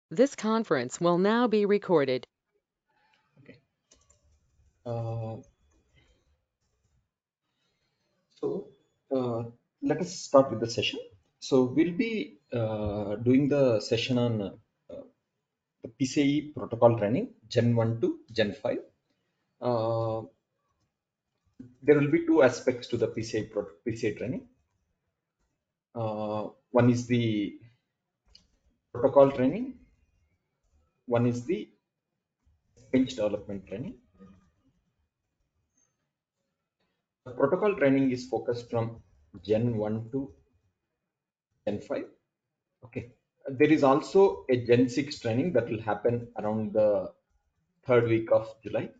This conference will now be recorded. Okay. Uh, so let us start with the session. So we'll be doing the session on the PCIe protocol training Gen 1 to Gen 5. Uh, there will be two aspects to the PCIe training. One is the protocol training. One is the bench development training. The protocol training is focused from Gen 1 to Gen 5. Okay. There is also a Gen 6 training that will happen around the third week of July.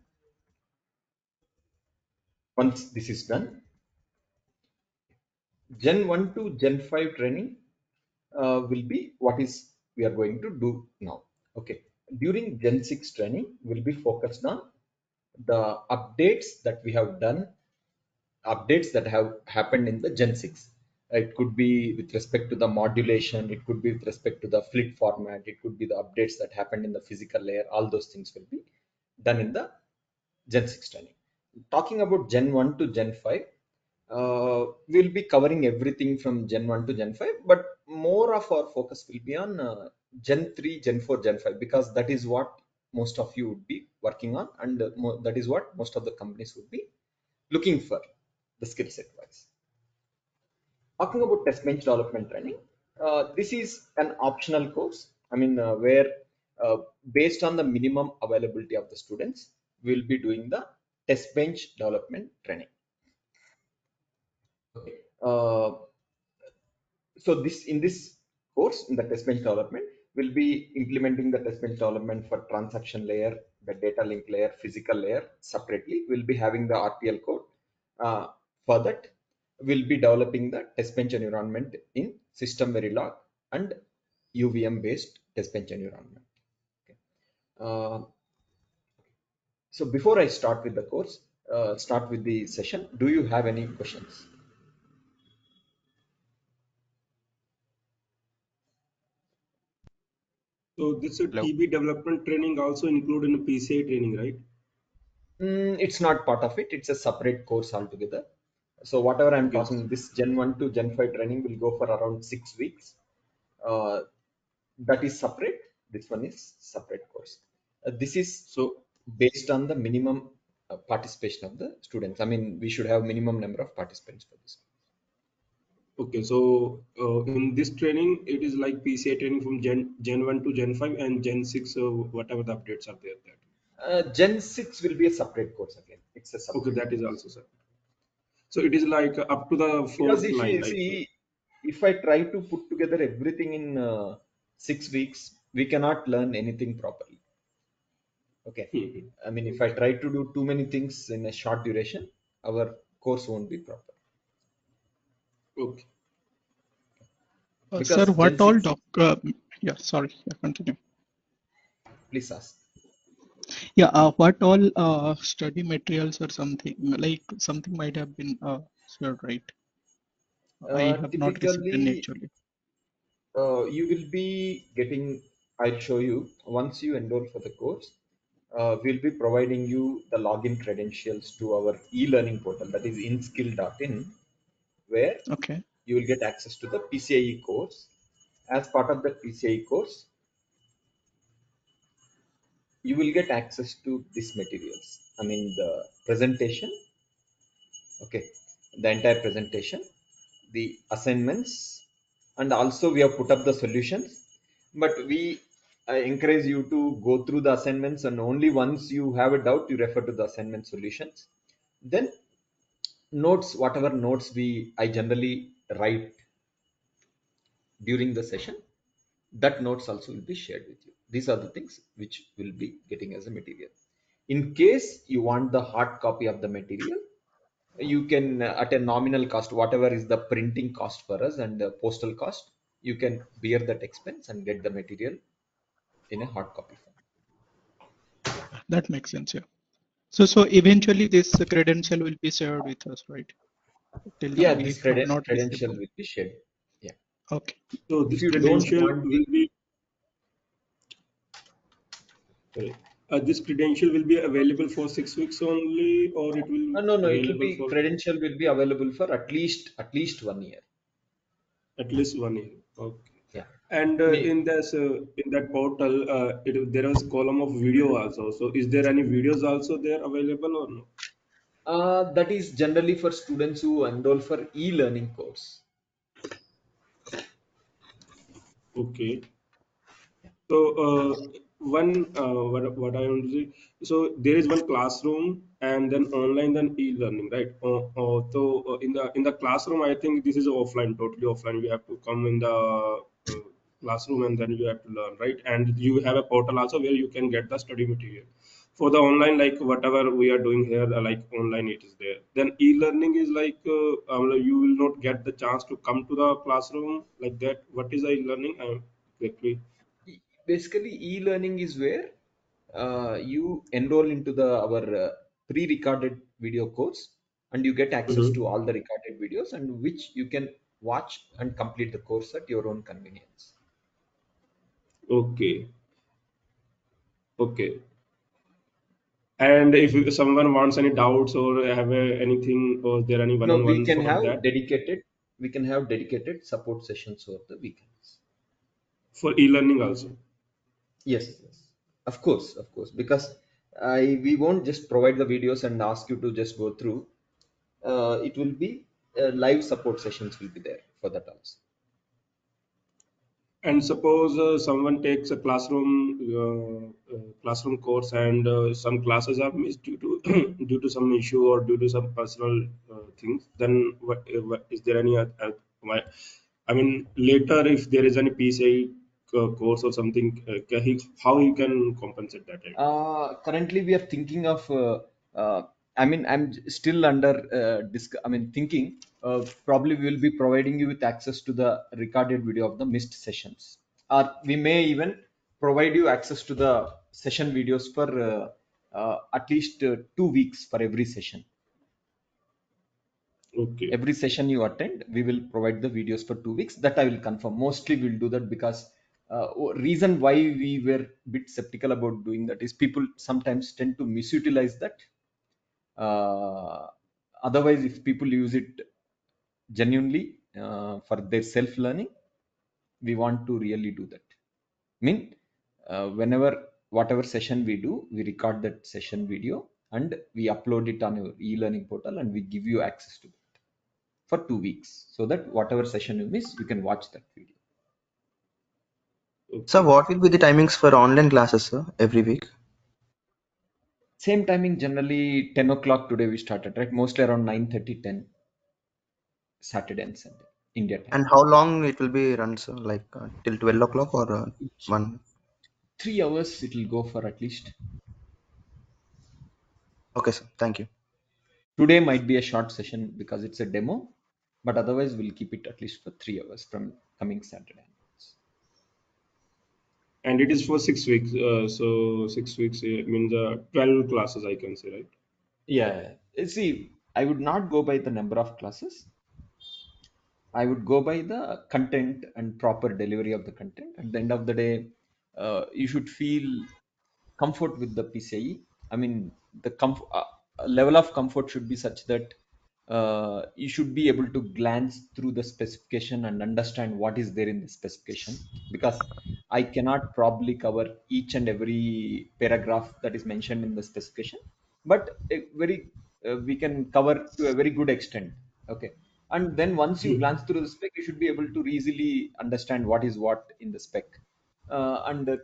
Once this is done, Gen 1 to Gen 5 training will be what is we are going to do now. Okay. During Gen 6 training, we'll be focused on the updates that we have done, updates that have happened in the Gen 6. It could be with respect to the modulation, it could be with respect to the flit format, it could be the updates that happened in the physical layer. All those things will be done in the Gen 6 training. Talking about Gen 1 to Gen 5, we'll be covering everything from Gen 1 to Gen 5, but more of our focus will be on Gen 3, Gen 4, Gen 5, because that is what most of you would be working on, and that is what most of the companies would be looking for, the skill set wise. Talking about test bench development training, this is an optional course. I mean, where based on the minimum availability of the students, we'll be doing the test bench development training. Okay. So this in this course, in the test bench development, we'll be implementing the test bench development for transaction layer, the data link layer, physical layer separately. We'll be having the RTL code. For that, we'll be developing the test bench environment in system Verilog and UVM based test bench environment. Okay. Uh, so before I start with the course, start with the session, do you have any questions? So this is Hello. TB development training also included in PCI training, right? It's not part of it. It's a separate course altogether. So whatever I'm Okay. talking, this Gen 1 to Gen 5 training will go for around 6 weeks. Uh, that is separate. This one is separate course. This is So based on the minimum participation of the students. I mean, we should have minimum number of participants for this. okay, so in this training, it is like PCI training from Gen 1 to Gen 5 and Gen 6, whatever the updates are there. Gen 6 will be a separate course again. It's a Okay, separate that is course. also separate. So it is like up to the Because fourth if line, you like see, if I try to put together everything in 6 weeks, we cannot learn anything properly. Okay. Mhm. I mean, if I try to do too many things in a short duration, our course won't be proper. Okay. Sir, Because what Gen all 6, yeah, sorry, yeah, continue. please ask. Yeah, what all study materials or something like something might have been shared, right? I have not received any Typically, actually. you will be getting, I'll show you, once you enroll for the course, we'll be providing you the login credentials to our e-learning portal, that is inskill.in, where Okay. you will get access to the PCIe course. As part of the PCIe course, you will get access to these materials. I mean, the presentation, okay, the entire presentation, the assignments, and also we have put up the solutions. But we encourage you to go through the assignments, and only once you have a doubt, you refer to the assignment solutions. Then notes, whatever notes I generally write during the session, that notes also will be shared with you. These are the things which will be getting as a material. In case you want the hard copy of the material, you can at a nominal cost, whatever is the printing cost for us and the postal cost, you can bear that expense and get the material in a hard copy form. That makes sense, yeah. So eventually this credential will be shared with us, right? Till now Yeah, we this have not received credential one. will be shared. Yeah. So If this you don't credential want the, will be Correct. This credential will be available for 6 weeks only, or it will No, it will available be for credential will be available for at least 1 year. at least 1 year. Okay. Yeah. And Me, in that portal, there is column of video also. So is there any videos also there available or no? that is generally for students who enroll for e-learning course. Okay. So what I want to say, so there is one classroom and then online, then e-learning, right? So in the classroom, I think this is offline, totally offline. We have to come in the classroom and then you have to learn, right? And you have a portal also where you can get the study material. For the online, like whatever we are doing here, like online, it is there. Then e-learning is like you will not get the chance to come to the classroom like that. What is the e-learning? Exactly. Basically, e-learning is where you enroll into the our pre-recorded video course, and you get access Mhm. to all the recorded videos, and which you can watch and complete the course at your own convenience. Okay, okay. And if someone wants any doubts or have anything, or there any No, one-on-one for that we can have dedicated support sessions over the weekends. for e-learning also. Yes, yes, of course, because we won't just provide the videos and ask you to just go through. It will be live support sessions will be there for that also. And suppose someone takes a classroom course and some classes are missed due to due to some issue or due to some personal things. Then what is there any? I mean, later if there is any PCI course or something, how he can compensate that? Currently, we are thinking of. I mean, I'm still under. I mean, thinking. Probably we will be providing you with access to the recorded video of the missed sessions, or we may even provide you access to the session videos for at least 2 weeks for every session. Okay. Every session you attend, we will provide the videos for 2 weeks. That I will confirm. Mostly we'll do that because reason why we were a bit skeptical about doing that is people sometimes tend to misutilize that. uh, Otherwise, if people use it genuinely for their self learning, we want to really do that. Mean, whenever whatever session we do, we record that session video and we upload it on your e-learning portal, and we give you access to it for 2 weeks, so that whatever session you miss, you can watch that video. So Okay. what will be the timings for online classes, sir, every week? Same timing, generally 10 o'clock. Today we started, right? Mostly around 9:30, 10, Saturday and Sunday, India time. And how long it will be run, sir? Like till 12 o'clock or Each 1? 3 hours it will go for at least. Okay, sir. Thank you. Today might be a short session because it's a demo, but otherwise we'll keep it at least for 3 hours from coming Saturday onwards. And it is for 6 weeks. So 6 weeks means 12 classes, I can say, right? Yeah. See, I would not go by the number of classes. I would go by the content and proper delivery of the content. At the end of the day, you should feel comfort with the PCIe. I mean, the level of comfort should be such that you should be able to glance through the specification and understand what is there in the specification. Because I cannot probably cover each and every paragraph that is mentioned in the specification, but we can cover to a very good extent. Okay, and then once you glance through the spec, you should be able to easily understand what is what in the spec. And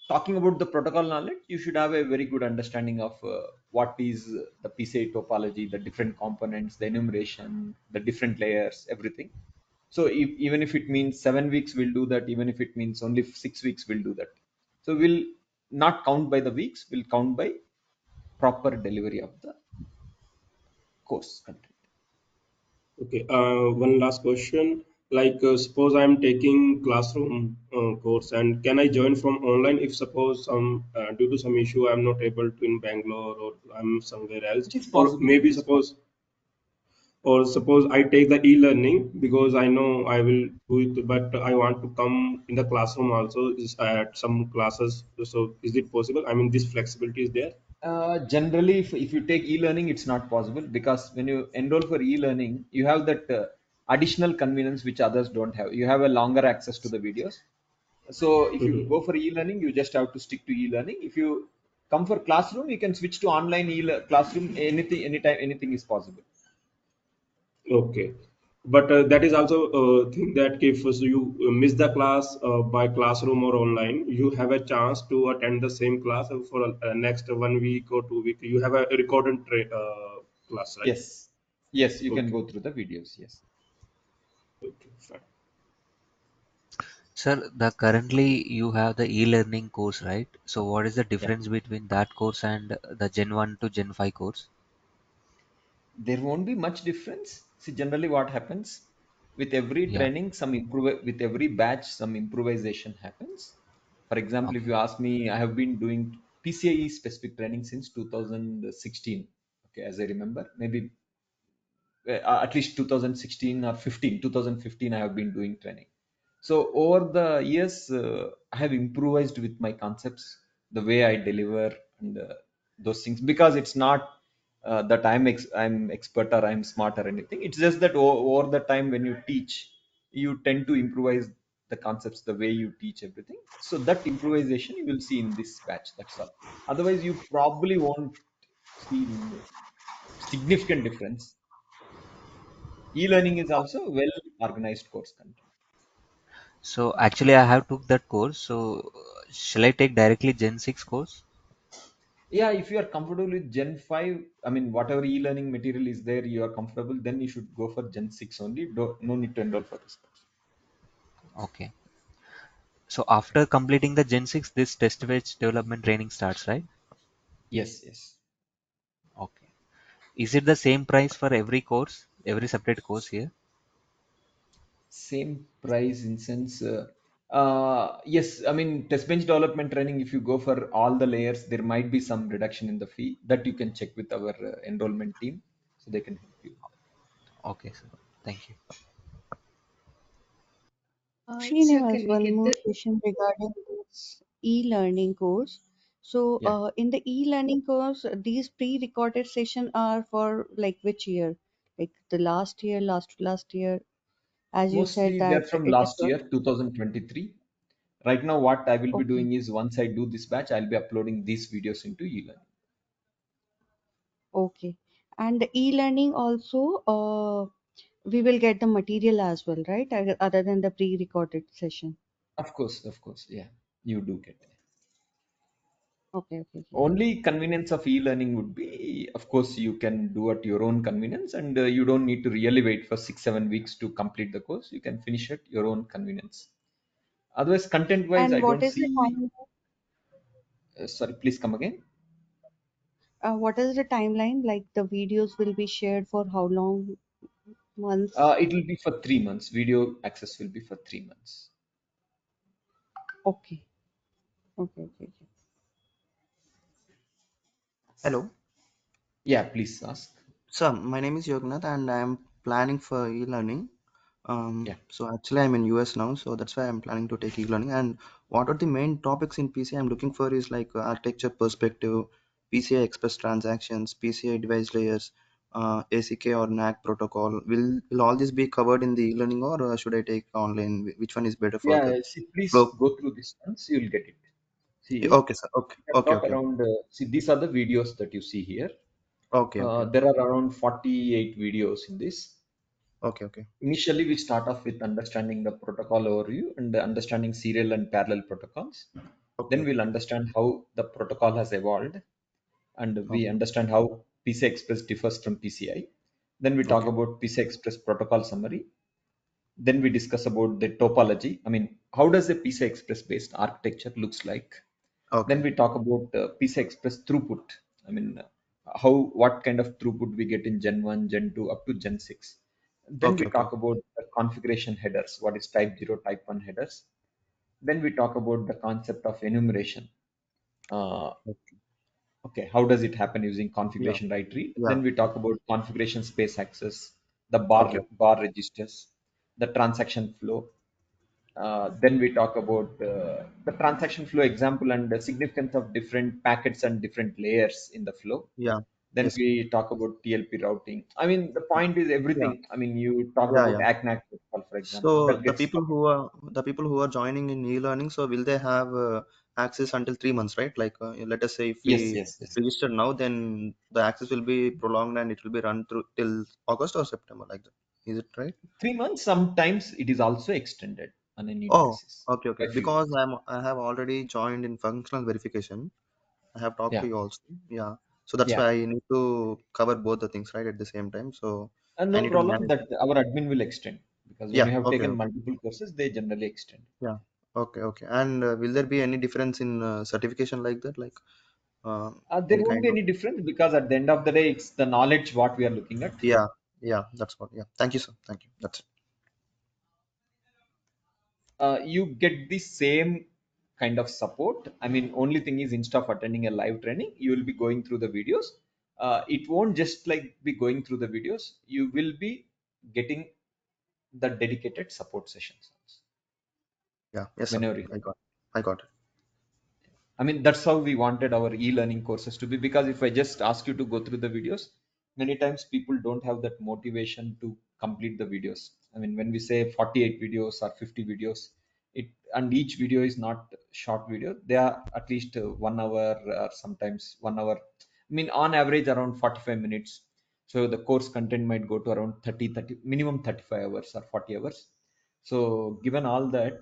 talking about the protocol knowledge, you should have a very good understanding of what is the PCI topology, the different components, the enumeration, the different layers, everything. So even if it means 7 weeks, we'll do that. Even if it means only 6 weeks, we'll do that. So we'll not count by the weeks, we'll count by proper delivery of the course content. Okay. One last question. Like, suppose I'm taking classroom course, and can I join from online if suppose some due to some issue I'm not able to in Bangalore or I'm somewhere else, It is or possible. It maybe is possible. suppose Or suppose I take the e-learning because I know I will do it, but I want to come in the classroom also at some classes. So is it possible? I mean, this flexibility is there. Generally, if you take e-learning, it's not possible because when you enroll for e-learning, you have that additional convenience which others don't have. You have a longer access to the videos. So if you Mhm. go for e-learning, you just have to stick to e-learning. If you come for classroom, you can switch to online classroom. Anything, anytime, anything is possible. Okay. But that is also a thing that if you miss the class by classroom or online, you have a chance to attend the same class for next 1 week or 2 week. You have a recorded class, right? Yes, yes, you can Okay. go through the videos. Yes. Okay. Fine. Sir, the currently you have the e-learning course, right? So what is the Yeah. difference between that course and the Gen 1 to Gen 5 course? There won't be much difference. See, generally what happens with every Yeah. training, with every batch, some improvisation happens. For example, if Okay. you ask me, I have been doing PCIe specific training since 2016. Okay, as I remember, maybe at least 2016 or 15, 2015, I have been doing training. So over the years, I have improvised with my concepts, the way I deliver and those things, because it's not that I'm expert or I'm smart or anything. It's just that over the time when you teach, you tend to improvise the concepts, the way you teach everything. So that improvisation you will see in this batch. That's all. Otherwise, you probably won't see significant difference. E-learning is also well organized course content. So actually I have took that course. So shall I take directly Gen 6 course? Yeah, if you are comfortable with Gen 5, I mean, whatever e-learning material is there, you are comfortable, then you should go for Gen 6 only. No need to enroll for this course. Okay. So after completing the Gen 6, this test based development training starts, right? Yes, yes. Okay. Is it the same price for every course, every separate course here? Same price in sense. Yes, I mean, test bench development training, if you go for all the layers, there might be some reduction in the fee that you can check with our enrollment team. So they can help you with that. Okay, sir. Thank you. Sir, Srinivas, can we one get more the question regarding this e-learning course. So, Yeah. in the e-learning course, these pre-recorded session are for like which year? Like the last year, last year, as you said Mostly they're that from it is last for. year, 2023. Right now, what I will be Okay, doing is once I do this batch, I'll be uploading these videos into e-learning. okay. And the e-learning also, we will get the material as well, right? Other than the pre-recorded session. Of course, yeah, you do get it. Okay, okay, okay. Only convenience of e-learning would be, of course, you can do at your own convenience, and you don't need to really wait for 6 7 weeks to complete the course. You can finish at your own convenience. Otherwise, content-wise, I And what don't is the see. time? Sorry, please come again. What is the timeline? Like the videos will be shared for how long? Months? It will be for 3 months. Video access will be for 3 months. Okay, okay, okay, okay. Hello. Yeah, please ask. So my name is Yognath and I am planning for e-learning. Yeah. So actually I'm in US now, so that's why I'm planning to take e-learning. And what are the main topics in PCI I'm looking for is like architecture perspective, PCI Express transactions, PCI device layers, ACK or NAC protocol. Will all this be covered in the e-learning or should I take online? Which one is better for the Yeah, see, please flow? go through this once, you'll get it. See, Okay, sir. Okay, we can okay, talk okay, around, see, these are the videos that you see here. okay, okay, There are around 48 videos in this. okay, okay, Initially, we start off with understanding the protocol overview and understanding serial and parallel protocols. okay, Then we'll okay, understand how the protocol has evolved, and we okay, understand how PCI Express differs from PCI. Then we talk okay, about PCI Express protocol summary. Then we discuss about the topology. I mean, how does a PCI Express based architecture looks like? Then okay, we talk about PCI Express throughput. I mean, what kind of throughput we get in Gen 1, Gen 2, up to Gen 6. Then okay, we okay, talk about the configuration headers. What is type 0, type 1 headers? Then we talk about the concept of enumeration. Uh, okay. okay, how does it happen using Yeah, configuration right read? yeah. Then we talk about configuration space access. the Okay. bar registers, the transaction flow. Then we talk about the transaction flow example and the significance of different packets and different layers in the flow. Yeah. Then Yes. we talk about TLP routing. I mean, the point is Yeah. everything. I mean, you talk Yeah. about Yeah. ACNAC protocol, for example, So that gets covered. the people who are joining in e-learning, so will they have access until 3 months, right? Like, let us say if Yes, we yes, yes. register now, then the access will be prolonged and it will be run through till August or September, like that. Is it right? 3 months. Sometimes it is also extended on a need Oh, basis okay, by okay. few Because days. I have already joined in functional verification. I have talked to Yeah, you also. Yeah. So that's yeah. why I need to cover both the things, right, at the same time. So And I no need to problem manage. that our admin will extend because when Yeah. you have Okay. taken Okay. multiple courses, they generally extend. Yeah. Okay. Okay. And will there be any difference in certification like that? Like There any won't kind be of. any difference because at the end of the day, it's the knowledge what we are looking at. Yeah. Yeah. That's what. Yeah. Thank you, sir. Thank you. That's it. You get the same kind of support. I mean, only thing is instead of attending a live training, you will be going through the videos. It won't just like be going through the videos. You will be getting the dedicated support sessions Yeah. Yes, sir. whenever you I have. got. I got it. I mean, that's how we wanted our e-learning courses to be because if I just ask you to go through the videos, many times people don't have that motivation to complete the videos. I mean, when we say 48 videos or 50 videos, it and each video is not short video. They are at least 1 hour or sometimes 1 hour. I mean, on average around 45 minutes. So the course content might go to around 30 minimum 35 hours or 40 hours. So given all that,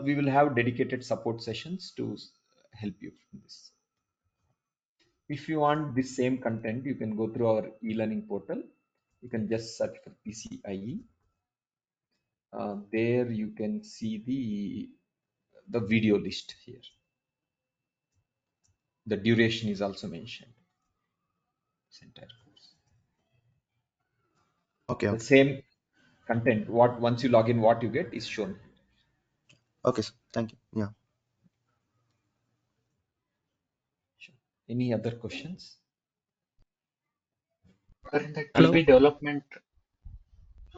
we will have dedicated support sessions to help you in this. If you want the same content, you can go through our e-learning portal. You can just search for PCIe. There you can see the video list here. The duration is also mentioned. This entire course. Okay. The Okay. same content. What once you log in, what you get is shown. Okay, sir. Thank you. Yeah. Sure. Any other questions? During the Hello. TLP development,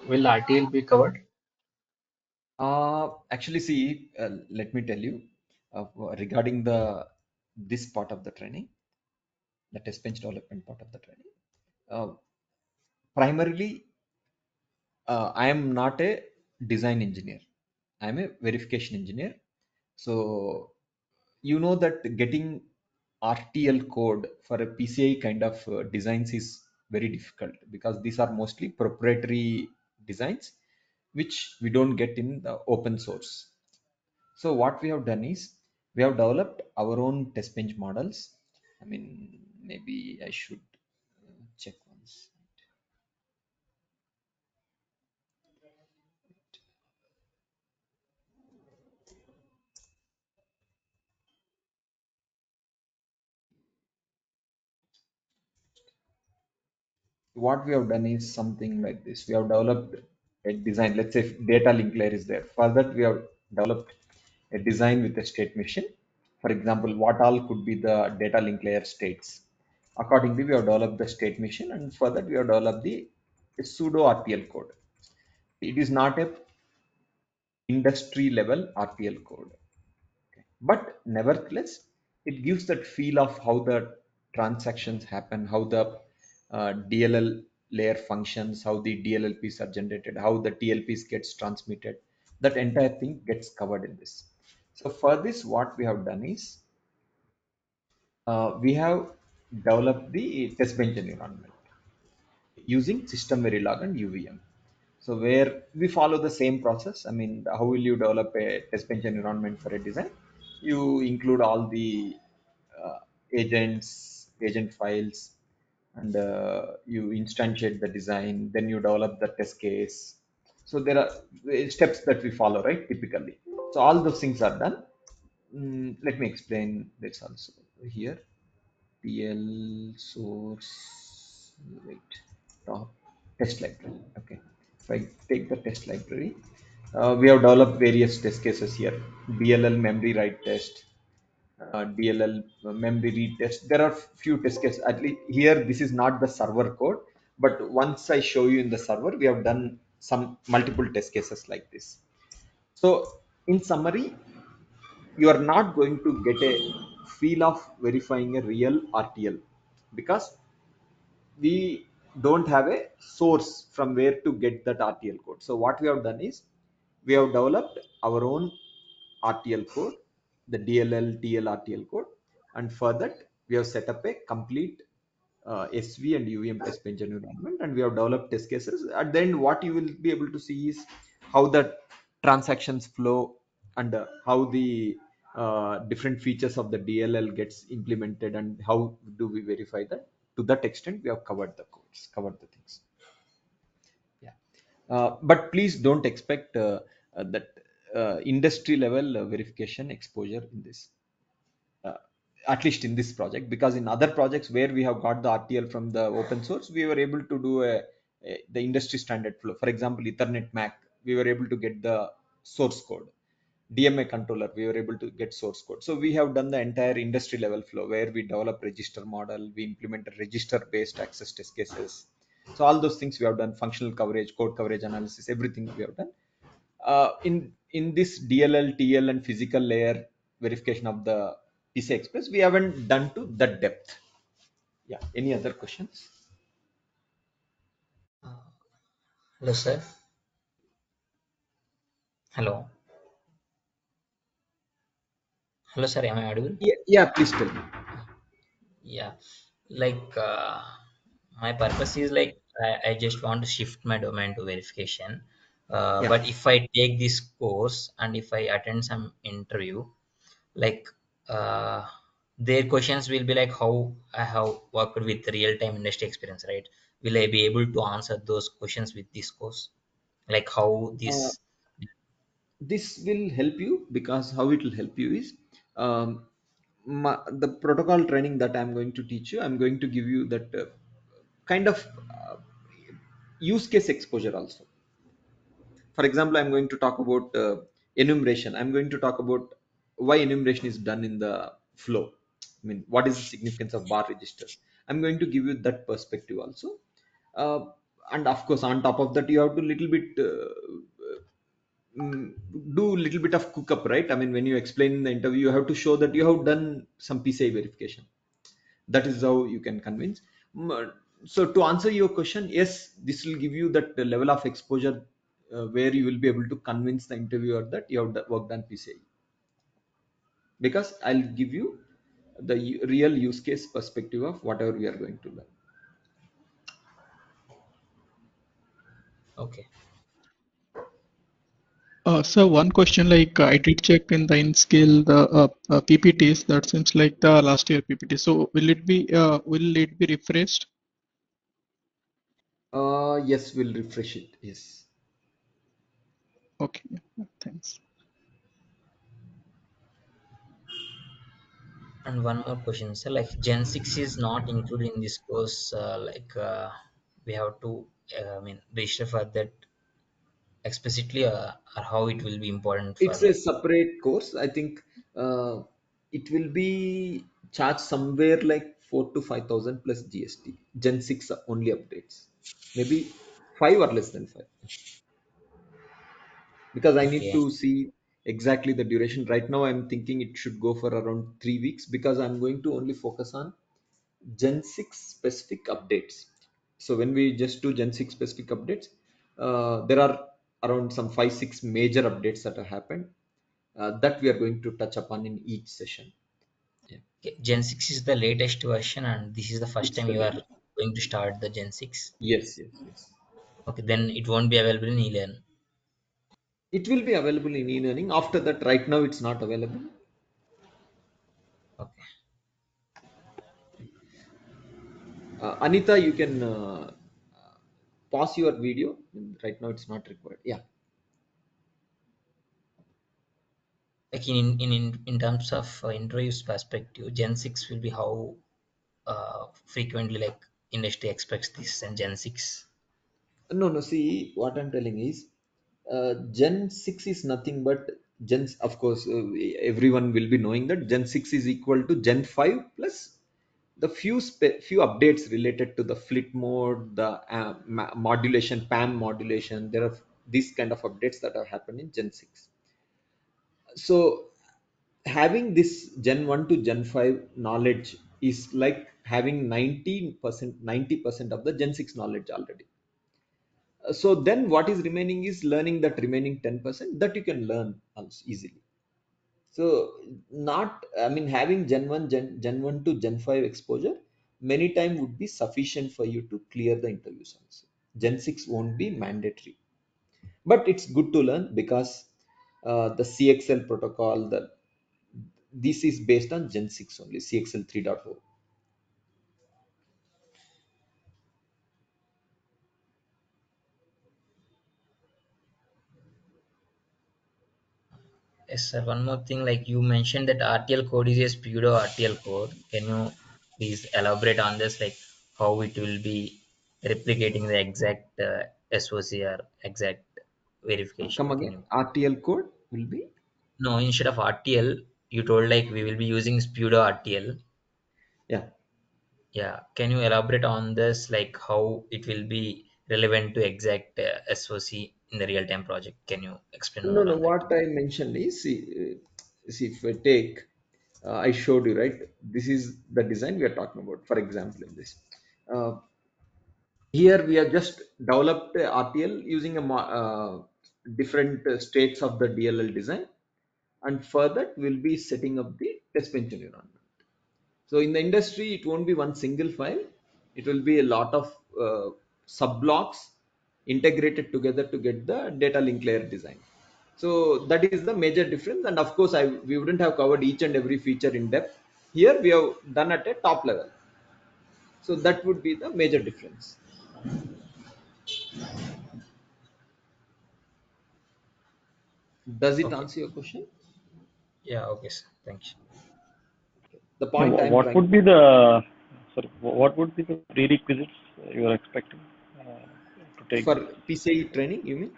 will RTL be covered? Actually, see, let me tell you regarding the this part of the training, the test bench development part of the training. Uh, Primarily, I am not a design engineer. I am a verification engineer. So you know that getting RTL code for a PCI kind of designs is very difficult because these are mostly proprietary designs which we don't get in the open source. So what we have done is we have developed our own test bench models. I mean, maybe I should check once. What we have done is something like this. We have developed a design. Let's say if data link layer is there. For that, we have developed a design with a state machine. For example, what all could be the data link layer states. Accordingly, we have developed the state machine, and for that, we have developed the pseudo RTL code. It is not a industry level RTL code. But nevertheless, it gives that feel of how the transactions happen, how the DLL layer functions, how the DLLPs are generated, how the TLPs gets transmitted. That entire thing gets covered in this. So for this, what we have done is we have developed the test bench environment using system verilog and UVM. So where we follow the same process. I mean, how will you develop a test bench environment for a design? You include all the agent files, and you instantiate the design. Then you develop the test case. So there are steps that we follow, right? Typically. So all those things are done. Let me explain this also here. TL source, wait, top test library. Okay, if I take the test library, we have developed various test cases here. DLL memory write test, DLL memory read test. There are few test cases. At least here, this is not the server code, But once I show you in the server, we have done some multiple test cases like this. So in summary, you are not going to get a feel of verifying a real RTL because we don't have a source from where to get that RTL code. So what we have done is we have developed our own RTL code, the DLL TL RTL code, and for that we have set up a complete SV and UVM test bench environment, and we have developed test cases. At the end, what you will be able to see is how the transactions flow and how the different features of the DLL gets implemented and how do we verify that. To that extent, we have covered the codes, covered the things. Yeah, but please don't expect that industry level verification exposure in this, uh, at least in this project, because in other projects where we have got the RTL from the open source, we were able to do the industry standard flow. For example, Ethernet MAC, we were able to get the source code. DMA controller, we were able to get source code. So we have done the entire industry level flow where we develop register model, we implemented register based access test cases. So all those things we have done, functional coverage, code coverage analysis, everything we have done. In this DLL, TL, and physical layer verification of the PCI Express, we haven't done to that depth. Yeah. Any other questions? Uh, Hello, sir. Hello. Hello, sir. Am I audible? Yeah. Yeah. Please tell me. Yeah. Like, my purpose is like, I just want to shift my domain to verification. Yeah. But if I take this course and if I attend some interview, like, uh, their questions will be like how I have worked with real-time industry experience, right? Will I be able to answer those questions with this course? Like how Uh, this. this will help you because how it will help you is the protocol training that I'm going to teach you. I'm going to give you that kind of uh, use case exposure also. For example, I'm going to talk about enumeration. I'm going to talk about why enumeration is done in the flow. I mean, what is the significance of bar registers? I'm going to give you that perspective also. uh, and of course, on top of that, you have to little bit mm, do little bit of cook up, right? I mean, when you explain in the interview, you have to show that you have done some PCI verification. That is how you can convince. Mm, so to answer your question, yes, this will give you that level of exposure where you will be able to convince the interviewer that you have worked on PCI, because I'll give you the real use case perspective of whatever we are going to learn. Okay. So one question, like I did check in the InScale the PPTs. That seems like the last year PPT. So will it be refreshed? Yes, we'll refresh it. Yes. Okay, yeah, thanks. And one more question, sir. Like Gen 6 is not included in this course. We have to, I mean, register for that explicitly, or how it will be important for It's a like. separate course. I think uh, it will be charged somewhere like 4 to 5,000 plus GST. Gen 6 only updates. Maybe 5 or less than 5. Because I need Okay, to see exactly the duration. Right now, I'm thinking it should go for around 3 weeks because I'm going to only focus on Gen 6 specific updates. So when we just do Gen 6 specific updates, there are around some 5 6 major updates that have happened that we are going to touch upon in each session. Yeah, okay. Gen 6 is the latest version, and this is the first it's time the you are latest. going to start the Gen 6. Yes, yes, yes. Okay, then it won't be available in eLearn. It will be available in e-learning. After that, right now it's not available. Okay. Anita, you can pause your video. Right now it's not required. Yeah. Like in terms of interviews perspective, Gen 6 will be how frequently like industry expects this and Gen 6. No, no. See, what I'm telling is, Gen 6 is nothing but of course, everyone will be knowing that Gen 6 is equal to Gen 5 plus the few updates related to the flit mode, the modulation, PAM modulation. There are these kind of updates that have happened in Gen 6. So having this Gen 1 to Gen 5 knowledge is like having 90% of the Gen 6 knowledge already. So then what is remaining is learning that remaining 10% that you can learn also easily. So not, I mean, having Gen 1 to Gen 5 exposure many time would be sufficient for you to clear the interviews also. Gen 6 won't be mandatory, but it's good to learn because the CXL protocol, this is based on Gen 6 only, CXL 3.0. Yes, sir. One more thing, like you mentioned that RTL code is a pseudo RTL code. Can you please elaborate on this, like how it will be replicating the exact SOC or exact Come verification? Can again, you? RTL code will be, No, instead of RTL, you told like we will be using pseudo RTL. yeah. Yeah, can you elaborate on this, like how it will be relevant to exact SOC in the real-time project? Can you explain No, more no, on that? what I mentioned is, see if I take, I showed you, right? This is the design we are talking about. For example, in this, uh, here we have just developed a RTL using different states of the DLL design, and further we'll be setting up the test bench environment. So in the industry, it won't be one single file. It will be a lot of sub blocks integrated together to get the data link layer design. So that is the major difference. And of course, we wouldn't have covered each and every feature in depth. Here we have done at a top level. So that would be the major difference. Does it Okay. answer your question? Yeah, okay, sir. Thank you. The Now, point I'm what trying would be the what would be the prerequisites you are expecting to take for this? PCIe training, you mean?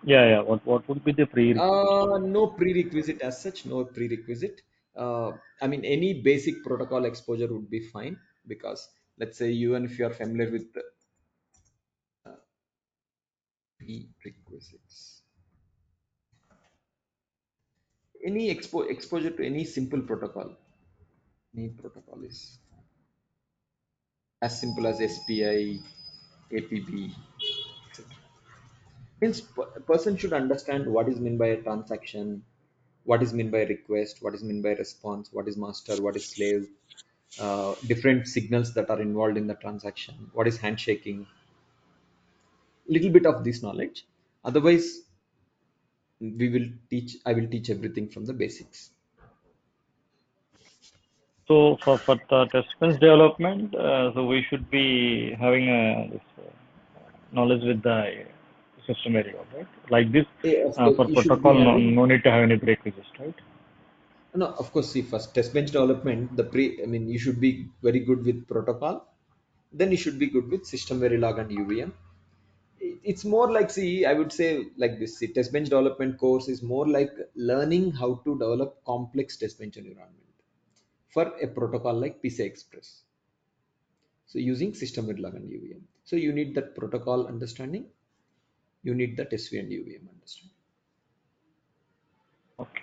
Yeah. What would be the prerequisites for this? No prerequisite as such, no prerequisite. I mean, any basic protocol exposure would be fine because let's say even if you are familiar with the prerequisites, any exposure to any simple protocol, any protocol is as simple as SPI, APB, etc. Means a person should understand what is meant by a transaction, what is meant by request, what is meant by response, what is master, what is slave, different signals that are involved in the transaction, what is handshaking, little bit of this knowledge. Otherwise, I will teach everything from the basics. So for the test bench development, so we should be having this knowledge with the system area, right? Like this, Of course, for you should be protocol, having, no need to have any prerequisites, right? no, of course, see, first test bench development, I mean, you should be very good with protocol, then you should be good with system verilog and UVM. It's more like, see, I would say like this, see, test bench development course is more like learning how to develop complex test bench environment for a protocol like PCI Express. So using system verilog and UVM. So you need that protocol understanding, you need that SV and UVM understanding. Okay.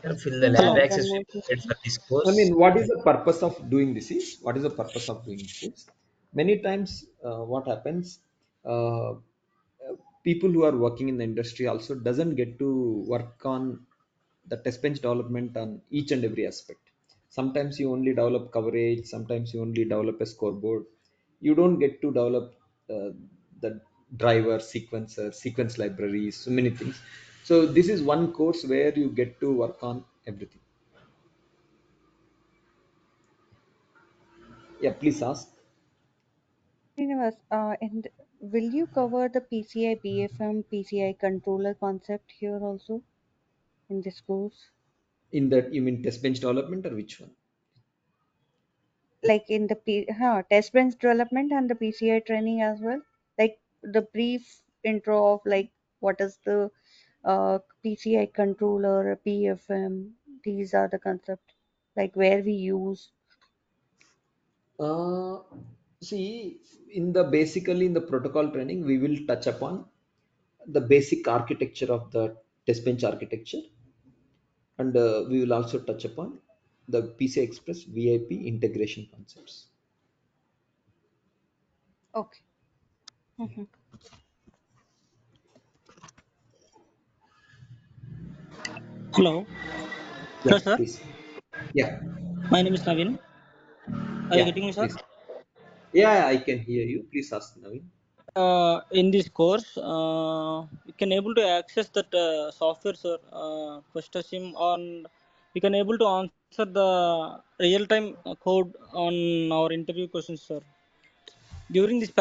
Sir, will the Seems lab like access be conversation. provided for this I course? mean, what is the purpose of doing this is, what is the purpose of doing this is, many times what happens, uh, people who are working in the industry also doesn't get to work on the test bench development on each and every aspect. Sometimes you only develop coverage, sometimes you only develop a scoreboard, you don't get to develop uh, the driver sequencer, sequence libraries, so many things. So this is one course where you get to work on everything. Yeah, please ask. Srinivas, and will you cover the PCI BFM, PCI controller concept here also in this course? In that, you mean test bench development or which one? Like in the test bench development and the PCI training as well? Like the brief intro of like what is the PCI controller, PFM, these are the concepts. like where we use? Uh, See, basically in the protocol training, we will touch upon the basic architecture of the test bench architecture, and we will also touch upon the PCI Express VIP integration concepts. Okay. Mhm. Hello. Yeah, Hello, sir. please. Yeah, My name is Navin. Are you yeah, getting me, sir? please. Yeah, I can hear you. Please ask Naveen. In this course, you can able to access that software, sir, question sim on. We can able to answer the real-time code on our interview questions, sir. During this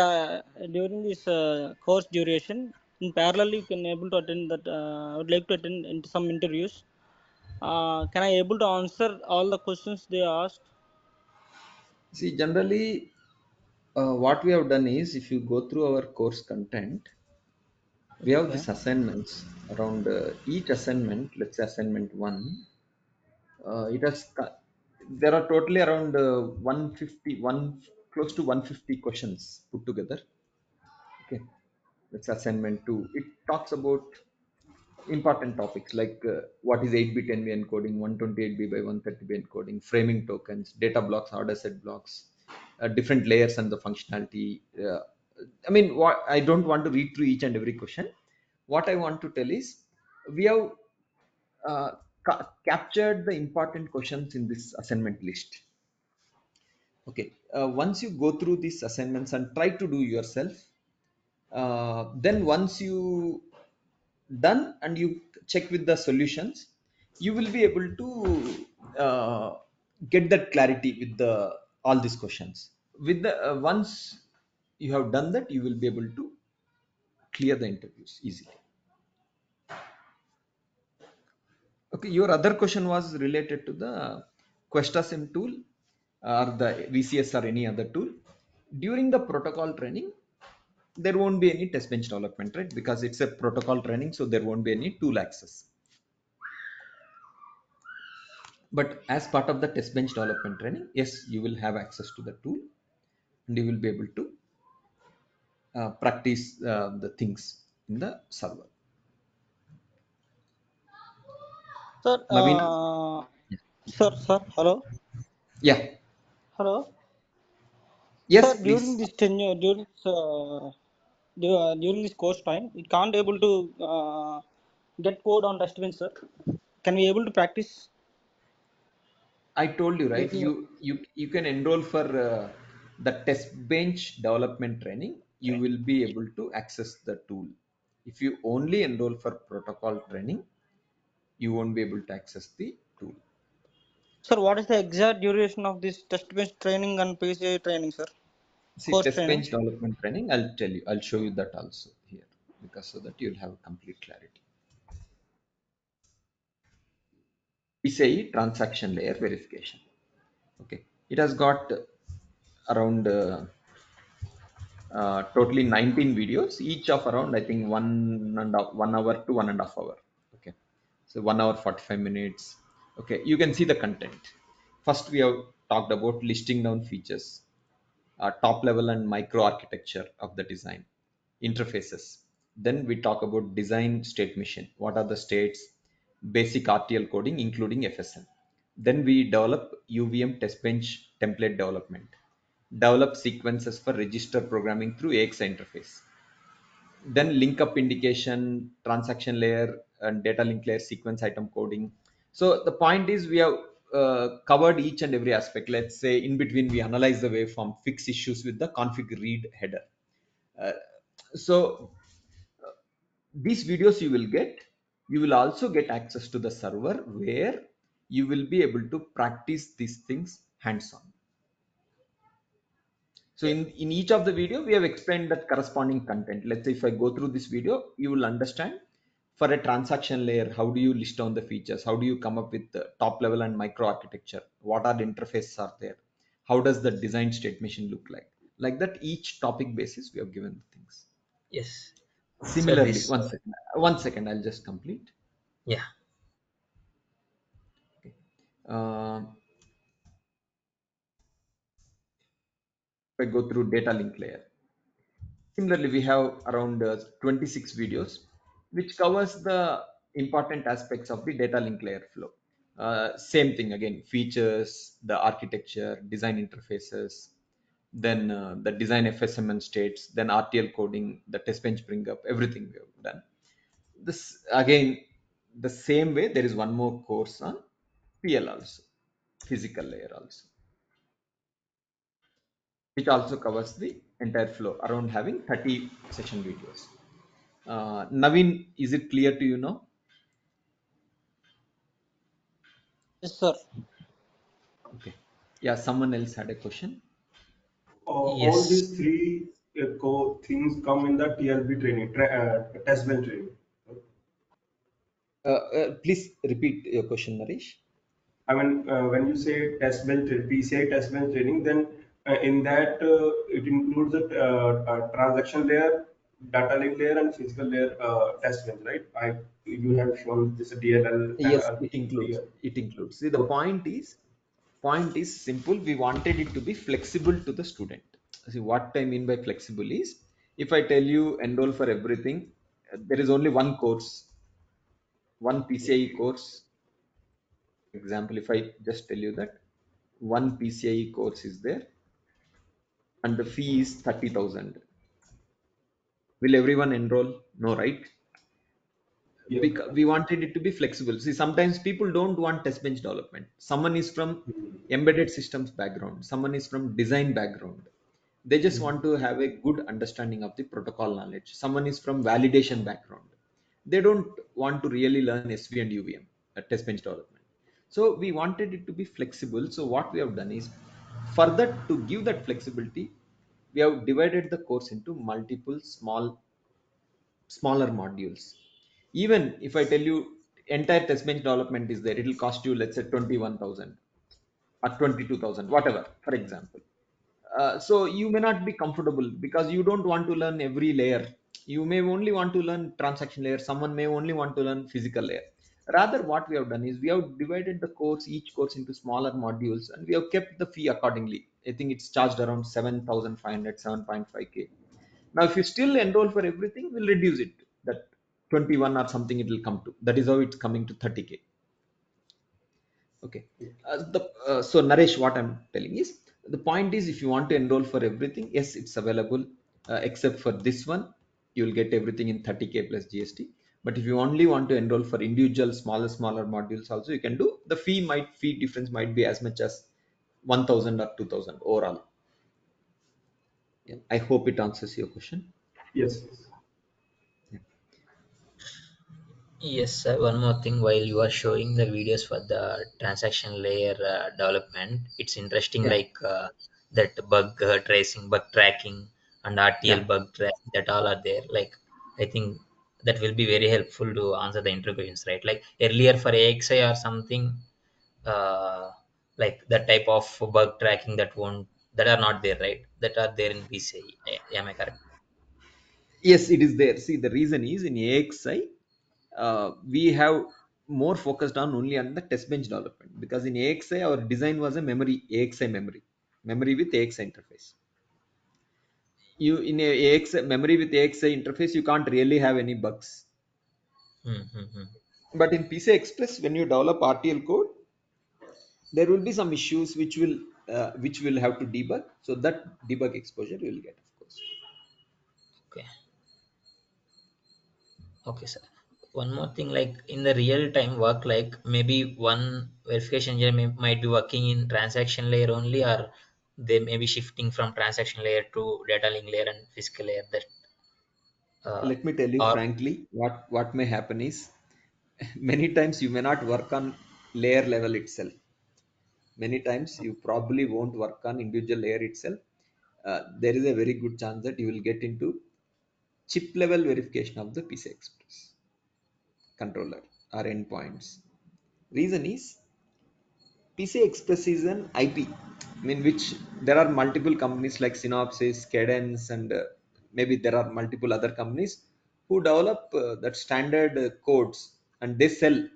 course duration, in parallel, you can able to attend that. I would like to attend into some interviews. Can I able to answer all the questions they asked? See, generally, what we have done is, if you go through our course content, we have Okay. these assignments around each assignment. Let's say assignment one. It has there are totally around 150, close to 150 questions put together. Okay, that's assignment two. It talks about important topics like what is 8-bit NV encoding, 128B by 130B encoding, framing tokens, data blocks, order set blocks, different layers and the functionality. I mean, what I don't want to read through each and every question. What I want to tell is we have captured the important questions in this assignment list. Okay, once you go through these assignments and try to do yourself, then once you done and you check with the solutions, you will be able to get that clarity with the all these questions. With the once you have done that, you will be able to clear the interviews easily. Okay, your other question was related to the QuestaSim tool or the VCS or any other tool. During the protocol training, there won't be any test bench development, right? Because it's a protocol training, so there won't be any tool access. But as part of the test bench development training, yes, you will have access to the tool and you will be able to practice the things in the server. Sir, Naveen? sir, hello, Yeah. hello, sir. Yes, During please. this tenure, during this course time, we can't able to get code on dustbin, sir. Can we able to practice I told you, right? using You can enroll for the test bench development training. You right? will be able to access the tool. If you only enroll for protocol training, you won't be able to access the tool. Sir, what is the exact duration of this test based training and PCI training, sir? See, Course test training. bench development training, I'll tell you, I'll show you that also here because so that you'll have complete clarity. PCIe transaction layer verification. Okay, it has got around totally 19 videos, each of around I think 1 hour to 1.5 hour. Okay, so 1 hour 45 minutes. Okay, you can see the content. First, we have talked about listing down features, top level and micro architecture of the design, interfaces. Then we talk about design state machine. What are the states? Basic RTL coding, including FSM. Then we develop UVM test bench template development. Develop sequences for register programming through AX interface. Then link up indication, transaction layer, and data link layer, sequence item coding. So the point is we have covered each and every aspect. Let's say in between we analyze the waveform, fix issues with the config read header. Uh, so these videos you will also get access to the server where you will be able to practice these things hands on. So Yeah. in each of the video, we have explained that corresponding content. Let's say if I go through this video, you will understand for a transaction layer, how do you list down the features? How do you come up with the top level and micro architecture? What are the interfaces are there? How does the design state machine look like? Like that, each topic basis, we have given the things. Yes. So Similarly, this, one second, I'll just complete. yeah. Okay. Uh, I go through data link layer. Similarly, we have around 26 videos, which covers the important aspects of the data link layer flow. Same thing again, features, the architecture, design interfaces, then the design FSMN states, then RTL coding, the test bench bring up, everything we have done. This again, the same way, there is one more course on PL also, physical layer also, which also covers the entire flow around having 30 session videos. Naveen, is it clear to you now? Yes, sir. Okay. Yeah, someone else had a question. All Yes. these three things come in the TLB training, test bench training. Please repeat your question, Naresh. I mean, when you say test bench, PCI test bench training, then in that it includes the transaction layer, data link layer, and physical layer test bench, right? You have shown this DLL Yes, it includes. It includes. See, the Okay. point is simple. We wanted it to be flexible to the student. See, what I mean by flexible is, if I tell you enroll for everything, there is only one course, one PCIe Okay. course. For example, if I just tell you that one PCIe course is there and the fee is 30,000, will everyone enroll? No, right? Yeah. Because we wanted it to be flexible. See, sometimes people don't want test bench development. Someone is from Mhm. embedded systems background, someone is from design background. They just Mhm. want to have a good understanding of the protocol knowledge. Someone is from validation background. They don't want to really learn SV and UVM, test bench development. So we wanted it to be flexible. So what we have done is, further to give that flexibility, we have divided the course into multiple smaller modules. Even if I tell you entire test bench development is there, it will cost you, let's say, 21,000 or 22,000, whatever, for example. So you may not be comfortable because you don't want to learn every layer. You may only want to learn transaction layer. Someone may only want to learn physical layer. Rather, what we have done is we have divided the course, each course, into smaller modules, and we have kept the fee accordingly. I think it's charged around 7,500, 7.5K. Now, if you still enroll for everything, we'll reduce it. That 21 or something it will come to. That is how it's coming to 30K. Okay. So Naresh, what I'm telling is, the point is, if you want to enroll for everything, yes, it's available. Except for this one, you will get everything in 30K plus GST. But if you only want to enroll for individual smaller modules, also you can do. The fee difference might be as much as 1,000 or 2,000 overall. Yeah, I hope it answers your question. Yes. Yes. Yeah. Yes, one more thing. While you are showing the videos for the transaction layer development, it's interesting, Yeah. like that bug tracing, bug tracking, and RTL Yeah. bug tracking, that all are there. Like, I think that will be very helpful to answer the interrogations, right? Like earlier for AXI or something, uh, like that type of bug tracking that are not there, right? That are there in PCI. Am I correct? Yes, it is there. See, the reason is in AXI, we have more focused on only on the test bench development, because in AXI our design was a AXI memory with AXI interface. You in a AXI memory with AXI interface, you can't really have any bugs. Mm-hmm. But in PCI Express, when you develop RTL code, there will be some issues which will have to debug. So that debug exposure you will get, of course. Okay. Okay, sir. One more thing, like in the real time work, like maybe one verification engineer might be working in transaction layer only, or they may be shifting from transaction layer to data link layer and physical layer. That Let me tell you or frankly, what may happen is, many times you may not work on layer level itself. Many times you probably won't work on individual layer itself. There is a very good chance that you will get into chip level verification of the PCI Express controller or endpoints. Reason is, PCI Express is an IP, I mean, which there are multiple companies like Synopsys, Cadence, and maybe there are multiple other companies who develop that standard codes and they sell.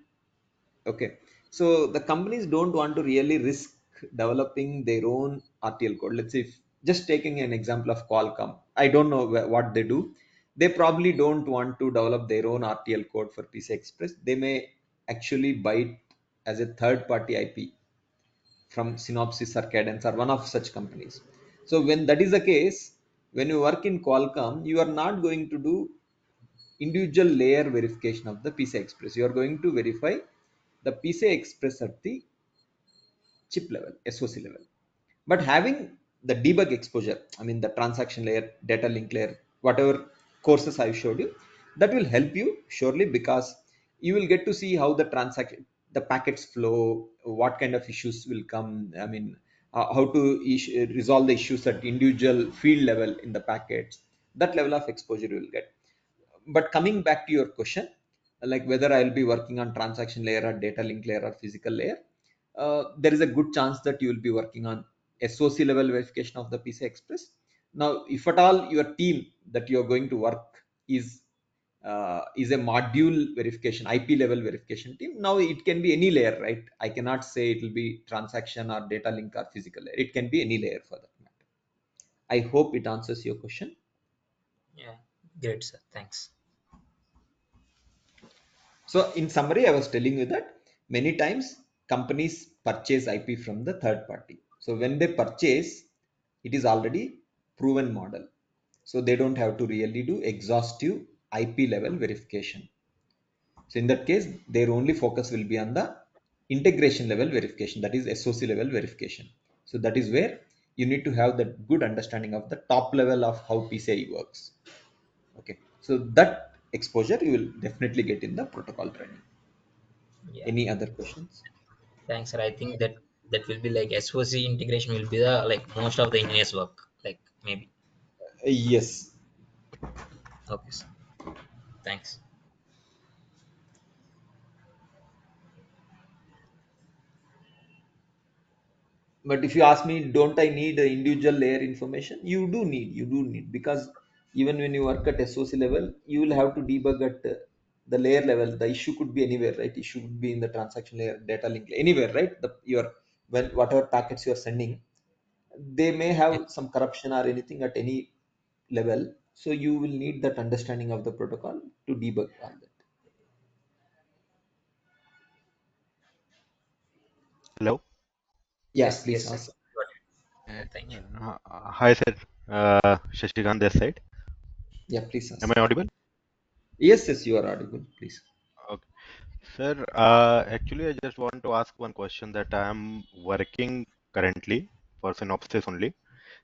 Okay, so the companies don't want to really risk developing their own RTL code. Let's say if just taking an example of Qualcomm, I don't know what they do. They probably don't want to develop their own RTL code for PCI Express. They may actually buy it as a third party IP from Synopsys or Cadence or one of such companies. So when that is the case, when you work in Qualcomm, you are not going to do individual layer verification of the PCI Express. You are going to verify the PCI Express at the chip level, SoC level. But having the debug exposure, I mean the transaction layer, data link layer, whatever courses I've showed you, that will help you surely, because you will get to see how the transaction, the packets flow, what kind of issues will come. I mean, how to resolve the issues at individual field level in the packets. That level of exposure you will get. But coming back to your question, like whether I'll be working on transaction layer or data link layer or physical layer, there is a good chance that you will be working on SoC level verification of the PCI Express. Now, if at all your team that you are going to work is a module verification, IP level verification team, now it can be any layer, right? I cannot say it will be transaction or data link or physical layer. It can be any layer for that matter. I hope it answers your question. Yeah, great, sir. Thanks. So in summary, I was telling you that many times companies purchase IP from the third party. So when they purchase, it is already proven model. So they don't have to really do exhaustive IP level verification. So in that case, their only focus will be on the integration level verification, that is SoC level verification. So that is where you need to have that good understanding of the top level of how PCIe works. Okay, so that exposure you will definitely get in the protocol training. Yeah, Any other questions? thanks, sir. I think that that will be like SOC integration will be the like most of the engineers work. Like maybe. Yes, Okay, sir. Thanks. but if you ask me, don't I need the individual layer information? You do need, because even when you work at SoC level, you will have to debug at the layer level. The issue could be anywhere, right? Issue could be in the transaction layer, data link, anywhere, right? Your when whatever packets you are sending, they may Yeah. have some corruption or anything at any level. So you will need that understanding of the protocol to debug all that. Hello. Yeah, Yes, please yes, sir. ask. Got it. Uh, Thank you. Hi, sir. Shashikan this side. Yeah, please Am ask. I audible? Yes, yes, you are audible. Please. Okay. Sir, actually, I just want to ask one question that I am working currently for Synopsys only.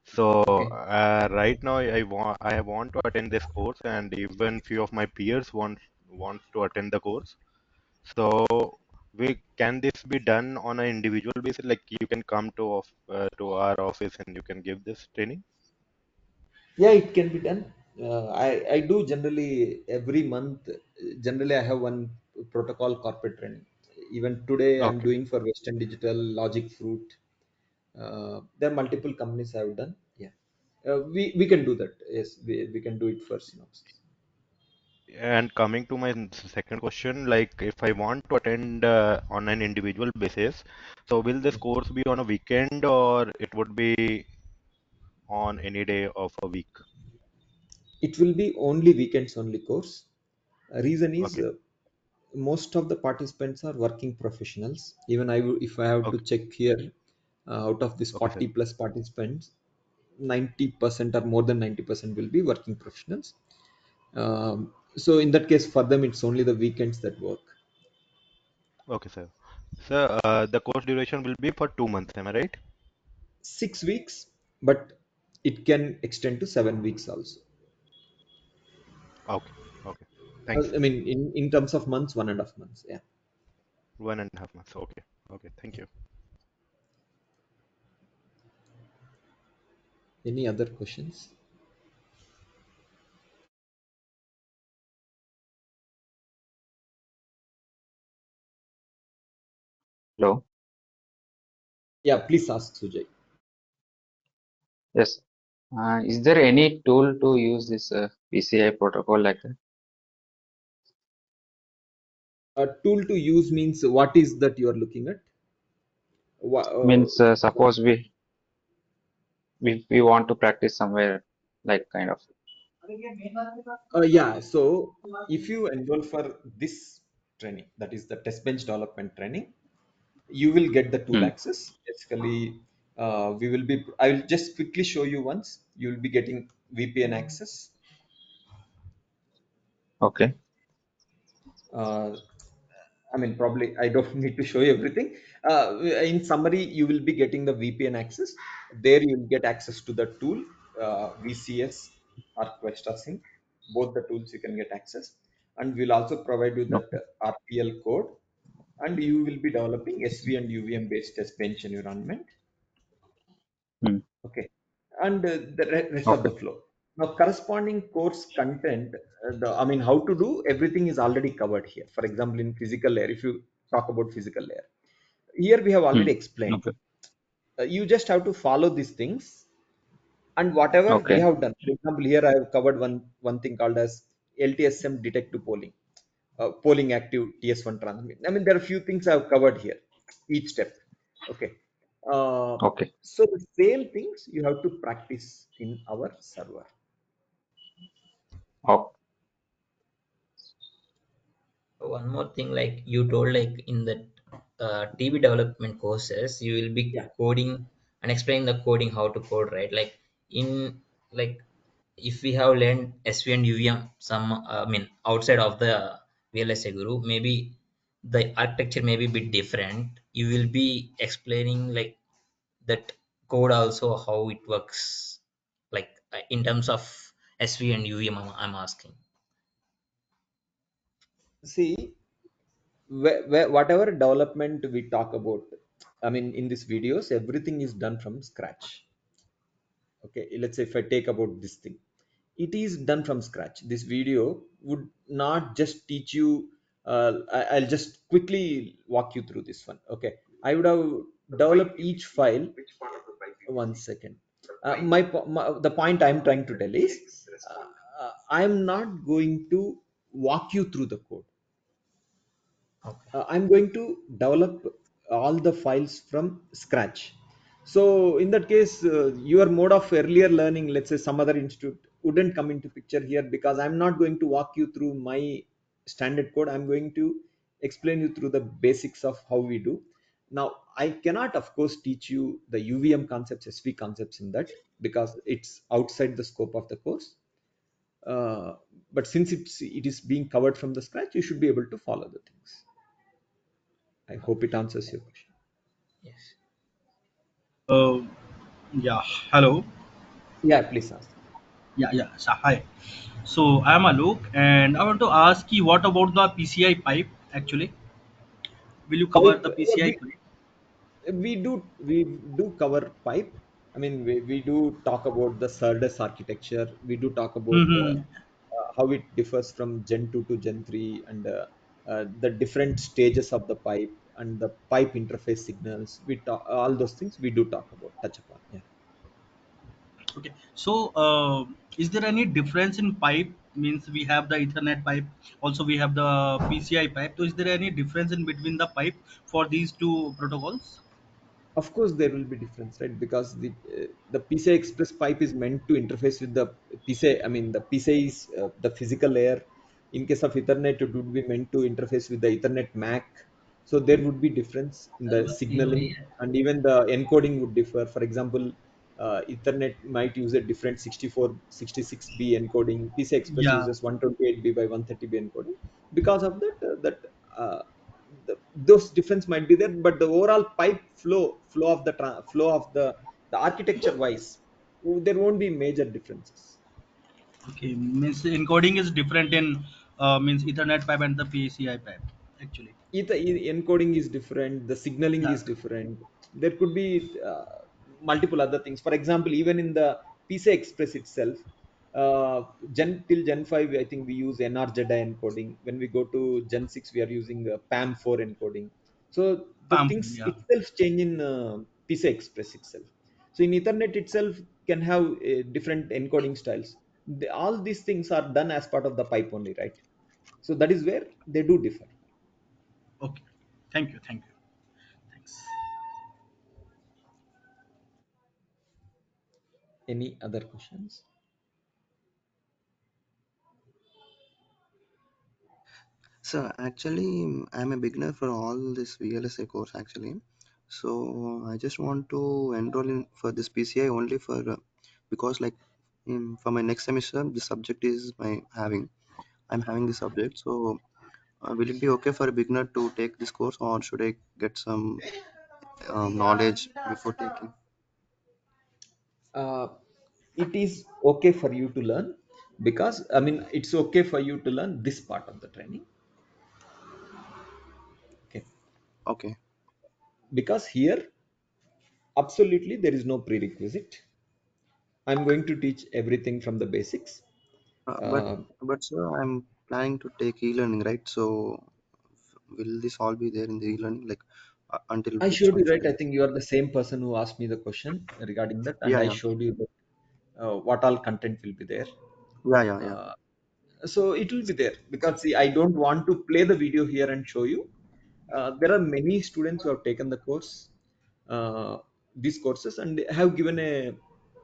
So Okay. right now, I want to attend this course, and even few of my peers wants to attend the course. So we can this be done on an individual basis? Like you can come to our office and you can give this training. Yeah, it can be done. I do generally every month. Generally, I have one protocol corporate training. Even today, I'm Okay. doing for Western Digital, Logic Fruit. There are multiple companies I have done. Yeah, we can do that. Yes, we can do it for Synopsys. And coming to my second question, like if I want to attend on an individual basis, so will this course be on a weekend or it would be on any day of a week? It will be only weekends only course. Reason is Okay, most of the participants are working professionals. Even if I have to okay, check here, out of these okay, sir. 40 plus participants, 90% or more than 90% will be working professionals. So in that case, for them, it's only the weekends that work. Okay, sir. Sir, the course duration will be for 2 months, am I right? 6 weeks, but it can extend to 7 weeks also. Okay, okay. Thanks, I sir. mean, in terms of months, 1.5 months. Yeah. 1.5 months. Okay, okay. Thank you. Any other questions? Hello. Yeah, please ask Sujay. Yes. Is there any tool to use this PCI protocol like that? A tool to use means what is that you are looking at? Wha- uh, Means suppose we we want to practice somewhere, like kind of. Yeah, so if you enroll for this training, that is the test bench development training, you will get the tool Hmm. access. Basically, I will just quickly show you once. You will be getting VPN access. Okay. Uh, I mean, probably I don't need to show you everything. In summary, you will be getting the VPN access. There you will get access to the tool, VCS or QuestaSync. Both the tools you can get access. And we'll also provide you that Okay. RTL code. And you will be developing SV and UVM based test bench environment. Hmm. Okay. And the rest of Okay. the flow. Now, corresponding course content, I mean, how to do everything is already covered here. For example, in physical layer, if you talk about physical layer, here we have Hmm. already explained. Okay. You just have to follow these things and whatever we Okay. have done. For example, here I have covered one thing called as LTSM detective polling, polling active TS1 transmit. I mean, there are a few things I have covered here, each step. Okay. Uh, Okay. so the same things you have to practice in our server. Oh. One more thing, like you told, like in the TV development courses, you will be Yeah. coding and explaining the coding how to code, right? Like in like if we have learned SV and UVM, some I mean outside of the VLSI group, maybe the architecture may be a bit different. You will be explaining like that code also how it works, like in terms of SV and UVM. I'm asking. See, whatever development we talk about, I mean, in these videos, everything is done from scratch. Okay, let's say if I take about this thing, it is done from scratch. This video would not just teach you, I'll just quickly walk you through this one. Okay, I would have developed each file. One second. The point I'm trying to tell is, I'm not going to walk you through the code. Okay. I'm going to develop all the files from scratch. So in that case, your mode of earlier learning, let's say some other institute, wouldn't come into picture here, because I'm not going to walk you through my standard code. I'm going to explain you through the basics of how we do. Now, I cannot of course teach you the UVM concepts, SV concepts in that, because it's outside the scope of the course. uh, but since it is being covered from the scratch, you should be able to follow the things. I hope it answers your question. Yes. Uh, yeah, hello. Yeah, please ask. Yeah. So, hi. So, I'm Alok, and I want to ask you what about the PCI pipe actually? Will you cover Pipe. the PCI pipe? We do cover pipe. I mean, we do talk about the SerDes architecture. We do talk about Mm-hmm. how it differs from Gen 2 to Gen 3, and the different stages of the pipe and the pipe interface signals. We talk all those things. We do talk about, touch upon. Yeah. Okay. So, is there any difference in pipe? Means we have the Ethernet pipe, also we have the PCI pipe. So, is there any difference in between the pipe for these two protocols? Of course, there will be difference, right? Because the PCI Express pipe is meant to interface with the PCI. I mean, the PCI is the physical layer. In case of Ethernet, it would be meant to interface with the Ethernet MAC. So there would be difference in the signaling, and even the encoding would differ. For example, Ethernet might use a different 6466B encoding. PCI Express Yeah. uses 128B by 130B encoding. Because of uh, those difference might be there, but the overall pipe flow of the architecture wise, there won't be major differences. Okay. Means encoding is different in means Ethernet pipe and the PCI pipe actually. Encoding is different, the signaling Yeah. is different. There could be multiple other things. For example, even in the PCI Express itself, till Gen 5, I think we use NRZI encoding. When we go to Gen 6, we are using PAM4 encoding. So the Palm things phone. Yeah. itself change in PCI Express itself. So in Ethernet itself can have different encoding styles. All these things are done as part of the pipe only, right? So that is where they do differ. Okay. Thank you. Thank you. Thanks. Any other questions? So actually, I'm a beginner for all this VLSI course actually. So I just want to enroll in for this PCI only for because like for my next semester, the subject is my having. I'm having the subject. So will it be okay for a beginner to take this course, or should I get some knowledge before taking? uh, it is okay for you to learn, because I mean it's okay for you to learn this part of the training. Okay, Okay. because here absolutely there is no prerequisite. I'm going to teach everything from the basics. Uh, but uh, but sir, I'm planning to take e-learning, right? So will this all be there in the e-learning, like until I which showed you, one should right? I? I think you are the same person who asked me the question regarding that, and Yeah, I yeah, showed you that, what all content will be there. yeah, yeah, yeah. uh, so it will be there, because see, I don't want to play the video here and show you. There are many students who have taken the course, uh, these courses, and have given a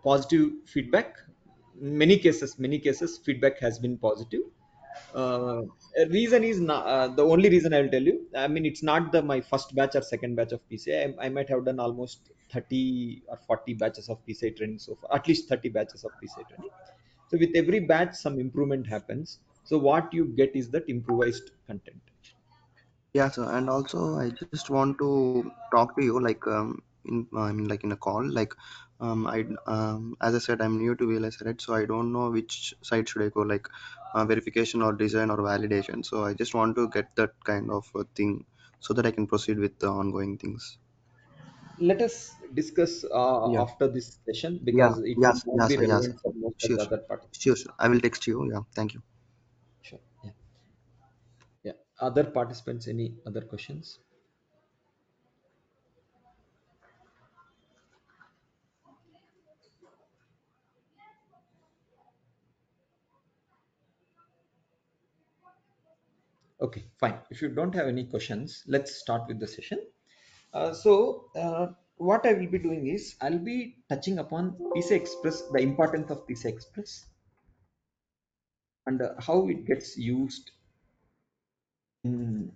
positive feedback. Many cases feedback has been positive. uh, Reason is not, the only reason I will tell you, I mean it's not the my first batch or second batch of PCI. I might have done almost 30 or 40 batches of PCI training so far, at least 30 batches of PCI training. So with every batch some improvement happens, so what you get is that improvised content. Yeah, sir. And also, I just want to talk to you, like in I mean, like in a call, like I as I said, I'm new to VLS, right? So I don't know which side should I go, like verification or design or validation. So I just want to get that kind of thing so that I can proceed with the ongoing things. Let us discuss Yeah, after this session, yeah, because it will yes, not yes, be sir, yes, relevant for most of sure, the sure, other sure, participants. sure. I will text you. Yeah, thank you. Sure. Yeah. Yeah. Other participants, any other questions? Okay, fine. If you don't have any questions, let's start with the session. What I will be doing is I'll be touching upon PCI Express, the importance of PCI Express, and how it gets used in,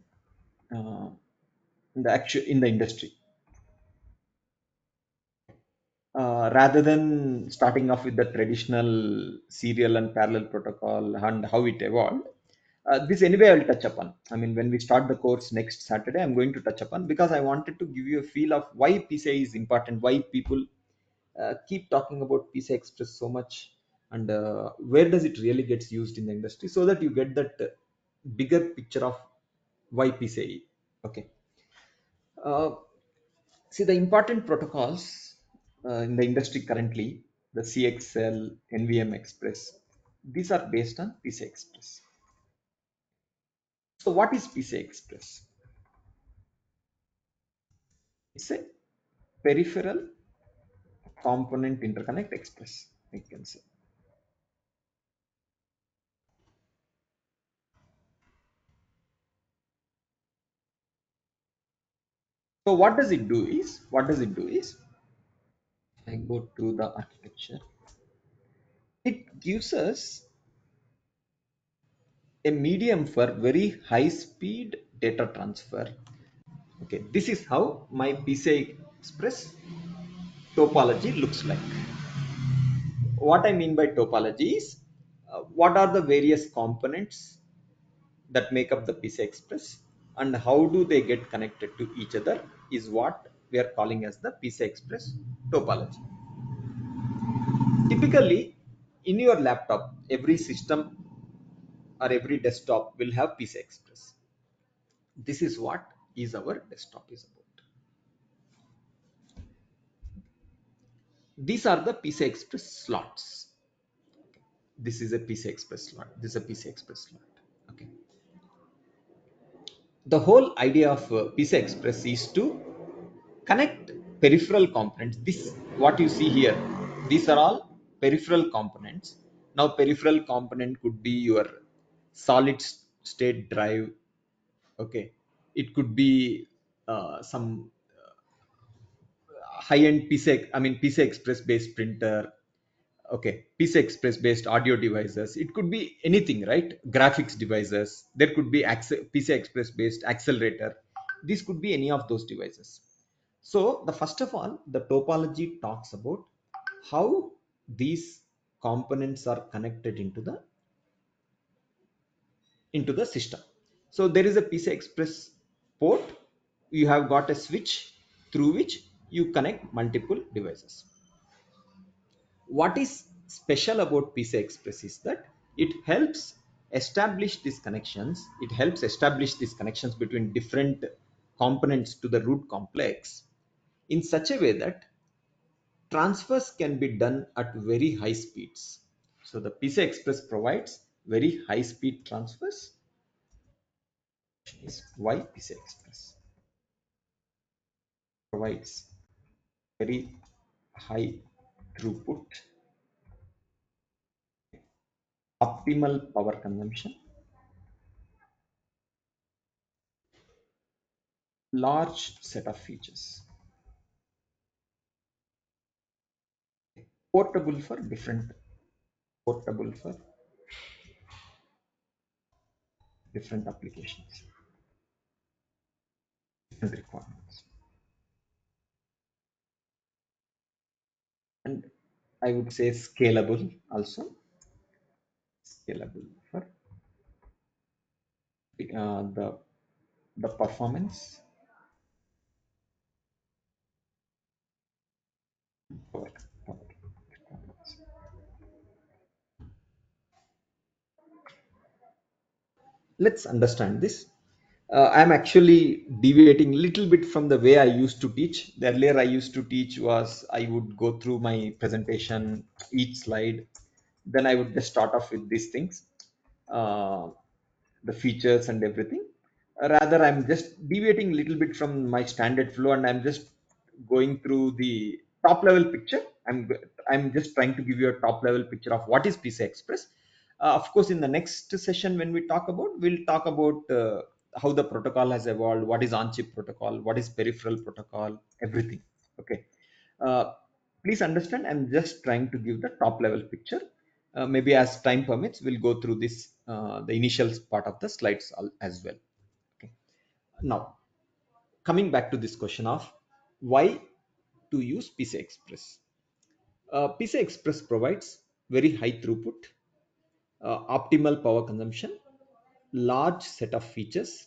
uh, in the industry. Rather than starting off with the traditional serial and parallel protocol and how it evolved, this anyway I'll touch upon. I mean, when we start the course next Saturday, I'm going to touch upon, because I wanted to give you a feel of why PCI is important, why people keep talking about PCI Express so much, and where does it really gets used in the industry, so that you get that bigger picture of why PCI. Okay. Uh, See, the important protocols in the industry currently, the CXL, NVM Express, these are based on PCI Express. So, what is PCI Express? It's a peripheral component interconnect express, I can say. So, what does it do is, I go to the architecture, it gives us a medium for very high speed data transfer. Okay, this is how my PCI Express topology looks like. What I mean by topology is, what are the various components that make up the PCI Express, and how do they get connected to each other, is what we are calling as the PCI Express topology. Typically, in your laptop, every system or every desktop will have PCI Express. This is what is our desktop is about. These are the PCI Express slots. This is a PCI Express slot. This is a PCI Express slot. Okay. The whole idea of PCI Express is to connect peripheral components. This, what you see here, these are all peripheral components. Now, peripheral component could be your solid state drive. Okay, it could be some high-end PCI, I mean PCI Express based printer. okay, PCI Express based audio devices. It could be anything, right? Graphics devices. There could be PCI Express based accelerator. These could be any of those devices. So the first of all, the topology talks about how these components are connected into the system. So there is a PCI Express port. You have got a switch through which you connect multiple devices. What is special about PCI Express is that it helps establish these connections. It helps establish these connections between different components to the root complex in such a way that transfers can be done at very high speeds. So the PCI Express provides very high speed transfers. Is why PCI Express provides very high throughput, optimal power consumption, large set of features, portable for different applications, different requirements, and I would say scalable also, scalable for the performance, power, power requirements. Let's understand this. I'm actually deviating a little bit from the way I used to teach. The earlier I used to teach was I would go through my presentation, each slide, then I would just start off with these things, uh, the features and everything. Rather, I'm just deviating a little bit from my standard flow, and I'm just going through the top level picture. I'm just trying to give you a top level picture of what is PCI Express. Of course, in the next session, when we'll talk about how the protocol has evolved, what is on-chip protocol, what is peripheral protocol, everything. Okay. Uh, Please understand, I'm just trying to give the top level picture. Maybe as time permits, we'll go through this, the initial part of the slides as well. Okay. Now, coming back to this question of why to use PCI Express. PCI Express provides very high throughput, optimal power consumption, large set of features.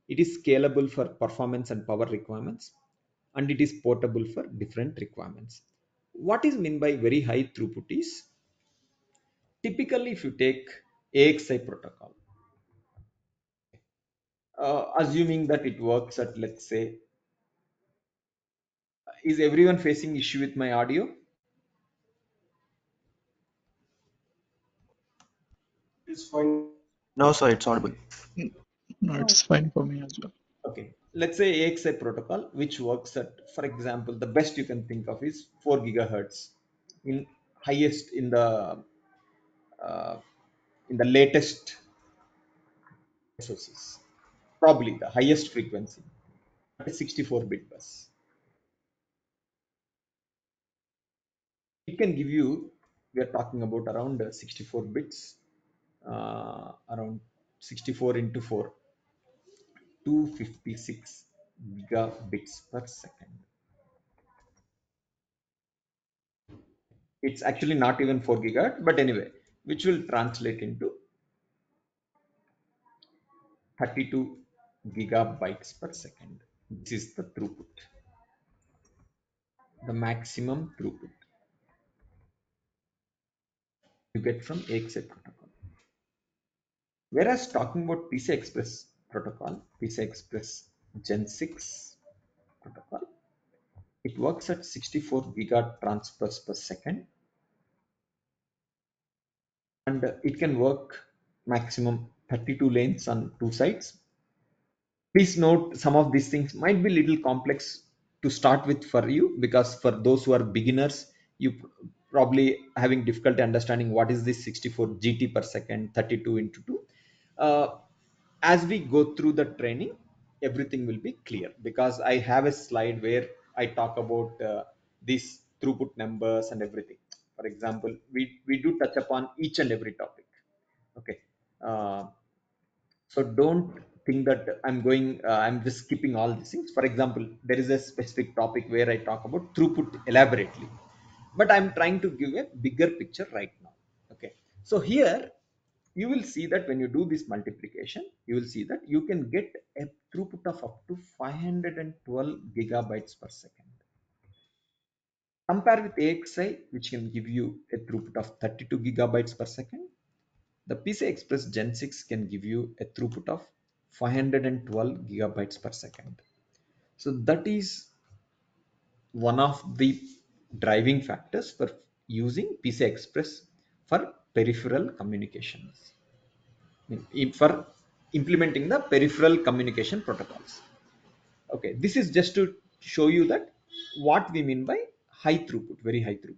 It is scalable for performance and power requirements, and it is portable for different requirements. What is meant by very high throughput is typically if you take AXI protocol, assuming that it works at, let's say, is everyone facing issue with my audio? It's fine. No, sir, it's audible. Mm, No, Oh, it's fine for me as well. Okay, let's say AXI protocol, which works at, for example, the best you can think of is 4 gigahertz in highest uh, in the latest SoCs, probably the highest frequency at a 64-bit bus. It can give you, we are talking about around 64 bits, around 64 into 4, 256 gigabits per second. It's actually not even 4 gigahertz, but anyway, which will translate into 32 gigabytes per second. This is the throughput, the maximum throughput you get from AXI protocol. Whereas talking about PCI Express protocol, PCI Express Gen 6 protocol, it works at 64 giga transfers per second, and it can work maximum 32 lanes on two sides. Please note some of these things might be little complex to start with for you, because for those who are beginners, you probably having difficulty understanding what is this 64 GT per second, 32 into 2. As we go through the training, everything will be clear, because I have a slide where I talk about these throughput numbers and everything. For example, we do touch upon each and every topic. Okay. Uh, so don't think that I'm just skipping all these things. For example, there is a specific topic where I talk about throughput elaborately, but I'm trying to give a bigger picture right now. Okay. So here you will see that when you do this multiplication, you will see that you can get a throughput of up to 512 gigabytes per second. Compare with AXI, which can give you a throughput of 32 gigabytes per second. The PCI Express Gen 6 can give you a throughput of 512 gigabytes per second. So that is one of the driving factors for using PCI Express for peripheral communications, for implementing the peripheral communication protocols. Okay, this is just to show you that what we mean by high throughput, very high throughput.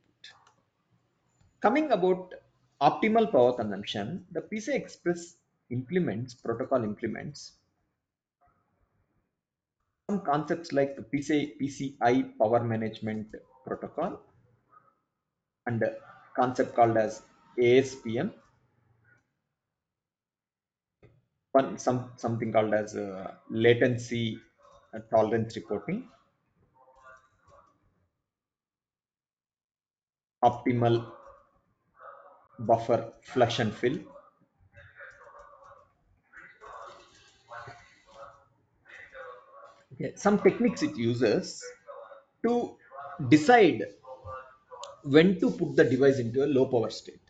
Coming about optimal power consumption, the PCI Express protocol implements some concepts like the PCI power management protocol and a concept called as ASPM, something called as latency tolerance reporting, optimal buffer flush and fill. Okay. Some techniques it uses to decide when to put the device into a low power state.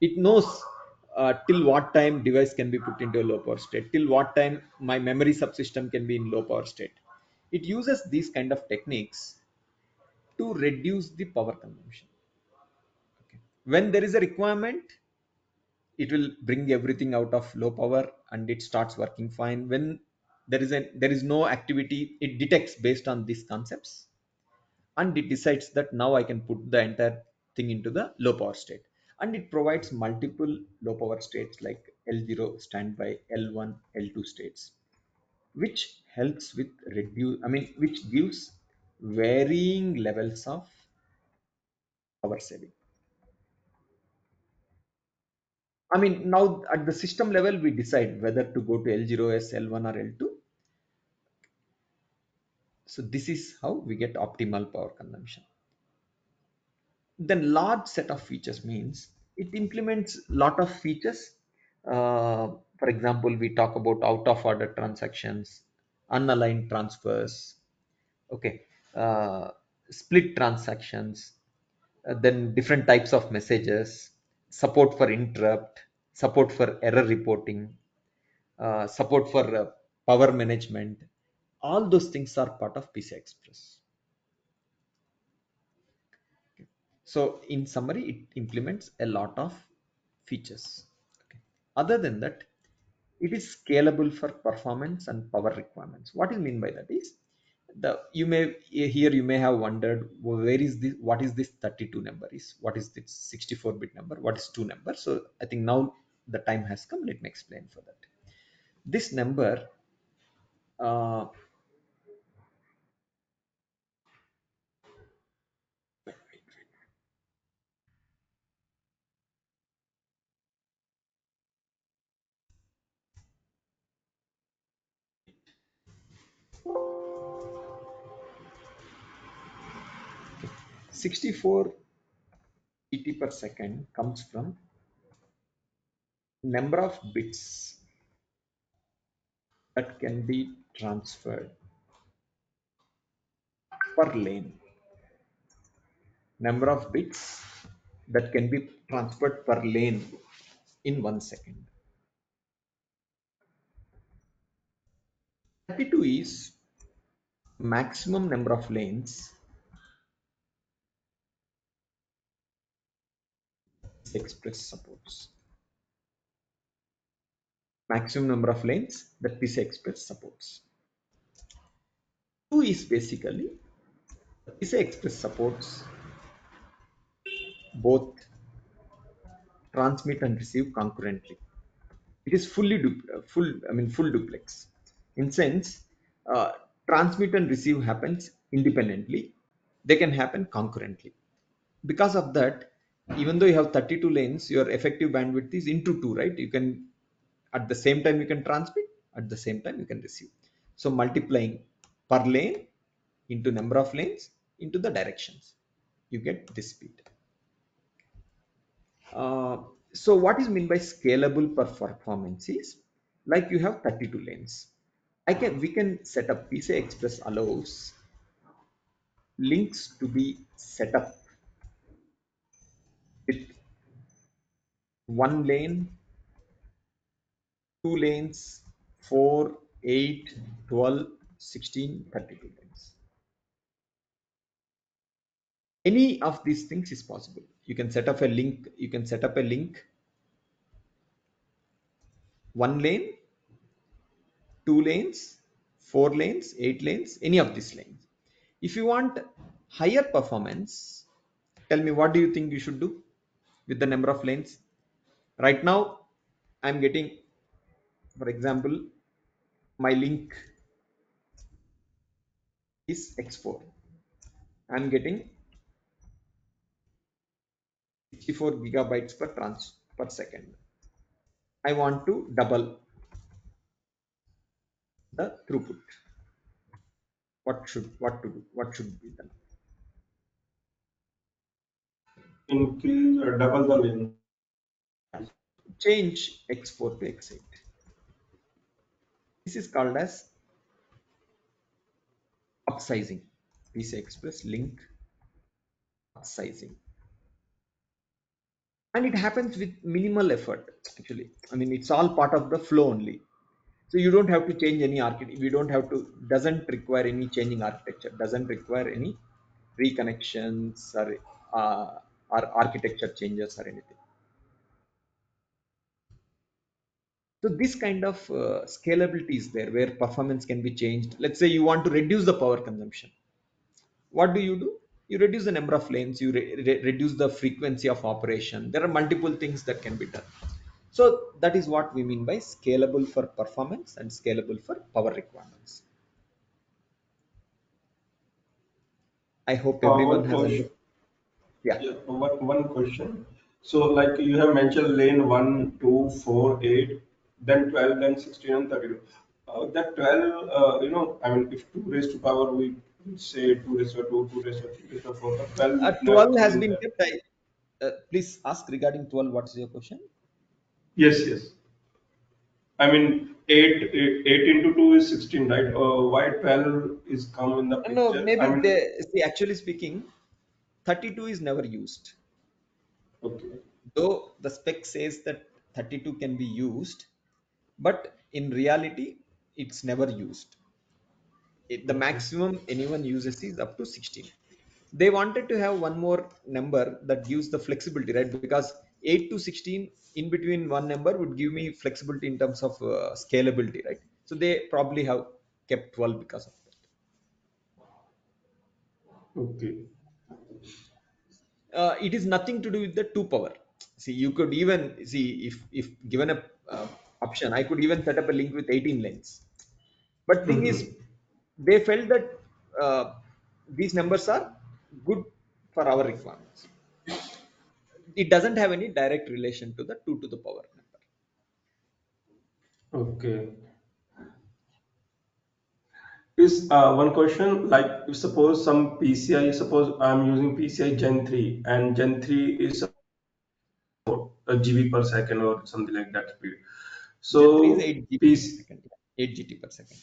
It knows till what time device can be put into a low power state, till what time my memory subsystem can be in low power state. It uses these kind of techniques to reduce the power consumption. Okay. When there is a requirement, it will bring everything out of low power and it starts working fine. When there is no activity, it detects based on these concepts and it decides that now I can put the entire thing into the low power state, and it provides multiple low power states like L0 standby, L1, L2 states, which helps with which gives varying levels of power saving. Now at the system level, we decide whether to go to L0s, L1 or L2. So this is how we get optimal power consumption. Then large set of features means it implements lot of features. For example, we talk about out of order transactions, unaligned transfers, okay, split transactions, then different types of messages, support for interrupt, support for error reporting, support for power management. All those things are part of PCI Express. So in summary, it implements a lot of features. Okay. Other than that, it is scalable for performance and power requirements. What is mean by that is you may have wondered where is this, what is this 32 number is, what is this 64-bit number, what is 2 number. So I think now the time has come. Let me explain for that. This number uh, 64 ET per second comes from number of bits that can be transferred per lane. Number of bits that can be transferred per lane in 1 second. 32 is maximum number of lanes Express supports. Maximum number of lanes that PCI Express supports. 2 is basically PCI Express supports both transmit and receive concurrently. It is full duplex. In sense, uh, transmit and receive happens independently. They can happen concurrently. Because of that, even though you have 32 lanes, your effective bandwidth is into 2, right? You can, at the same time you can transmit, at the same time you can receive. So multiplying per lane into number of lanes into the directions, you get this speed. uh, so what is mean by scalable performance is, like you have 32 lanes, we can set up, PCI Express allows links to be set up with 1 lane, 2 lanes, 4, 8, 12, 16, 32 lanes. Any of these things is possible. You can set up a link, 1 lane, 2 lanes, 4 lanes, 8 lanes, any of these lanes. If you want higher performance, tell me what do you think you should do with the number of lanes? Right now, I'm getting, for example, my link is X4. I'm getting 64 gigabytes per second. I want to double the throughput. What should be done? Increase or double the lane. Change X4 to X8. This is called as upsizing. PCI Express link upsizing. And it happens with minimal effort, actually. I mean, it's all part of the flow only. So you don't have to change any architecture. We don't have to, doesn't require any changing architecture, doesn't require any reconnections uh, or architecture changes or anything. So this kind of scalability is there, where performance can be changed. Let's say you want to reduce the power consumption. What do? You reduce the number of lanes, you reduce the frequency of operation. There are multiple things that can be done. So that is what we mean by scalable for performance and scalable for power requirements. I hope everyone One has question. understood. Yeah. Yeah, one question. So, like you have mentioned, lane 1, 2, 4, 8, then 12, then 16, and 32. That 12, I mean, if 2 raised to power, we say 2 raised to 2, 2 raised to 3 raised to 4, but 12 never 12 come has in been there. kept. Please ask regarding 12. What's your question? Yes, yes. I mean, 8 into 2 is 16, right? Why 12 is come in the No, picture? I maybe mean, see, actually speaking, 32 is never used. okay. Though the spec says that 32 can be used, but in reality, it's never used. The Okay. maximum anyone uses is up to 16. They wanted to have one more number that gives the flexibility, right? Because 8 to 16 in between one number would give me flexibility in terms of scalability, right? So they probably have kept 12 because of that. Okay. It is nothing to do with the 2 power. See, you could even see, if given a option, I could even set up a link with 18 lanes. But thing is, they felt that uh, these numbers are good for our requirements. It doesn't have any direct relation to the 2 to the power number. Okay. Is one question, like if suppose some PCI, suppose I'm using PCI Gen 3 and Gen 3 is a GB per second or something like that speed. Gen 3 is So 8 GB per PC, second. 8 GT per second.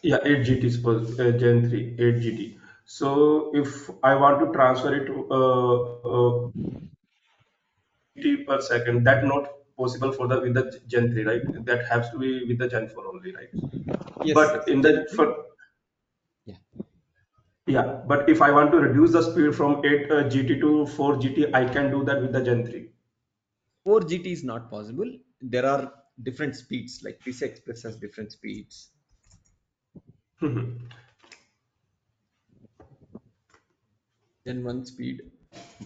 yeah, 8 GT suppose Gen 3, 8 GT. So if I want to transfer it to GT per second, that not possible for the with the Gen 3, right? That has to be with the Gen 4 only, right? Yes, But yes. in Gen the 3. for Yeah. yeah, but if I want to reduce the speed from 8 GT to 4 GT, I can do that with the Gen 3. 4 GT is not possible. There are different speeds, like PCI Express has different speeds. Gen 1 speed,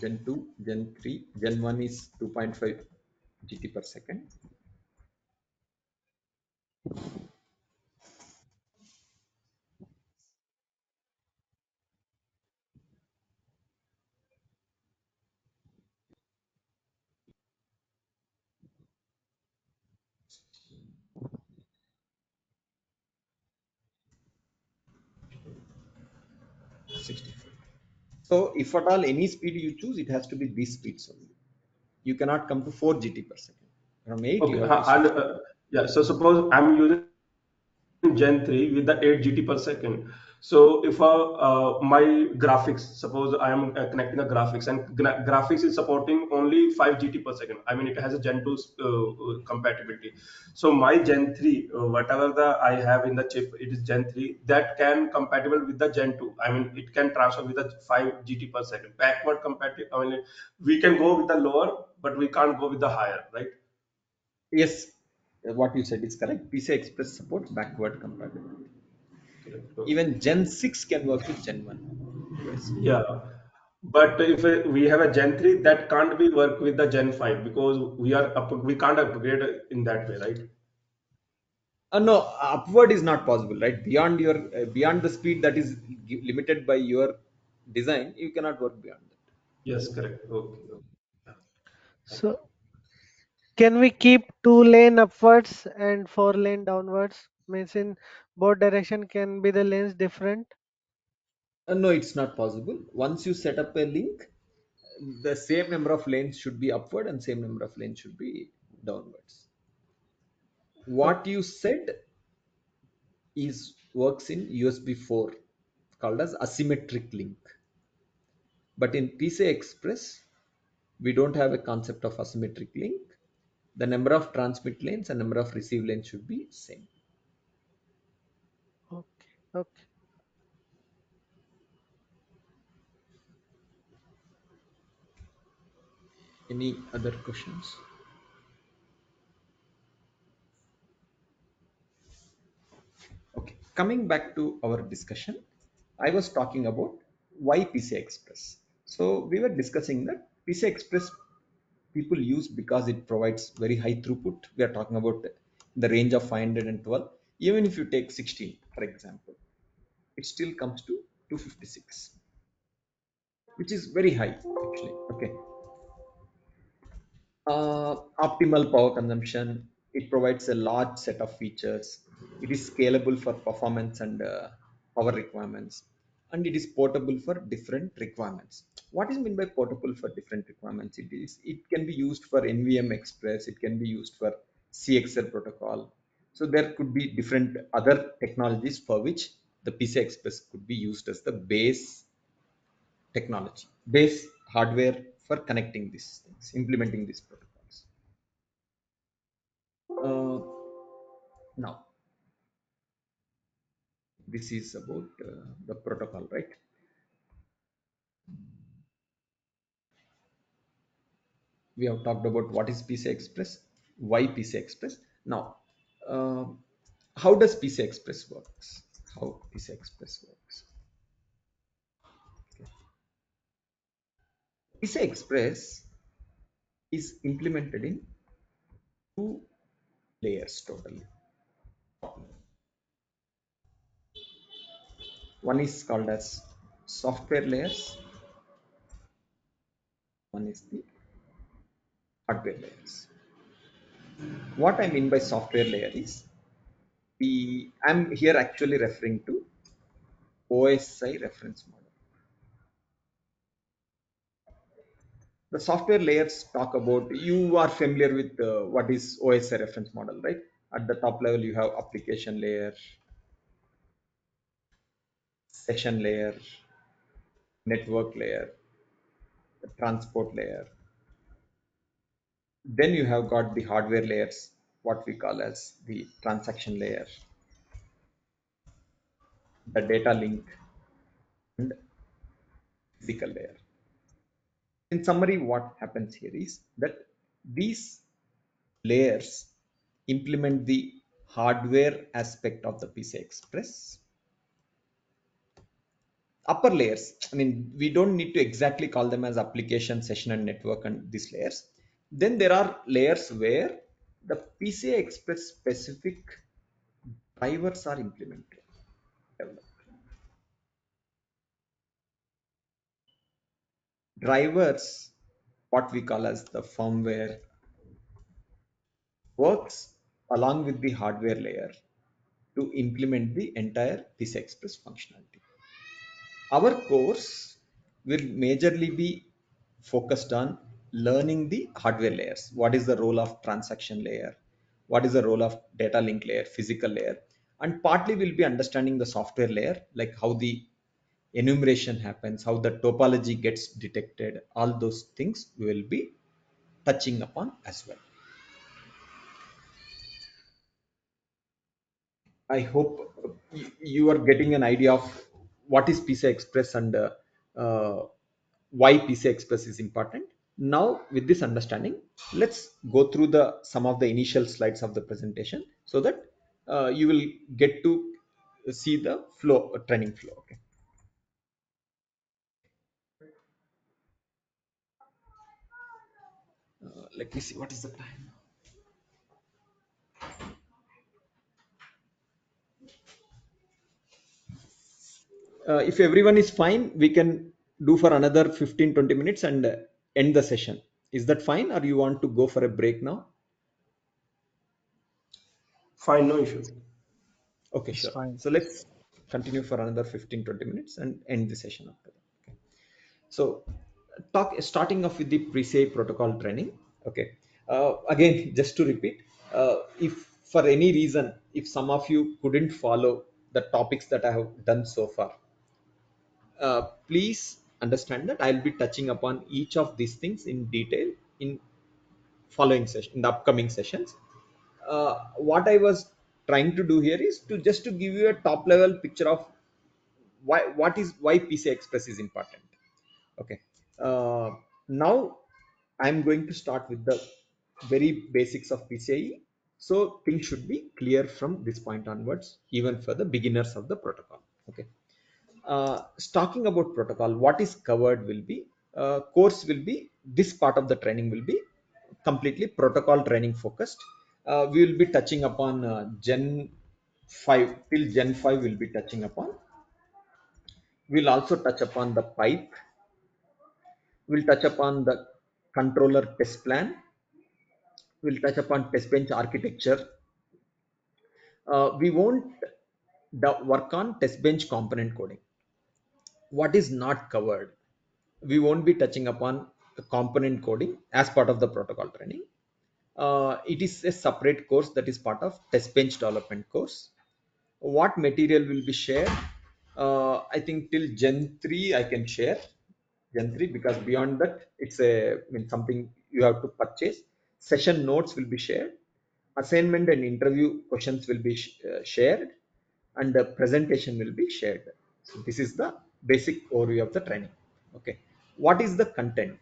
Gen 2, Gen 3. Gen 1 is 2.5 GT per second. So if at all any speed you choose, it has to be these speeds only. You cannot come to 4 GT per second. From 8, Okay, you have to and switch to. yeah. So suppose I'm using Gen 3 with the 8 GT per second. So if my graphics, suppose I am connecting a graphics and graphics is supporting only 5 GT per second. I mean, it has a Gen 2 compatibility. So my Gen 3, whatever the I have in the chip, it is Gen 3 that can compatible with the Gen 2. I mean, it can transfer with the 5 GT per second. Backward compatible. I mean, we can go with the lower, but we can't go with the higher, right? Yes, what you said is correct. PCI Express supports backward compatibility. Correct. Okay. Even Gen 6 can work with Gen 1 device. Yeah, but if we have a Gen 3 that can't be work with the Gen 5 because we can't upgrade in that way, right? No, upward is not possible, right? Beyond your beyond the speed that is limited by your design, you cannot work beyond that. Yes, correct. Okay, okay. Yeah, thank you. So can we keep 2 lane upwards and 4 lane downwards? Means in both direction can be the lanes different. No, it's not possible. Once you set up a link, the same number of lanes should be upward and same number of lanes should be downwards. What Okay. you said is works in USB 4 called as asymmetric link. But in PCI Express, we don't have a concept of asymmetric link. The number of transmit lanes and number of receive lanes should be same. Okay. Okay. Any other questions? Okay, coming back to our discussion, I was talking about why PCI Express. So we were discussing that PCI Express people use because it provides very high throughput. We are talking about the range of 512. Even if you take 16, for example, it still comes to 256, which is very high actually. Okay, optimal power consumption. It provides a large set of features. It is scalable for performance and power requirements, and it is portable for different requirements. What is meant by portable for different requirements? It can be used for NVM Express. It can be used for CXL protocol. So there could be different other technologies for which the PCI Express could be used as the base technology, base hardware for connecting these things, implementing these protocols. Uh, Now, this is about the protocol, right? We have talked about what is PCI Express, why PCI Express. Now, uh, how does PCI Express works? How PCI Express works? PCI Express is implemented in two layers totally. One is called as software layers. One is the hardware layers. What I mean by software layer is I'm here actually referring to OSI reference model. The software layers talk about, you are familiar with what is OSI reference model, right? At the top level, you have application layer, session layer, network layer, the transport layer. Then you have got the hardware layers, what we call as the transaction layer, the data link, and physical layer. In summary, what happens here is that these layers implement the hardware aspect of the PCI Express. Upper layers, I mean, we don't need to exactly call them as application, session, and network, and these layers. Then there are layers where the PCI Express specific drivers are implemented, developed. Drivers, what we call as the firmware, works along with the hardware layer to implement the entire PCI Express functionality. Our course will majorly be focused on learning the hardware layers. What is the role of transaction layer? What is the role of data link layer, physical layer? And partly we'll be understanding the software layer, like how the enumeration happens, how the topology gets detected. All those things we will be touching upon as well. I hope you are getting an idea of what is PCI Express and why PCI Express is important. Now, with this understanding, let's go through the some of the initial slides of the presentation so that you will get to see the flow, training flow. Okay. Let me see what is the time. If everyone is fine, we can do for another 15-20 minutes and end the session. Is that fine, or you want to go for a break now? Fine, no issue. Okay, It's sure. fine. So let's continue for another 15-20 minutes and end the session after that. Okay. So starting off with the PCI protocol training. Okay. Again, just to repeat, if for any reason, if some of you couldn't follow the topics that I have done so far, please understand that I'll be touching upon each of these things in detail in following session, in the upcoming sessions. What I was trying to do here is to just to give you a top level picture of why PCI Express is important. Okay. Now I'm going to start with the very basics of PCIe. So things should be clear from this point onwards, even for the beginners of the protocol. Okay. Talking about protocol, what is covered will be course will be this part of the training will be completely protocol training focused. We will be touching upon Gen 5 till Gen 5. Will be touching upon. We'll also touch upon the pipe. We'll touch upon the controller test plan. We'll touch upon test bench architecture. We won't work on test bench component coding. What is not covered? We won't be touching upon the component coding as part of the protocol training. It is a separate course that is part of test bench development course. What material will be shared? I think till Gen 3 I can share Gen 3, because beyond that it's something you have to purchase. Session notes will be shared. Assignment and interview questions will be shared, and the presentation will be shared. So this is the basic overview of the training. Okay, what is the content?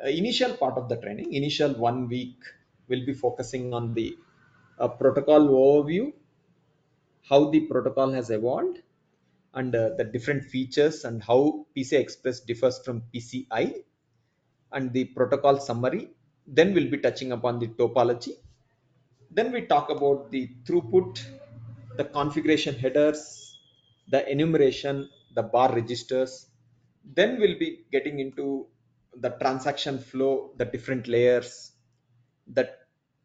Initial part of the training, initial 1 week, will be focusing on the protocol overview, how the protocol has evolved, and the different features and how PCI Express differs from PCI, and the protocol summary. Then we'll be touching upon the topology. Then we talk about the throughput, the configuration headers, the enumeration, the bar registers. Then we'll be getting into the transaction flow, the different layers, the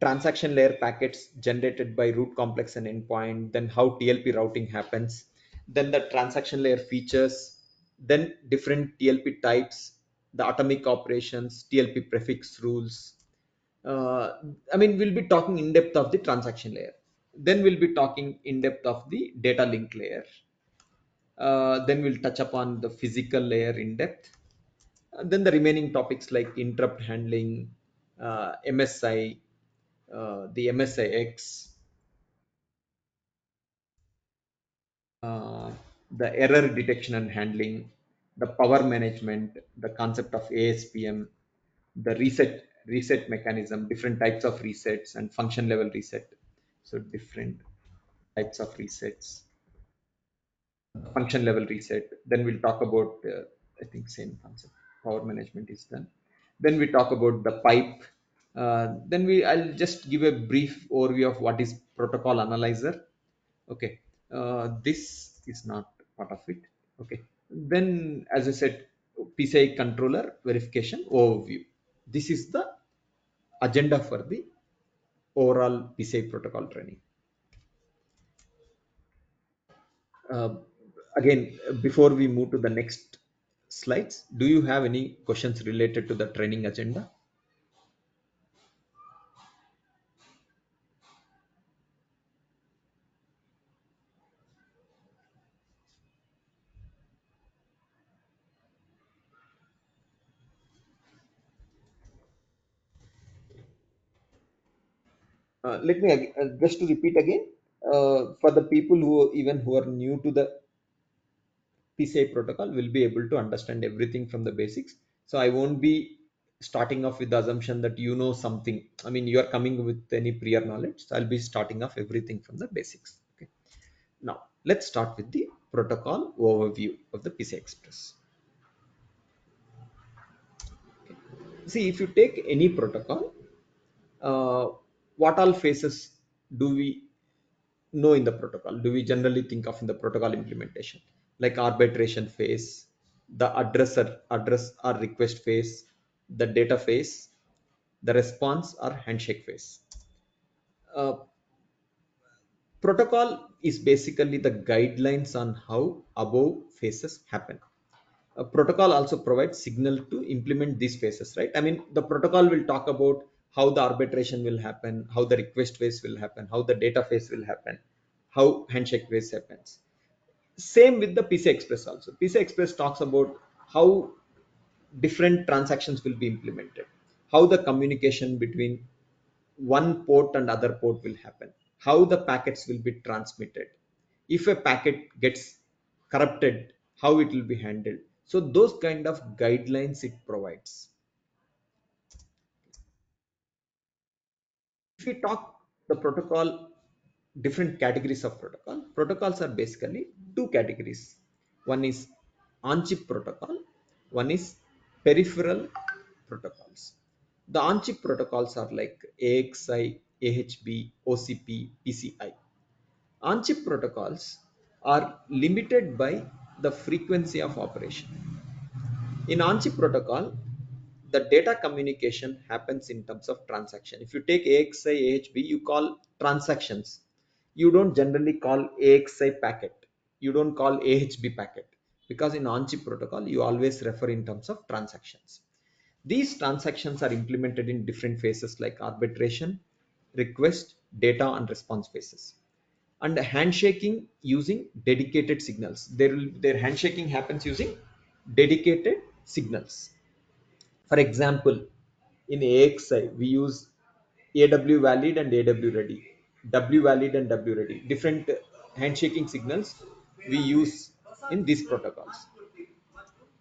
transaction layer packets generated by root complex and endpoint, then how TLP routing happens, then the transaction layer features, then different TLP types, the atomic operations, TLP prefix rules. We'll be talking in depth of the transaction layer. Then we'll be talking in depth of the data link layer. Then we'll touch upon the physical layer in depth. Then the remaining topics like interrupt handling, MSI, the MSIX, uh, the error detection and handling, the power management, the concept of ASPM, the reset mechanism, different types of resets and function level reset. So different types of resets, function level reset. Then we'll talk about I think same concept, power management is done. Then we talk about the pipe. Then I'll just give a brief overview of what is protocol analyzer. Okay. This is not part of it. Okay. Then, as I said, PCI controller verification overview. This is the agenda for the overall PCI protocol training. uh, Again, before we move to the next slides. Do you have any questions related to the training agenda? Let me just to repeat again, for the people who are new to the PCI protocol will be able to understand everything from the basics. So I won't be starting off with the assumption that you know something. I mean, you are coming with any prior knowledge. So I'll be starting off everything from the basics. Okay. Now let's start with the protocol overview of the PCI Express. See, if you take any protocol, uh, what all phases do we know in the protocol? Do we generally think of in the protocol implementation? Like arbitration phase, the address or request phase, the data phase, the response or handshake phase. Protocol is basically the guidelines on how above phases happen. A protocol also provides signal to implement these phases, right? I mean, the protocol will talk about how the arbitration will happen, how the request phase will happen, how the data phase will happen, how handshake phase happens. Same with the PCI Express also. PCI Express talks about how different transactions will be implemented, how the communication between one port and other port will happen, how the packets will be transmitted, if a packet gets corrupted, how it will be handled. So those kind of guidelines it provides. If we talk the protocol, different categories of protocols are basically two categories. One is on chip protocol, one is peripheral protocols. The on chip protocols are like AXI, AHB, OCP, PCI. On chip protocols are limited by the frequency of operation. In on-chip protocol, the data communication happens in terms of transaction. If you take AXI, AHB, you call transactions. You don't generally call AXI packet. You don't call AHB packet, because in on-chip protocol, you always refer in terms of transactions. These transactions are implemented in different phases like arbitration, request, data and response phases. And handshaking using dedicated signals. Their handshaking happens using dedicated signals. For example, in AXI, we use AW valid and AW ready, W valid and W ready. Different handshaking signals we use in these protocols.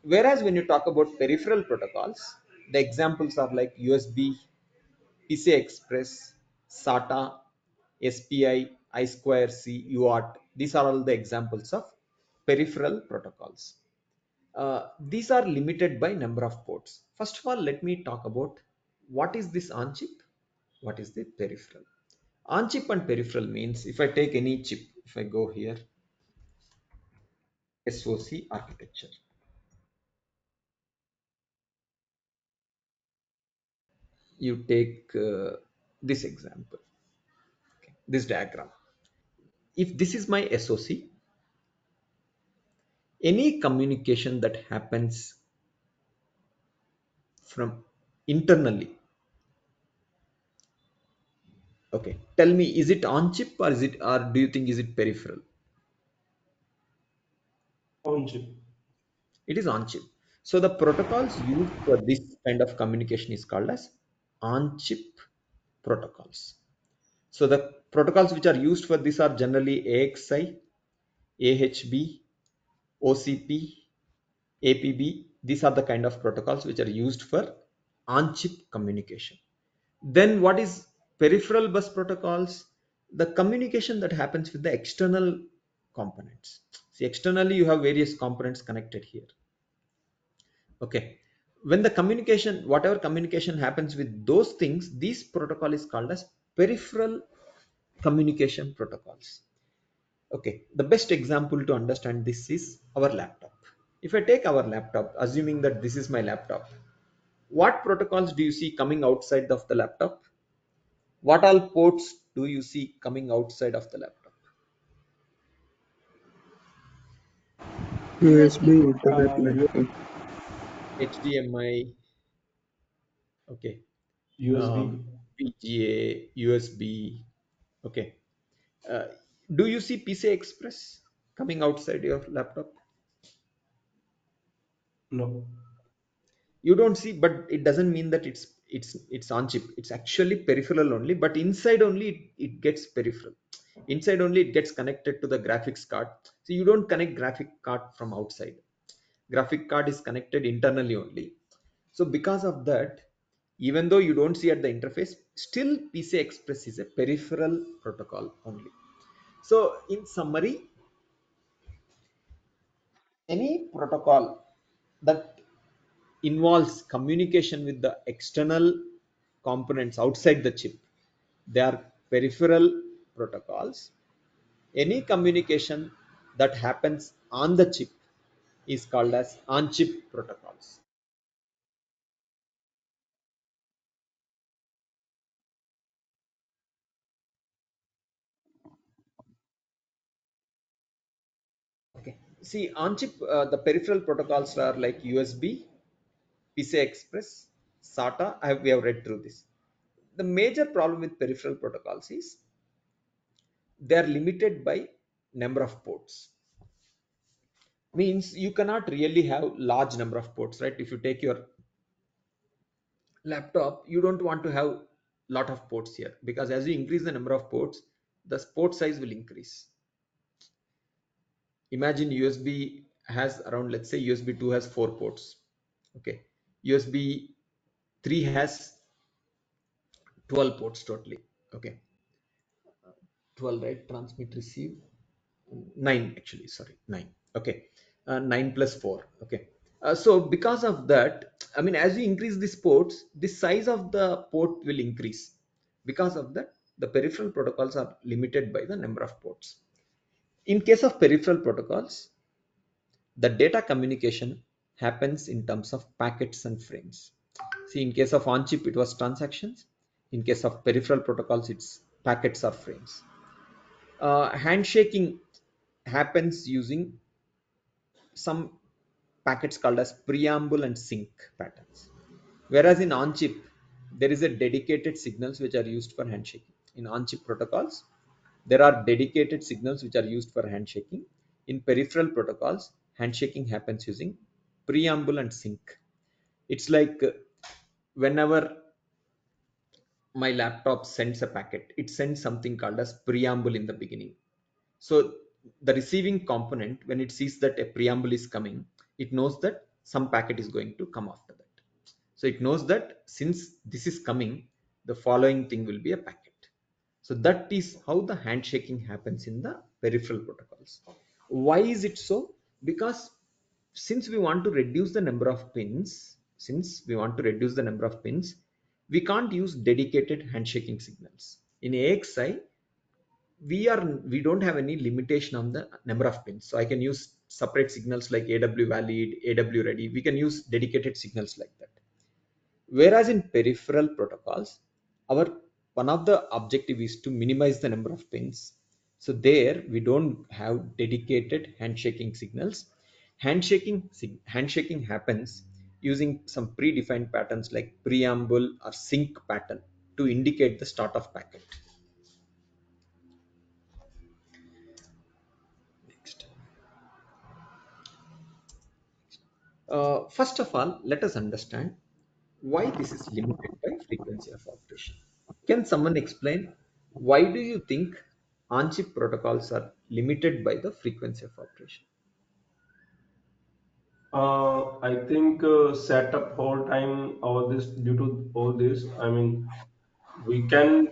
Whereas when you talk about peripheral protocols, the examples are like USB, PCI Express, SATA, SPI, I2C, UART. These are all the examples of peripheral protocols. These are limited by number of ports. First of all, let me talk about what is this on chip, what is the peripheral. On chip and peripheral means, if I take any chip, if I go here, SoC architecture, you take this example, okay, this diagram. If this is my SoC, any communication that happens from internally, okay, tell me, is it on chip or is it, or do you think is it peripheral? On chip. It is on chip. So the protocols used for this kind of communication is called as on chip protocols. So the protocols which are used for this are generally AXI, AHB, OCP, APB. These are the kind of protocols which are used for on chip communication. Then what is peripheral bus protocols? The communication that happens with the external components. See, externally you have various components connected here. Okay, when the communication, whatever communication happens with those things, this protocol is called as peripheral communication protocols. Okay, the best example to understand this is our laptop. If I take our laptop, assuming that this is my laptop, what protocols do you see coming outside of the laptop? What all ports do you see coming outside of the laptop? USB, Ethernet network. HDMI, okay, USB. VGA, USB, okay. Uh, do you see PCI Express coming outside your laptop? No. You don't see, but it doesn't mean that it's on chip. It's actually peripheral only, but inside only it gets peripheral. Inside only it gets connected to the graphics card. So you don't connect graphic card from outside. Graphic card is connected internally only. So because of that, even though you don't see at the interface, still PCI Express is a peripheral protocol only. So in summary, any protocol that involves communication with the external components outside the chip, they are peripheral protocols. Any communication that happens on the chip is called as on chip protocols. Okay, see, on chip, the peripheral protocols are like USB, PCI Express, SATA. We have read through this. The major problem with peripheral protocols is they are limited by number of ports. Means you cannot really have large number of ports, right? If you take your laptop, you don't want to have lot of ports here, because as you increase the number of ports, the port size will increase. Imagine USB has around, let's say USB 2 has 4 ports, okay, USB 3 has 12 ports totally, okay, 12, right? Transmit, receive, 9 actually, sorry, 9, okay. 9 plus 4, okay. So because of that, I mean, as you increase these ports, the size of the port will increase. Because of that, the peripheral protocols are limited by the number of ports. In case of peripheral protocols, the data communication happens in terms of packets and frames. See, in case of on chip, it was transactions. In case of peripheral protocols, it's packets or frames. Handshaking happens using some packets called as preamble and sync patterns. Whereas in on chip, there is a dedicated signals which are used for handshaking. In on chip protocols, there are dedicated signals which are used for handshaking. In peripheral protocols, handshaking happens using preamble and sync. It's like whenever my laptop sends a packet, it sends something called as preamble in the beginning. So the receiving component, when it sees that a preamble is coming, it knows that some packet is going to come after that. So it knows that since this is coming, the following thing will be a packet. So that is how the handshaking happens in the peripheral protocols. Why is it so? Because since we want to reduce the number of pins, we can't use dedicated handshaking signals. In AXI, we don't have any limitation on the number of pins. So I can use separate signals like AW valid, AW ready. We can use dedicated signals like that. Whereas in peripheral protocols, our one of the objective is to minimize the number of pins. So there we don't have dedicated handshaking signals. Handshaking happens using some predefined patterns like preamble or sync pattern to indicate the start of packet. Next. First of all, let us understand why this is limited by frequency of operation. Can someone explain why do you think on-chip protocols are limited by the frequency of operation? I think setup whole time all this due to all this. I mean, we can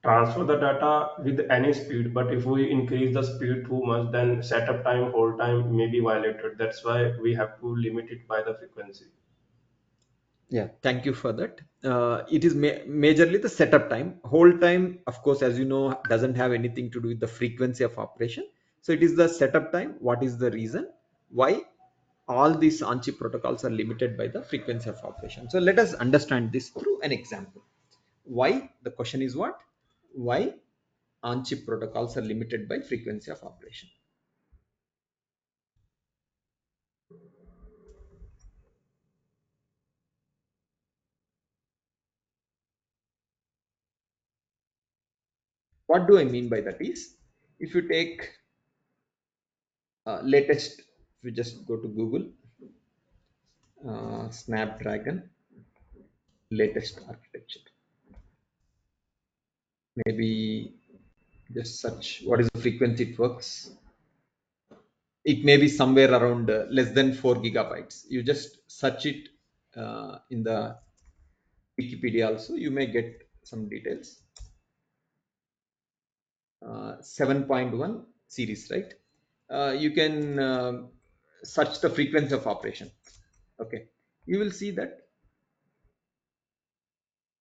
transfer the data with any speed, but if we increase the speed too much, then setup time whole time may be violated. That's why we have to limit it by the frequency. Yeah, thank you for that. It is majorly the setup time. Hold time, of course, as you know, doesn't have anything to do with the frequency of operation. So it is the setup time. What is the reason why all these on-chip protocols are limited by the frequency of operation? So let us understand this through an example. Why? The question is what? Why on-chip protocols are limited by frequency of operation? What do I mean by that is, if you take latest, if you just go to Google, Snapdragon latest architecture, maybe just search what is the frequency it works. It may be somewhere around less than 4 gigabytes. You just search it in the Wikipedia also, you may get some details. 7.1 series, right? You can search the frequency of operation. Okay, you will see that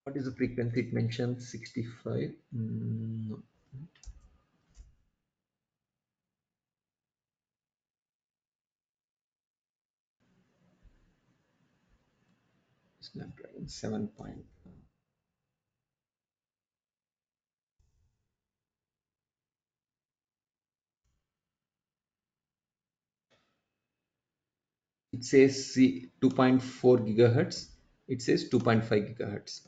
what is the frequency it mentions, 65. No. Snapdragon 7. It says 2.4 gigahertz. It says 2.5 gigahertz.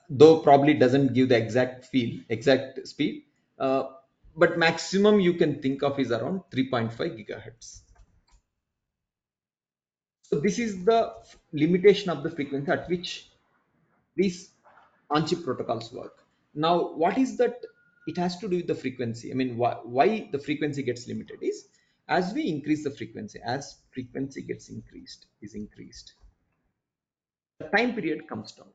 Though probably doesn't give the exact speed, but maximum you can think of is around 3.5 gigahertz. So this is the limitation of the frequency at which these on-chip protocols work. Now, what is that? It has to do with the frequency. I mean, why the frequency gets limited is, as we increase the frequency, as frequency gets increased, the time period comes down.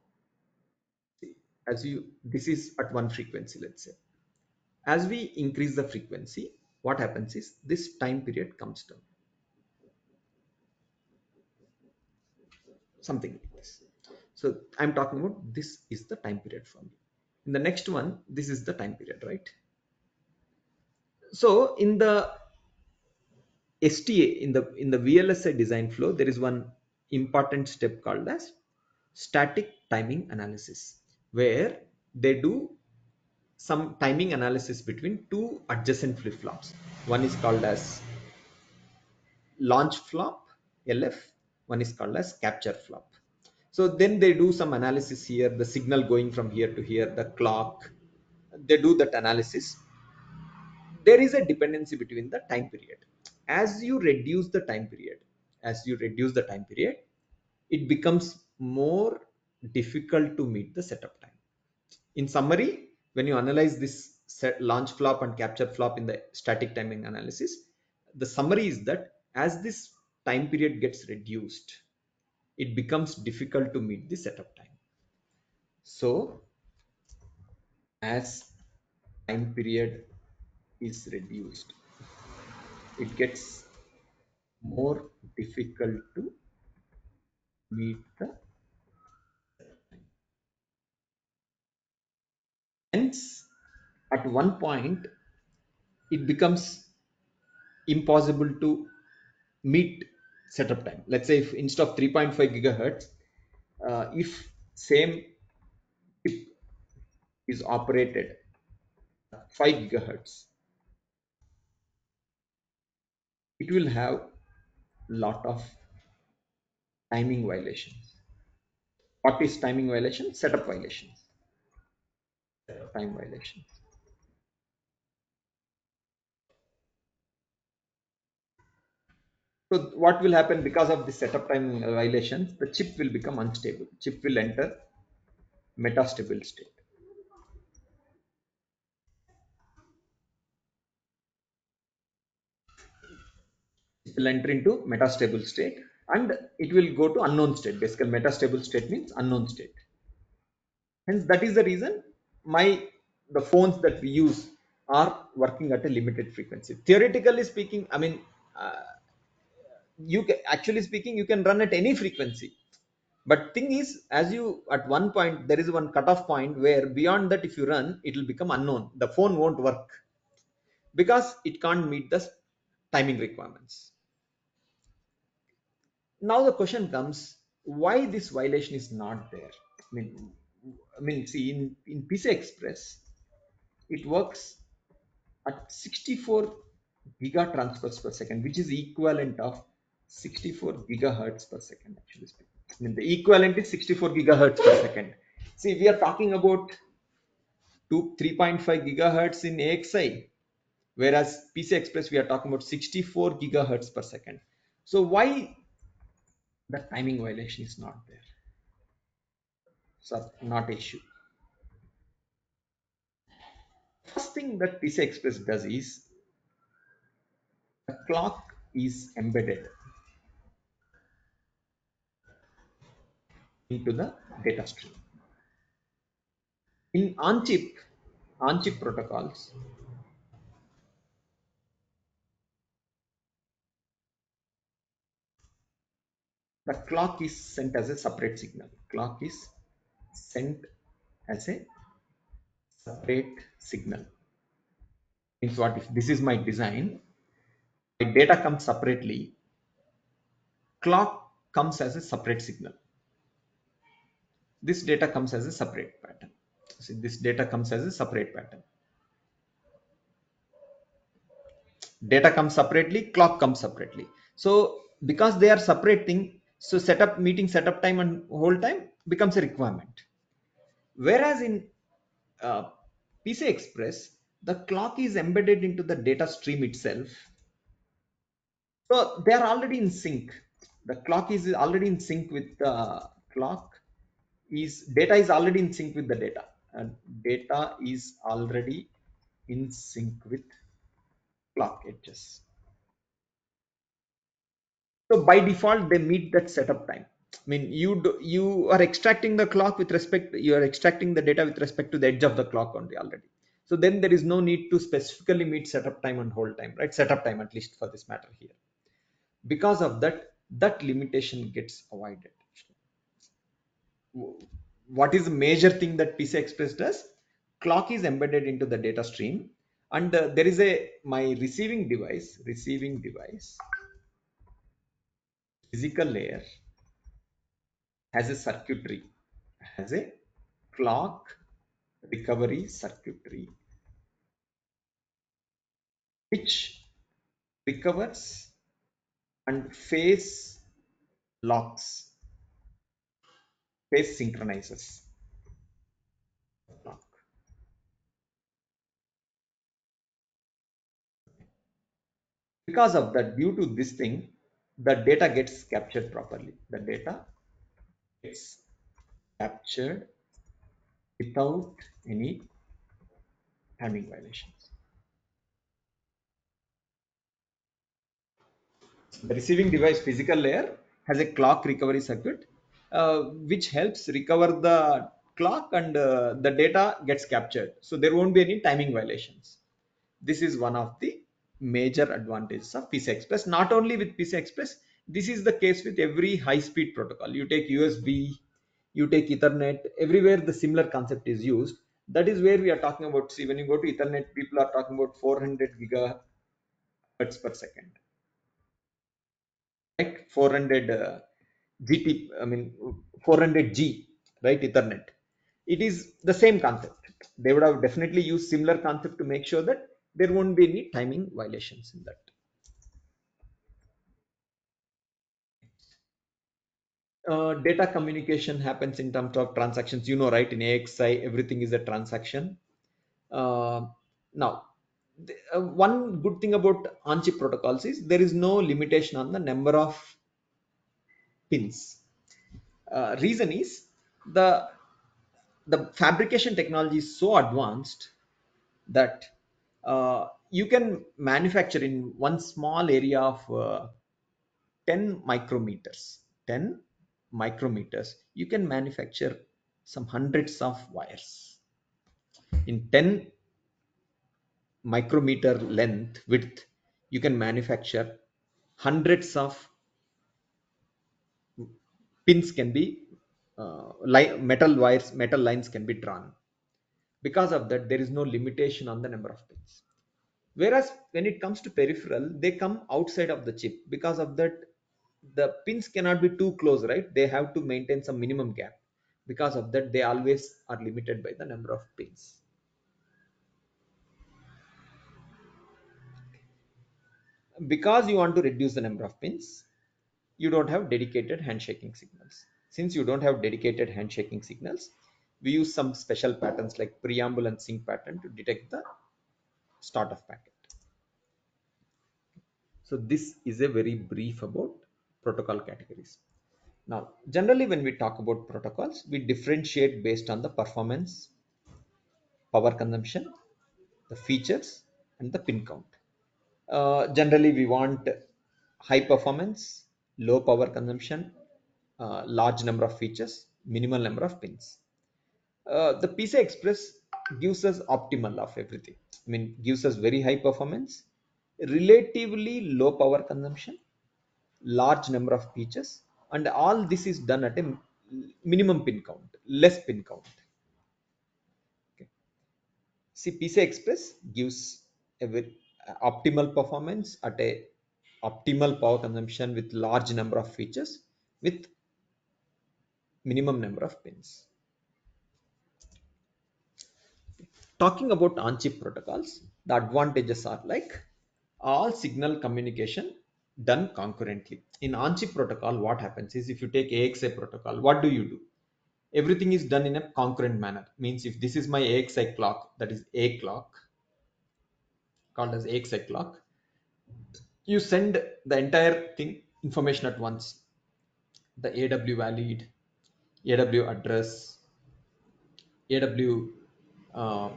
This is at one frequency, let's say. As we increase the frequency, what happens is this time period comes down. Something like this. So I'm talking about this is the time period for me. In the next one, this is the time period, right? So in the STA, in the VLSI design flow, there is one important step called as static timing analysis, where they do some timing analysis between two adjacent flip-flops. One is called as launch flop, LF. One is called as capture flop. So then they do some analysis here, the signal going from here to here, the clock. They do that analysis. There is a dependency between the time period. As you reduce the time period, it becomes more difficult to meet the setup time. In summary, when you analyze this launch flop and capture flop in the static timing analysis, the summary is that as this time period gets reduced, it becomes difficult to meet the setup time. So as time period is reduced, it gets more difficult to meet the setup time. Hence, at one point, it becomes impossible to meet setup time. Let's say if instead of 3.5 gigahertz, if same chip is operated at 5 gigahertz, it will have lot of timing violations. What is timing violation? Setup violations. Time violations. So what will happen because of the setup time violations? The chip will become unstable. Chip will enter metastable state. It will enter into metastable state and it will go to unknown state. Basically, metastable state means unknown state. Hence, that is the reason the phones that we use are working at a limited frequency. Theoretically speaking, I mean, actually speaking, you can run at any frequency. But thing is, as you at one point, there is one cutoff point where beyond that, if you run, it will become unknown. The phone won't work because it can't meet the timing requirements. Now the question comes, why this violation is not there? See, in PCI Express, it works at 64 giga transfers per second, which is equivalent of 64 gigahertz per second. Actually speaking, the equivalent is 64 gigahertz per second. See, we are talking about to 3.5 gigahertz in AXI, whereas PCI Express we are talking about 64 gigahertz per second. So why the timing violation is not there? So not issue. First thing that PCI Express does is the clock is embedded into the data stream. In on-chip protocols, the clock is sent as a separate signal. Clock is sent as a separate signal. Means what? If this is my design, my data comes separately, clock comes as a separate signal. This data comes as a separate pattern. See, this data comes as a separate pattern. Data comes separately, clock comes separately. So because they are separate thing, so meeting setup time and hold time becomes a requirement. Whereas in PCI Express, the clock is embedded into the data stream itself. So they are already in sync. The clock is already in sync with the clock. Data is already in sync with the data, and data is already in sync with clock edges. So by default, they meet that setup time. I mean, you are extracting the clock with respect. You are extracting the data with respect to the edge of the clock only already. So then there is no need to specifically meet setup time and hold time, right? Setup time, at least for this matter here. Because of that, that limitation gets avoided. What is the major thing that PCI Express does? Clock is embedded into the data stream, and there is my receiving device, physical layer has a circuitry, has a clock recovery circuitry, which recovers and phase locks, phase synchronizes clock. Because of that, due to this thing, the data gets captured properly. The data gets captured without any timing violations. The receiving device physical layer has a clock recovery circuit, which helps recover the clock, and the data gets captured. So there won't be any timing violations. This is one of the major advantages of PCI Express. Not only with PCI Express, this is the case with every high-speed protocol. You take USB, you take Ethernet, everywhere the similar concept is used. That is where we are talking about. See, when you go to Ethernet, people are talking about 400 gigahertz per second. Right? 400 GT, I mean 400G, right? Ethernet. It is the same concept. They would have definitely used similar concept to make sure that there won't be any timing violations in that. Data communication happens in terms of transactions. You know, right? In AXI, everything is a transaction. Now, one good thing about on-chip protocols is there is no limitation on the number of pins. Reason is the fabrication technology is so advanced that you can manufacture in one small area of 10 micrometers. 10 micrometers, you can manufacture some hundreds of wires. In 10 micrometer length width, you can manufacture hundreds of pins can be metal wires, metal lines can be drawn. Because of that, there is no limitation on the number of pins. Whereas when it comes to peripheral, they come outside of the chip. Because of that, the pins cannot be too close, right? They have to maintain some minimum gap. Because of that, they always are limited by the number of pins. Because you want to reduce the number of pins, you don't have dedicated handshaking signals. Since you don't have dedicated handshaking signals, we use some special patterns like preamble and sync pattern to detect the start of packet. So this is a very brief about protocol categories. Now, generally when we talk about protocols, we differentiate based on the performance, power consumption, the features, and the pin count. Generally, we want high performance, low power consumption, large number of features, minimal number of pins. The PCI Express gives us optimal of everything. I mean, gives us very high performance, relatively low power consumption, large number of features, and all this is done at a minimum pin count, less pin count. Okay. See, PCI Express gives a very optimal performance at a optimal power consumption with large number of features with minimum number of pins. Talking about on-chip protocols, the advantages are like all signal communication done concurrently. In on-chip protocol, what happens is if you take AXI protocol, what do? Everything is done in a concurrent manner. Means if this is my AXI clock, that is A clock, called as AXI clock, you send the entire thing information at once. The AW valid, AW address, AW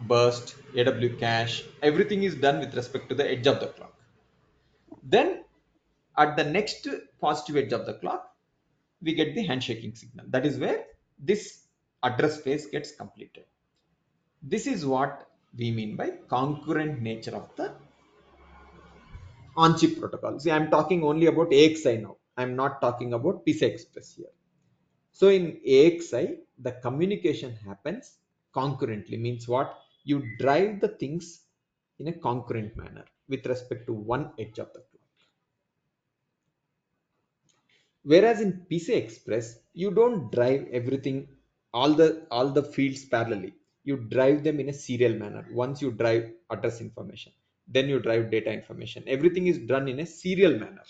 burst, AW cache, everything is done with respect to the edge of the clock. Then at the next positive edge of the clock, we get the handshaking signal. That is where this address space gets completed. This is what we mean by concurrent nature of the on-chip protocol. See, I'm talking only about AXI now. I'm not talking about PCI Express here. So in AXI, the communication happens concurrently. Means what? You drive the things in a concurrent manner with respect to one edge of the clock. Whereas in PCI Express, you don't drive everything, all the fields parallelly. You drive them in a serial manner. Once you drive address information, then you drive data information. Everything is done in a serial manner.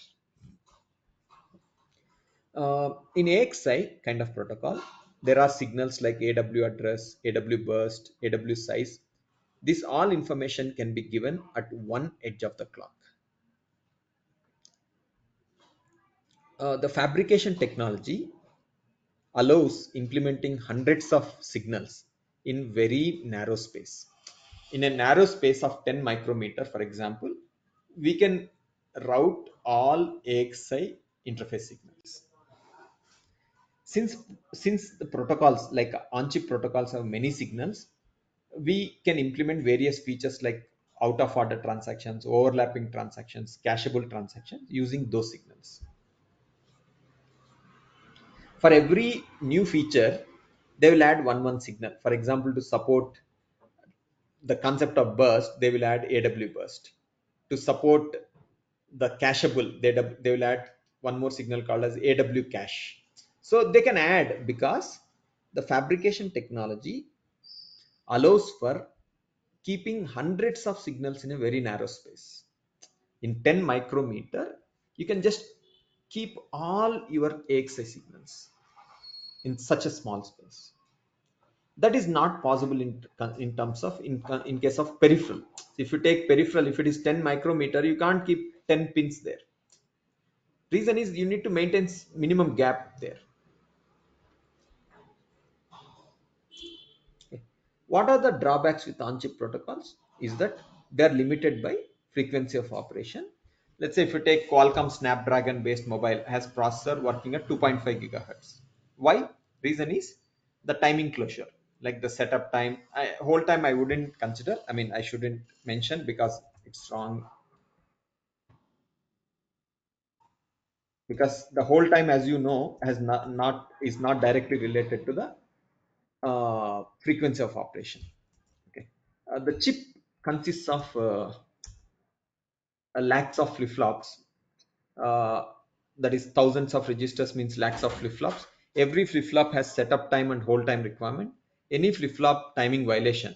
In AXI kind of protocol, there are signals like AW address, AW burst, AW size. This all information can be given at one edge of the clock. The fabrication technology allows implementing hundreds of signals in very narrow space. In a narrow space of 10 micrometer, for example, we can route all AXI interface signals. Since the protocols like on-chip protocols have many signals, we can implement various features like out of order transactions, overlapping transactions, cacheable transactions using those signals. For every new feature, they will add one signal. For example, to support the concept of burst, they will add AW burst. To support the cacheable, they will add one more signal called as AW cache. So they can add because the fabrication technology allows for keeping hundreds of signals in a very narrow space. In 10 micrometer, you can just keep all your AXI signals in such a small space. That is not possible in terms of in case of peripheral. If you take peripheral, if it is 10 micrometer, you can't keep 10 pins there. Reason is you need to maintain minimum gap there. Okay. What are the drawbacks with on-chip protocols? Is that they are limited by frequency of operation. Let's say if you take Qualcomm Snapdragon based mobile has processor working at 2.5 gigahertz. Why? Reason is the timing closure, like the setup time. Whole time I wouldn't consider. I mean, I shouldn't mention because it's wrong. Because the whole time, as you know, has is not directly related to the frequency of operation. Okay, the chip consists of lakhs of flip-flops. Uh, that is thousands of registers means lakhs of flip-flops. Every flip-flop has setup time and hold time requirement. Any flip-flop timing violation.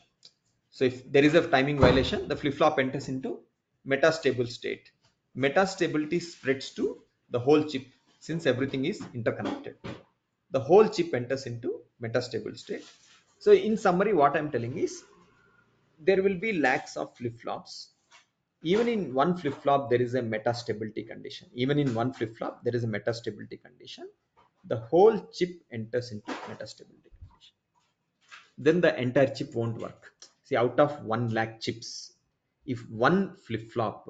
So if there is a timing violation, the flip-flop enters into metastable state. Metastability spreads to the whole chip since everything is interconnected. The whole chip enters into metastable state. So in summary, what I'm telling is there will be lakhs of flip-flops. Even in one flip-flop there is a metastability condition. Even in one flip-flop there is a metastability condition. The whole chip enters into metastability condition. Then the entire chip won't work. See, out of 1 lakh chips, if one flip-flop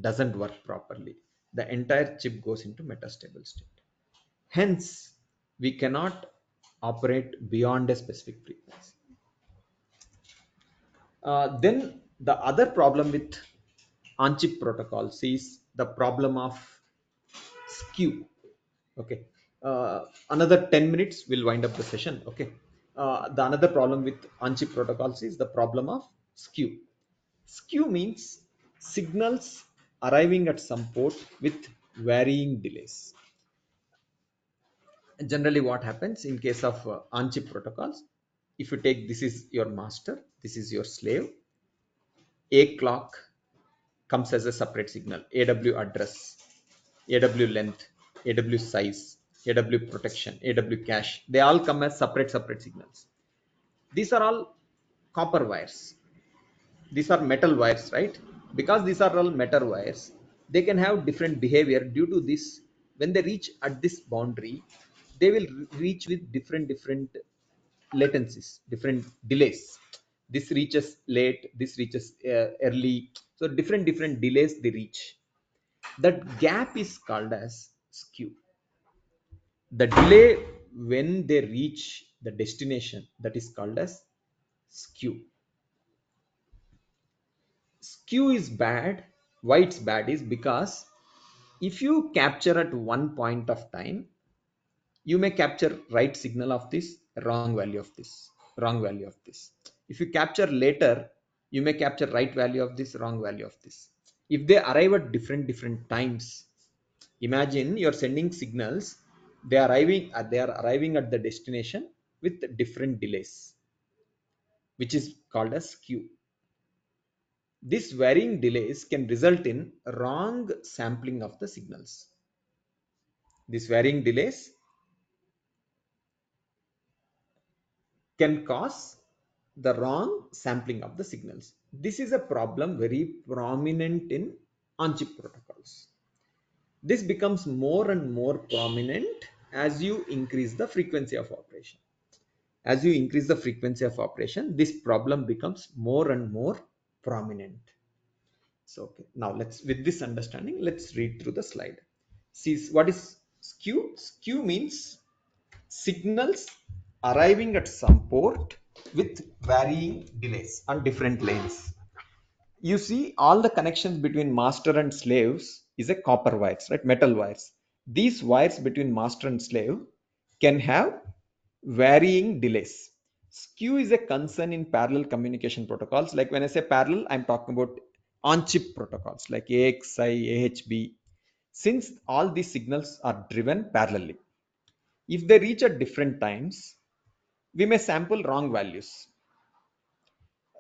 doesn't work properly, the entire chip goes into metastable state. Hence we cannot operate beyond a specific frequency. Then the other problem with on-chip protocols is the problem of skew. Okay, another 10 minutes we'll wind up the session. Okay, the another problem with on-chip protocols is the problem of skew. Skew means signals arriving at some port with varying delays. Generally what happens in case of on-chip protocols, if you take, this is your master, this is your slave, a clock comes as a separate signal, AW address, AW length, AW size, AW protection, AW cache. They all come as separate signals. These are all copper wires. These are metal wires, right? Because these are all metal wires, they can have different behavior. Due to this, when they reach at this boundary, they will reach with different latencies, different delays. This reaches late, this reaches early. So different delays they reach. That gap is called as skew. The delay when they reach the destination, that is called as skew. Skew is bad. Why it's bad is because if you capture at one point of time, you may capture right signal of this, wrong value of this, wrong value of this. If you capture later, you may capture right value of this, wrong value of this. If they arrive at different times, imagine you're sending signals, they are arriving at the destination with different delays, which is called as skew. These varying delays can result in wrong sampling of the signals. These varying delays can cause the wrong sampling of the signals. This is a problem very prominent in on-chip protocols. This becomes more and more prominent as you increase the frequency of operation. As you increase the frequency of operation, this problem becomes more and more prominent. So okay, now with this understanding, let's read through the slide. See, what is skew? Skew means signals arriving at some port with varying delays on different lanes. You see, all the connections between master and slaves is a copper wires, right? Metal wires. These wires between master and slave can have varying delays. Skew is a concern in parallel communication protocols. Like when I say parallel, I'm talking about on-chip protocols like AXI, AHB. Since all these signals are driven parallelly, if they reach at different times, we may sample wrong values.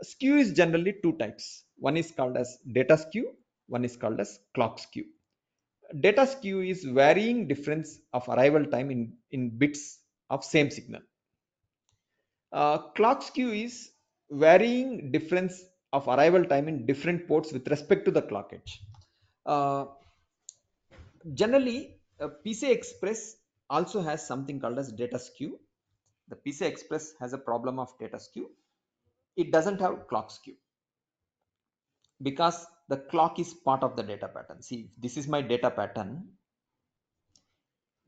Skew is generally two types. One is called as data skew, one is called as clock skew. Data skew is varying difference of arrival time in bits of same signal. Clock skew is varying difference of arrival time in different ports with respect to the clock edge. Uh, Generally, PCI Express also has something called as data skew. The PCI Express has a problem of data skew. It doesn't have clock skew because the clock is part of the data pattern. See, this is my data pattern.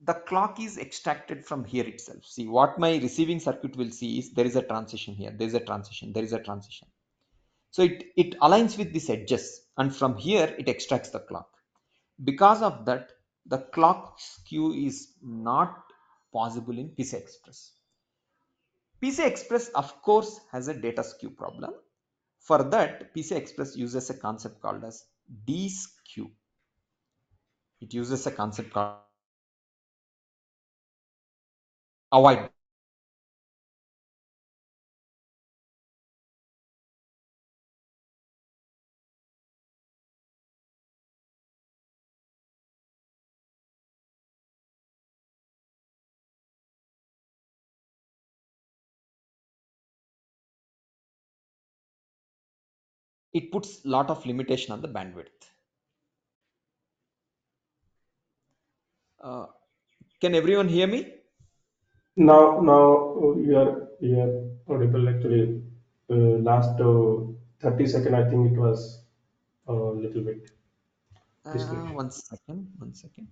The clock is extracted from here itself. See, what my receiving circuit will see is there is a transition here, there is a transition, there is a transition. So it aligns with these edges, and from here it extracts the clock. Because of that, the clock skew is not possible in PCI Express. PCI Express, of course, has a data skew problem. For that, PCI Express uses a concept called as D-skew. It uses a concept called avoid it puts lot of limitation on the bandwidth. Can everyone hear me? Now you are audible actually. Last 30 seconds, I think it was a little bit disconnection. One second.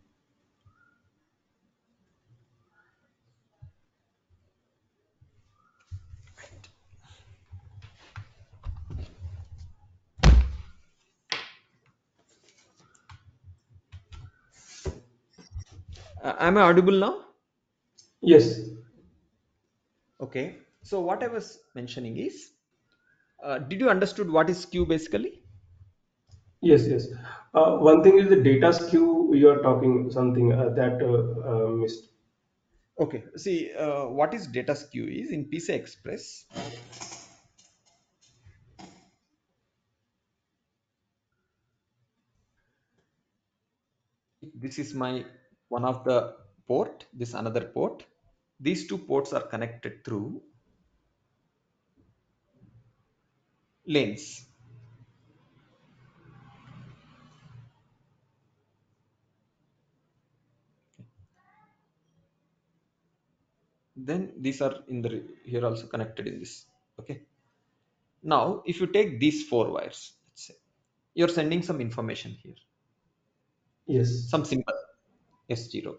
Am I audible now? Yes, Okay. So what I was mentioning is, did you understood what is queue basically? yes. One thing is the data skew. You are talking something that missed. Okay. See, what is data queue is in PCI Express. This is my one of the port. This another port. These two ports are connected through lanes. Then these are in the here also connected in this. Okay. Now, if you take these four wires, let's say you're sending some information here, Yes. some symbol S0,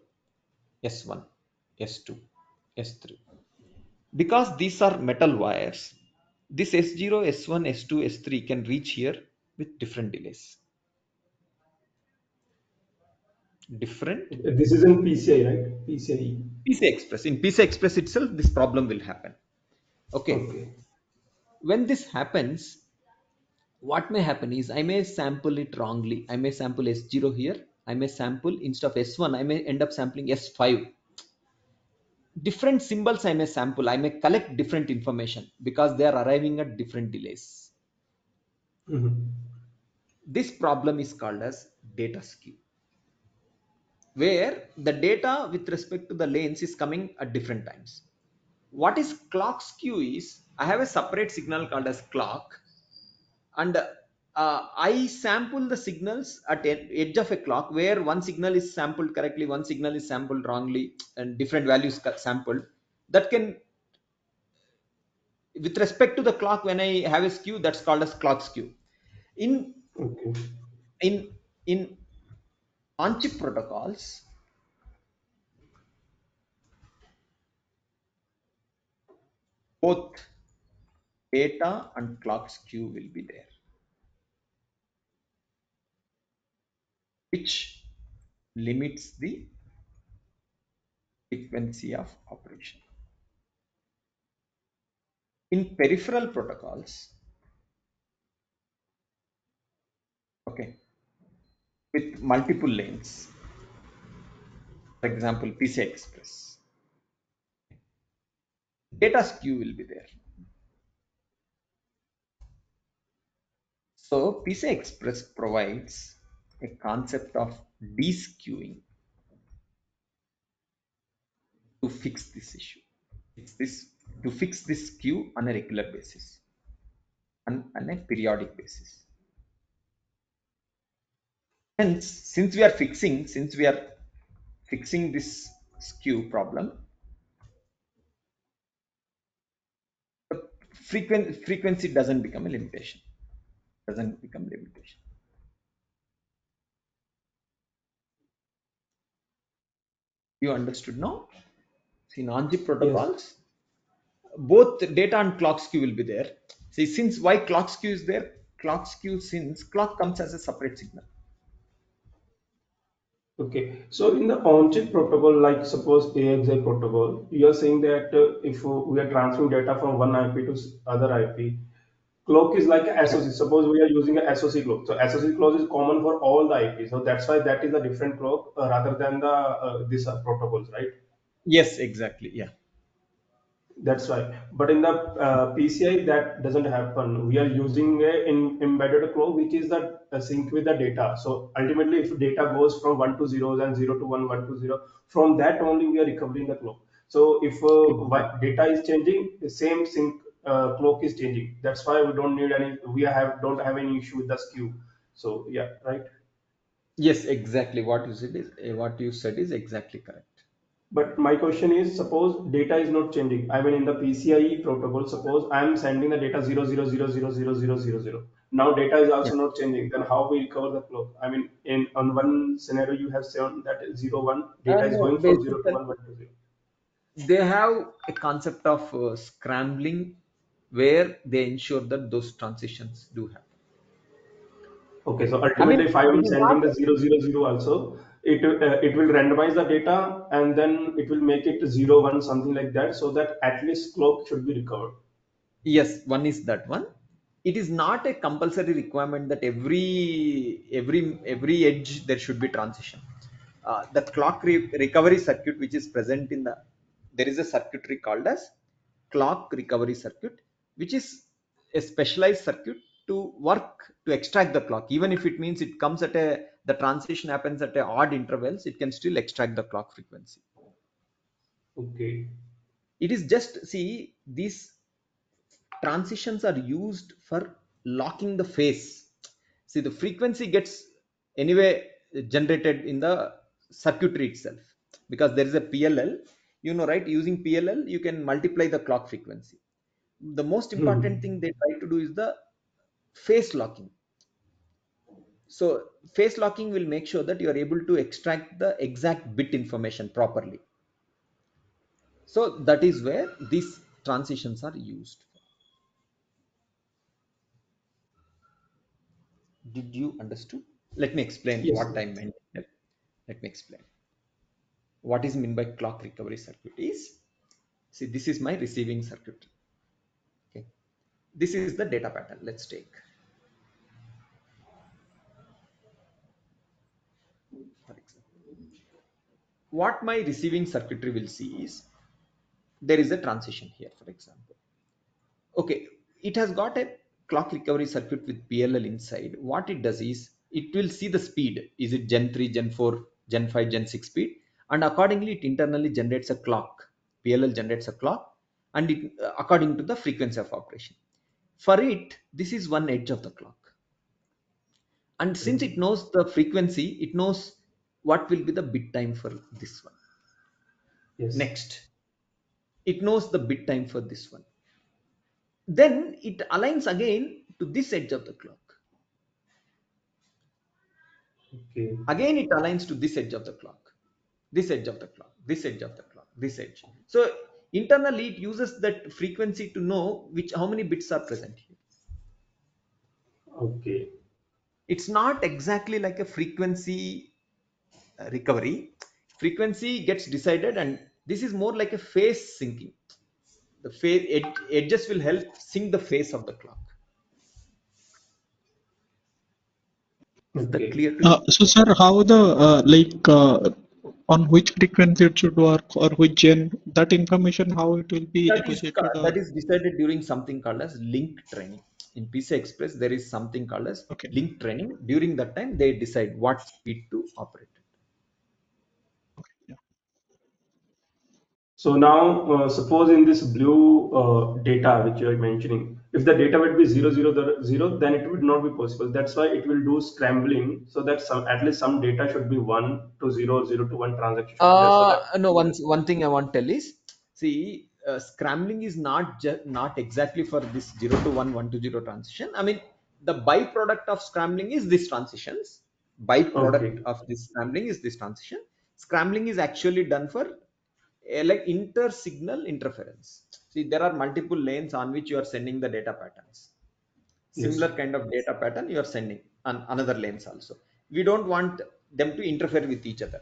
S1, S2, S3. Because these are metal wires, this S0, S1, S2, S3 can reach here with different delays. Different This is in PCI, right? PCIe. PCI Express. In PCI Express itself, this problem will happen. Okay. Okay. When this happens, what may happen is I may sample it wrongly. I may sample S0 here. I may sample instead of S1, I may end up sampling S5. Different symbols I may sample. I may collect different information because they are arriving at different delays. Mhm. This problem is called as data skew, where the data with respect to the lanes is coming at different times. What is clock skew is I have a separate signal called as clock, and I sample the signals at edge of a clock where one signal is sampled correctly, one signal is sampled wrongly, and different values sampled. That can, with respect to the clock, when I have a skew, that's called as clock skew. In Okay. in in on-chip protocols, both data and clock skew will be there, which limits the frequency of operation. In peripheral protocols, okay, with multiple lanes, for example, PCI Express, data skew will be there. So PCI Express provides a concept of de-skewing to fix this issue. It's this to fix this skew on a regular basis and on a periodic basis. Hence, since we are fixing this skew problem, the frequency doesn't become a limitation. Doesn't become limitation. You understood now? See, non-chip Yes. protocols, both data and clock skew will be there. See, since why clock skew is there? Clock skew, since clock comes as a separate signal. Okay. So in the on-chip protocol, like suppose AXI protocol, you are saying that if we are transferring data from one IP to other IP, clock is like a SOC. Suppose we are using a SOC clock. So SOC clock is common for all the IP. So that's why that is a different clock rather than the this protocols, right? Yes, exactly. Yeah. That's right. But in the PCI, that doesn't happen. We are using a embedded clock, which is the sync with the data. So ultimately, if data goes from 1 to 0 and 0 to 1, 1 to 0, from that only we are recovering the clock. So if Exactly. data is changing, the same sync clock is changing. That's why we don't need any. We don't have any issue with the skew. So yeah, right. Yes, exactly. What you said is exactly correct. But my question is, suppose data is not changing. I mean, in the PCIe protocol, suppose I am sending the data 000000000. Now data is Yeah. also not changing. Then how we recover the clock? I mean, in on one scenario you have shown that 0 1 data is No, going from 0 to basically 1 1 to 0. they have a concept of scrambling where they ensure that those transitions do happen. Okay, so I ultimately, mean, if I it am is not. sending the 000 also, it will randomize the data and then it will make it 0 1 something like that, so that at least clock should be recovered. Yes, one is that one. It is not a compulsory requirement that every edge there should be transition. The clock recovery circuit, which is present in there is a circuitry called as clock recovery circuit, which is a specialized circuit to work to extract the clock. Even if it means it comes at the transition happens at a odd intervals, it can still extract the clock frequency. Okay. It is just, see, these transitions are used for locking the phase. See, the frequency gets anyway generated in the circuitry itself, because there is a PLL, right? Using PLL you can multiply the clock frequency. The most important Hmm. thing they try to do is the phase locking. So phase locking will make sure that you are able to extract the exact bit information properly. So that is where these transitions are used. Did you understood? Let me explain Yes. what I meant. Let me explain. What is meant by clock recovery circuit is, see, this is my receiving circuit. Okay. This is the data pattern. Let's take, for example, what my receiving circuitry will see is there is a transition here, for example. Okay, it has got a clock recovery circuit with PLL inside. What it does is it will see the speed. Is it Gen 3, Gen 4, Gen 5, Gen 6 speed? And accordingly, it internally generates a clock. PLL generates a clock, and it according to the frequency of operation. For it, this is one edge of the clock. And since Okay. it knows the frequency, it knows what will be the bit time for this one. Yes. Next, it knows the bit time for this one. Then it aligns again to this edge of the clock. Okay. Again it aligns to this edge of the clock, this edge of the clock, this edge of the clock, this edge. So internally it uses that frequency to know which how many bits are present here. Okay. It's not exactly like a frequency recovery. Frequency gets decided, and this is more like a phase syncing. The phase edges will help sync the phase of the clock. Is that Okay. clear to you? So, sir, how the on which frequency it should work or which gen, that information, how it will be negotiated or That is decided during something called as link training. In PCI Express, there is something called as okay. link training. During that time, they decide what speed to operate at. Yeah. So now, suppose in this blue data which you are mentioning, if the data would be 0 0 0, then it would not be possible. That's why it will do scrambling, so that some at least some data should be 1 to 0, 0 to 1 transaction should be there, so that. No, one thing I want to tell is, see, scrambling is not exactly for this 0 to 1, 1 to 0 transition. I mean, the byproduct of scrambling is these transitions. Byproduct Okay. of this scrambling is this transition. Scrambling is actually done for like inter-signal interference. See, there are multiple lanes on which you are sending the data patterns. Yes. Similar kind of data pattern you are sending on another lanes also. We don't want them to interfere with each other.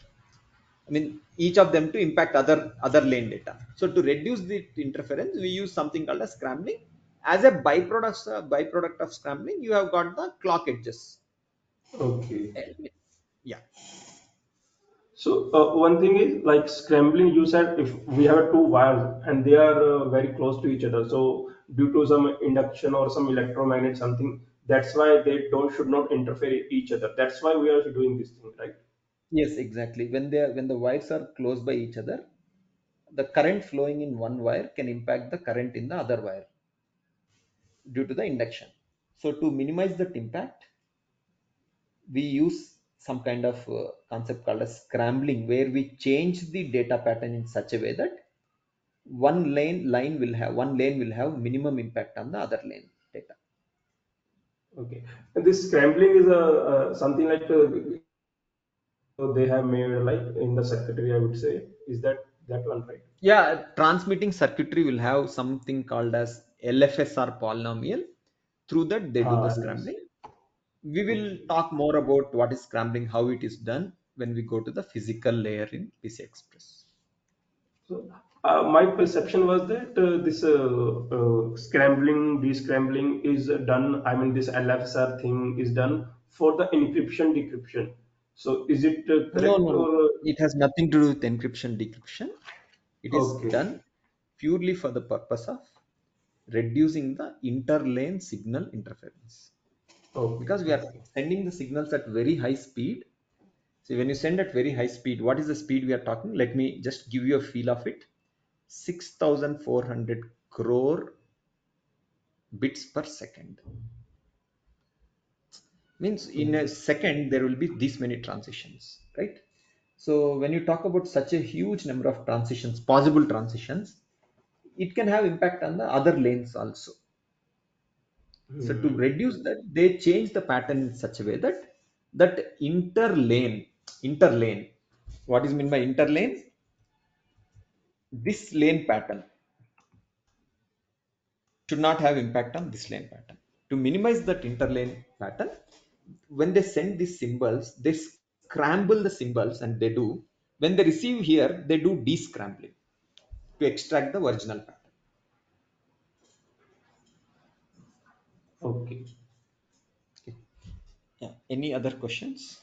I mean, each of them to impact other lane data. So to reduce the interference, we use something called as scrambling. As a byproduct of scrambling, you have got the clock edges. Okay. Yeah. So one thing is like scrambling. You said if we have two wires and they are very close to each other, so due to some induction or some electromagnet something, that's why they don't should not interfere each other. That's why we are doing this thing, right? Yes, exactly. When the wires are close by each other, the current flowing in one wire can impact the current in the other wire. due to the induction. So to minimize that impact, we use some kind of concept called as scrambling, where we change the data pattern in such a way that one lane will have minimum impact on the other lane data. Okay. And this scrambling is a something like they have made like in the circuitry, I would say. Is that one right? Yeah, transmitting circuitry will have something called as LFSR polynomial. Through that, they do the Yes. scrambling. We will Okay. talk more about what is scrambling, how it is done when we go to the physical layer in PCI Express. So my perception was that this scrambling, descrambling is done. I mean, this LFSR thing is done for the encryption decryption. So is it No, correct no, no. or It has nothing to do with encryption, decryption. It is okay? done purely for the purpose of reducing the interlane signal interference. Okay, Because we are okay, sending the signals at very high speed. So when you send at very high speed, what is the speed we are talking? Let me just give you a feel of it. 6,400 crore bits per second. Means in a okay, second, there will be this many transitions, right? So when you talk about such a huge number of transitions, possible transitions, it can have impact on the other lanes also. So to hmm, reduce that, they change the pattern in such a way that interlane, what is meant by interlane? This lane pattern should not have impact on this lane pattern. To minimize that interlane pattern, when they send these symbols, they scramble the symbols, and they do, when they receive here, they do descrambling to extract the original pattern. okay. Okay. Yeah. Any other questions?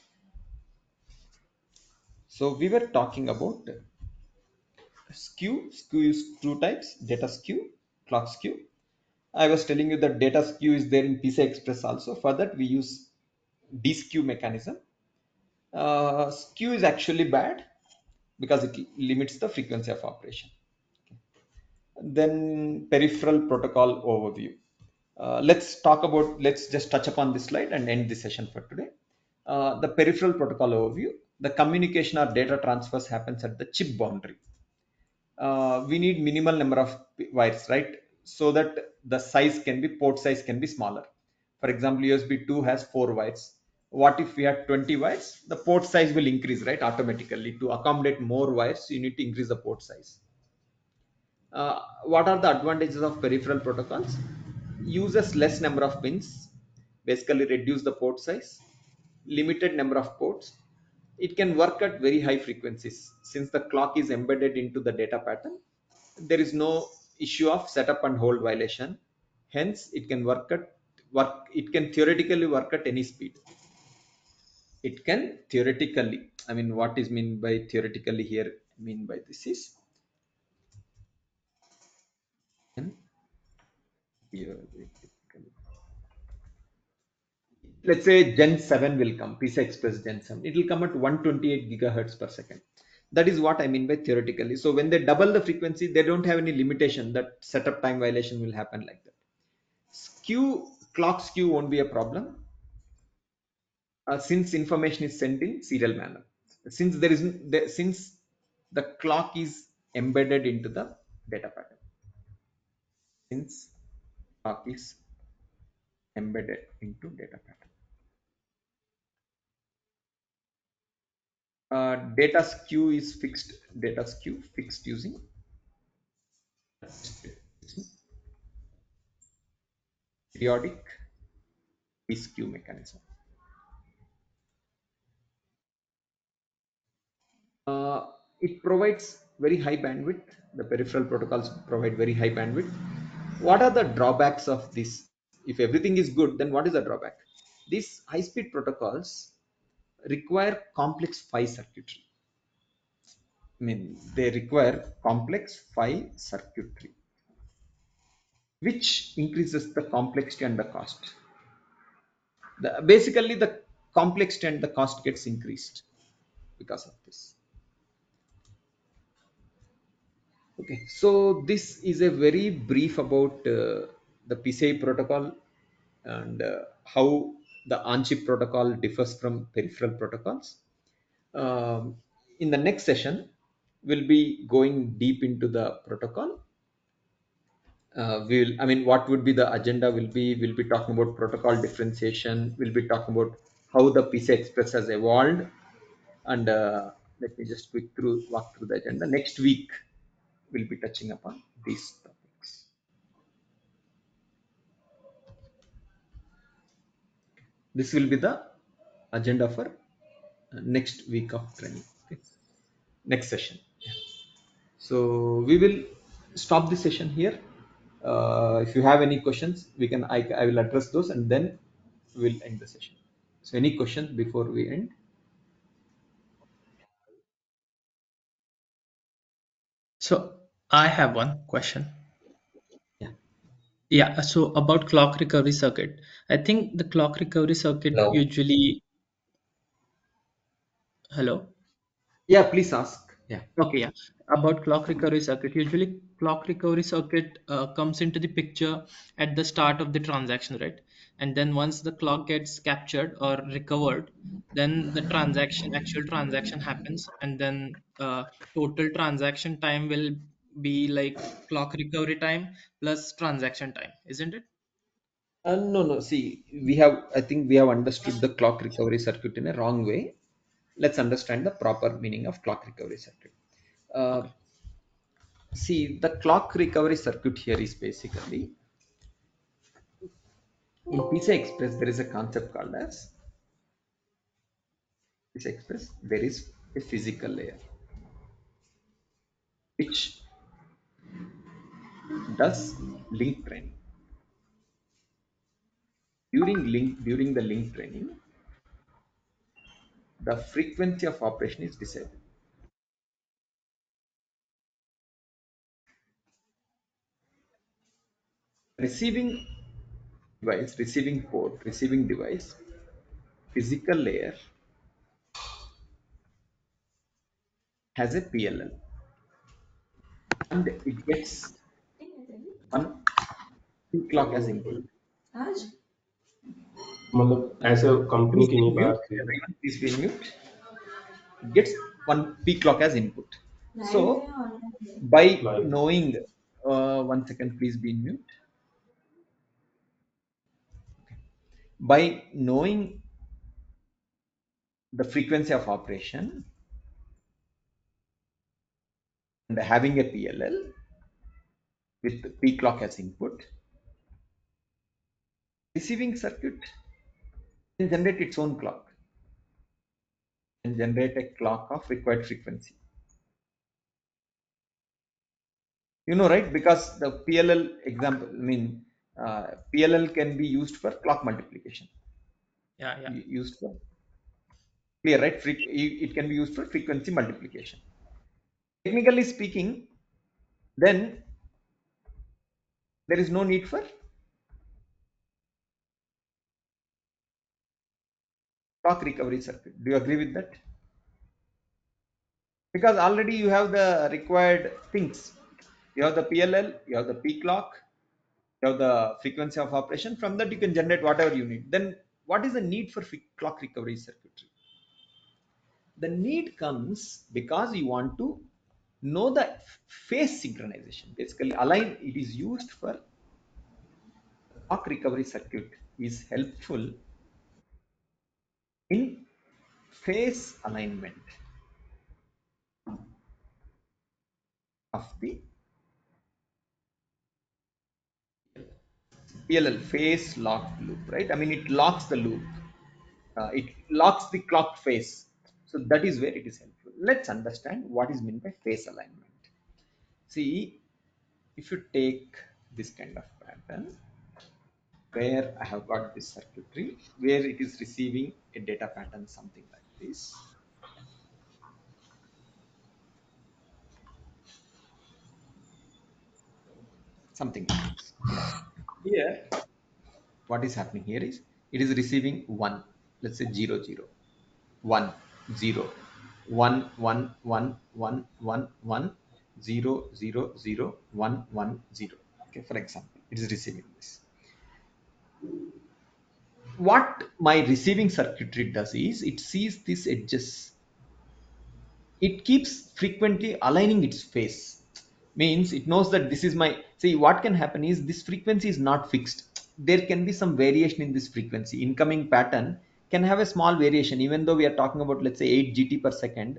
So we were talking about skew is two types: data skew, clock skew. I was telling you that data skew is there in PCI Express also. For that, we use deskew mechanism. Skew is actually bad because it limits the frequency of operation. Then peripheral protocol overview. Let's just touch upon this slide and end the session for today. The peripheral protocol overview. The communication or data transfers happens at the chip boundary. We need minimal number of wires, right? So that the port size can be smaller. For example, USB 2 has 4 wires. What if we had 20 wires? The port size will increase, right? Automatically. To accommodate more wires, you need to increase the port size. What are the advantages of peripheral protocols? Uses less number of pins, basically reduce the port size, limited number of ports. It can work at very high frequencies. Since the clock is embedded into the data pattern, there is no issue of setup and hold violation. Hence, it can theoretically work at any speed. It can theoretically, I mean, what is mean by theoretically here? Mean by this is can theoretically, let's say Gen 7 will come, PCI Express Gen 7. It will come at 128 gigahertz per second. That is what I mean by theoretically. So when they double the frequency, they don't have any limitation that setup time violation will happen like that. Clock skew won't be a problem since information is sent in serial manner. Since since the clock is embedded into the data pattern. Since clock is embedded into data pattern. Data skew fixed using periodic skew mechanism. It provides very high bandwidth. The peripheral protocols provide very high bandwidth. What are the drawbacks of this? If everything is good, then what is the drawback? These high speed protocols require complex PHY circuitry. I mean, they require complex PHY circuitry, which increases the complexity and the cost. Basically, the complexity and the cost gets increased because of this. Okay, so this is a very brief about the PCI protocol and how the on-chip protocol differs from peripheral protocols. In the next session, we'll be going deep into the protocol. I mean, what would be the agenda will be, we'll be talking about protocol differentiation. We'll be talking about how the PCI Express has evolved. And let me just walk through the agenda. Next week, we'll be touching upon these topics. This will be the agenda for next week of training. Okay. Next session. Yeah. So we will stop the session here. If you have any questions, I will address those and then we'll end the session. So any questions before we end? So I have one question. Yeah. Yeah, so about clock recovery circuit. I think the clock recovery circuit Hello. usually, hello? Yeah, please ask. Yeah. Okay, yeah. About clock recovery circuit. Usually clock recovery circuit comes into the picture at the start of the transaction, right? And then once the clock gets captured or recovered, then the actual transaction happens, and then total transaction time will be like clock recovery time plus transaction time, isn't it? No. See, I think we have understood the clock recovery circuit in a wrong way. Let's understand the proper meaning of clock recovery circuit. Uh, Okay. See, the clock recovery circuit here is basically in PCI Express, there is a concept called as PCI Express. There is a physical layer which does link training. During the link training, the frequency of operation is decided. Receiving receiving device, physical layer has a PLL and it gets one P clock as input. मतलब ऐसे company Please की be नहीं mute, बाहर की everyone. Please be mute. It gets one P clock as input. So by live knowing, 1 second, please be mute. By knowing the frequency of operation and having a PLL with P clock as input, receiving circuit can generate its own clock and generate a clock of required frequency. You know, right? Because the PLL example, I mean, PLL can be used for clock multiplication. Yeah, yeah. Used for clear, right? It can be used for frequency multiplication. Technically speaking, then there is no need for clock recovery circuit. Do you agree with that? Because already you have the required things. You have the PLL, you have the P clock, you have the frequency of operation. From that you can generate whatever you need. Then what is the need for clock recovery circuitry? The need comes because you want to know the phase synchronization. Basically, align. It is used for clock recovery circuit is helpful in phase alignment of the PLL, phase lock loop, right? I mean, it locks the loop. It locks the clock phase. So that is where it is helpful. Let's understand what is meant by phase alignment. See, if you take this kind of pattern where I have got this circuitry where it is receiving a data pattern, something like this. Something like this. Here, what is happening here is it is receiving one, let's say 0, 0, 1, 0, 1, 1, 1, 1, 1, 1, 0, 0, 0, 1, 1, 0. Okay, for example. It is receiving this. What my receiving circuitry does is it sees these edges. It keeps frequently aligning its phase. Means it knows that this is my, see what can happen is this frequency is not fixed. There can be some variation in this frequency. Incoming pattern can have a small variation, even though we are talking about, let's say, 8 GT per second.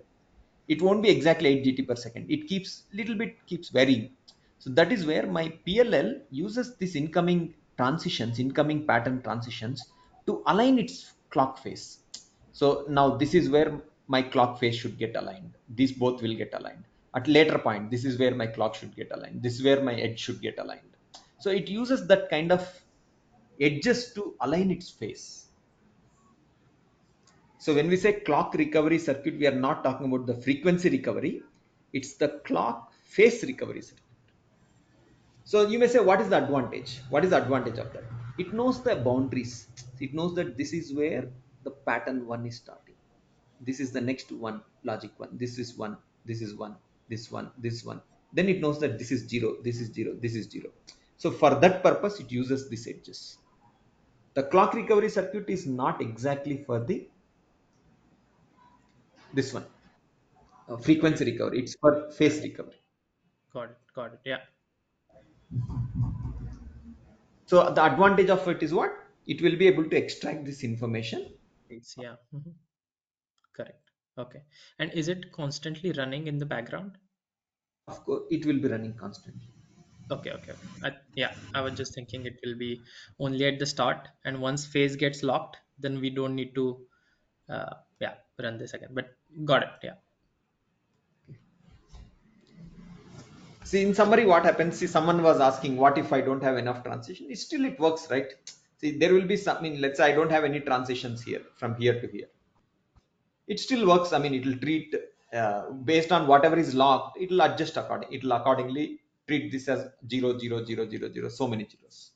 It won't be exactly 8 GT per second. It keeps little bit keeps varying. So that is where my PLL uses this incoming pattern transitions to align its clock phase. So now this is where my clock phase should get aligned. These both will get aligned. At later point, this is where my clock should get aligned. This is where my edge should get aligned. So it uses that kind of edges to align its phase. So when we say clock recovery circuit, we are not talking about the frequency recovery. It's the clock phase recovery circuit. So you may say, what is the advantage? What is the advantage of that? It knows the boundaries. It knows that this is where the pattern one is starting. This is the next one, logic one. This is one, this is one, this one, this one. Then it knows that this is zero, this is zero, this is zero. So for that purpose, it uses these edges. The clock recovery circuit is not exactly for the this one frequency Okay. recovery. It's for phase recovery. Got it. Got it. Yeah. So the advantage of it is what? It will be able to extract this information. It's, yeah. Correct. Okay. And is it constantly running in the background? Of course, it will be running constantly. Okay. Okay. Okay. Yeah, I was just thinking it will be only at the start, and once phase gets locked, then we don't need to, yeah, run this again. But got it. Yeah. See, in summary, what happens? See, someone was asking, what if I don't have enough transition? It works, right? See, there will be some, I mean, let's say I don't have any transitions here from here to here. It still works. I mean, it will treat based on whatever is locked, it will adjust accordingly. It will accordingly treat this as 0, 0, 0, 0, 0, so many zeros.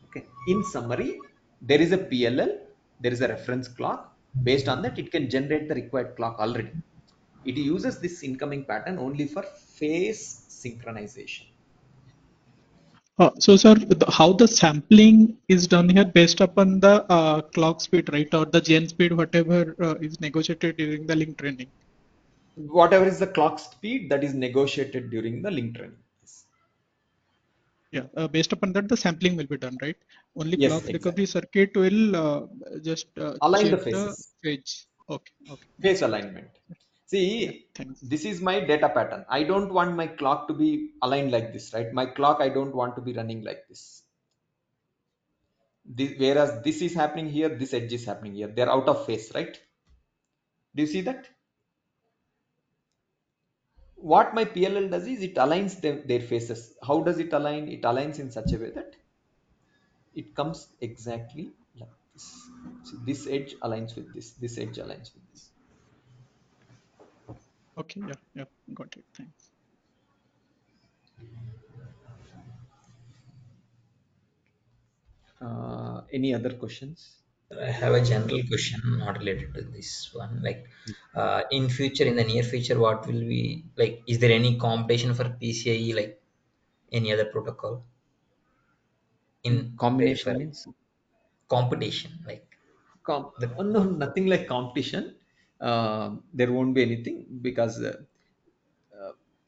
Okay. In summary, there is a PLL, there is a reference clock. Based on that, it can generate the required clock already. It uses this incoming pattern only for phase synchronization. So, sir, how the sampling is done here based upon the clock speed, right, or the gen speed, whatever is negotiated during the link training? Whatever is the clock speed that is negotiated during the link training. Yeah, based upon that, the sampling will be done, right? Only Yes, clock exactly. recovery circuit will just Align the check the phases. phase. Okay, okay, Phase makes sense. alignment. Yeah, See, thanks. this is my data pattern. I don't want my clock to be aligned like this, right? My clock, I don't want to be running like this. Whereas this is happening here, this edge is happening here. They're out of phase, right? Do you see that? What my PLL does is it aligns their faces. How does it align? It aligns in such a way that it comes exactly like this. So this edge aligns with this edge aligns with this. Okay, yeah, yeah, got it. Thanks. Any other questions? I have a general question not related to this one. Like, in future, in the near future, what will be like? Is there any competition for PCIe, like any other protocol in Combination peripheral means competition? Like the no, nothing like competition. There won't be anything because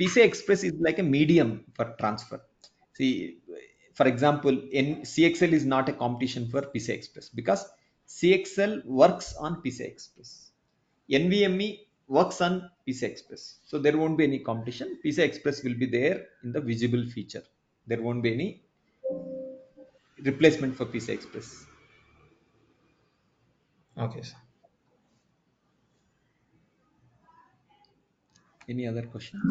PCI Express is like a medium for transfer. See, for example, CXL is not a competition for PCI Express because CXL works on PCI Express. NVMe works on PCI Express. So there won't be any competition. PCI Express will be there in the visible feature. There won't be any replacement for PCI Express. okay, sir. Any other questions?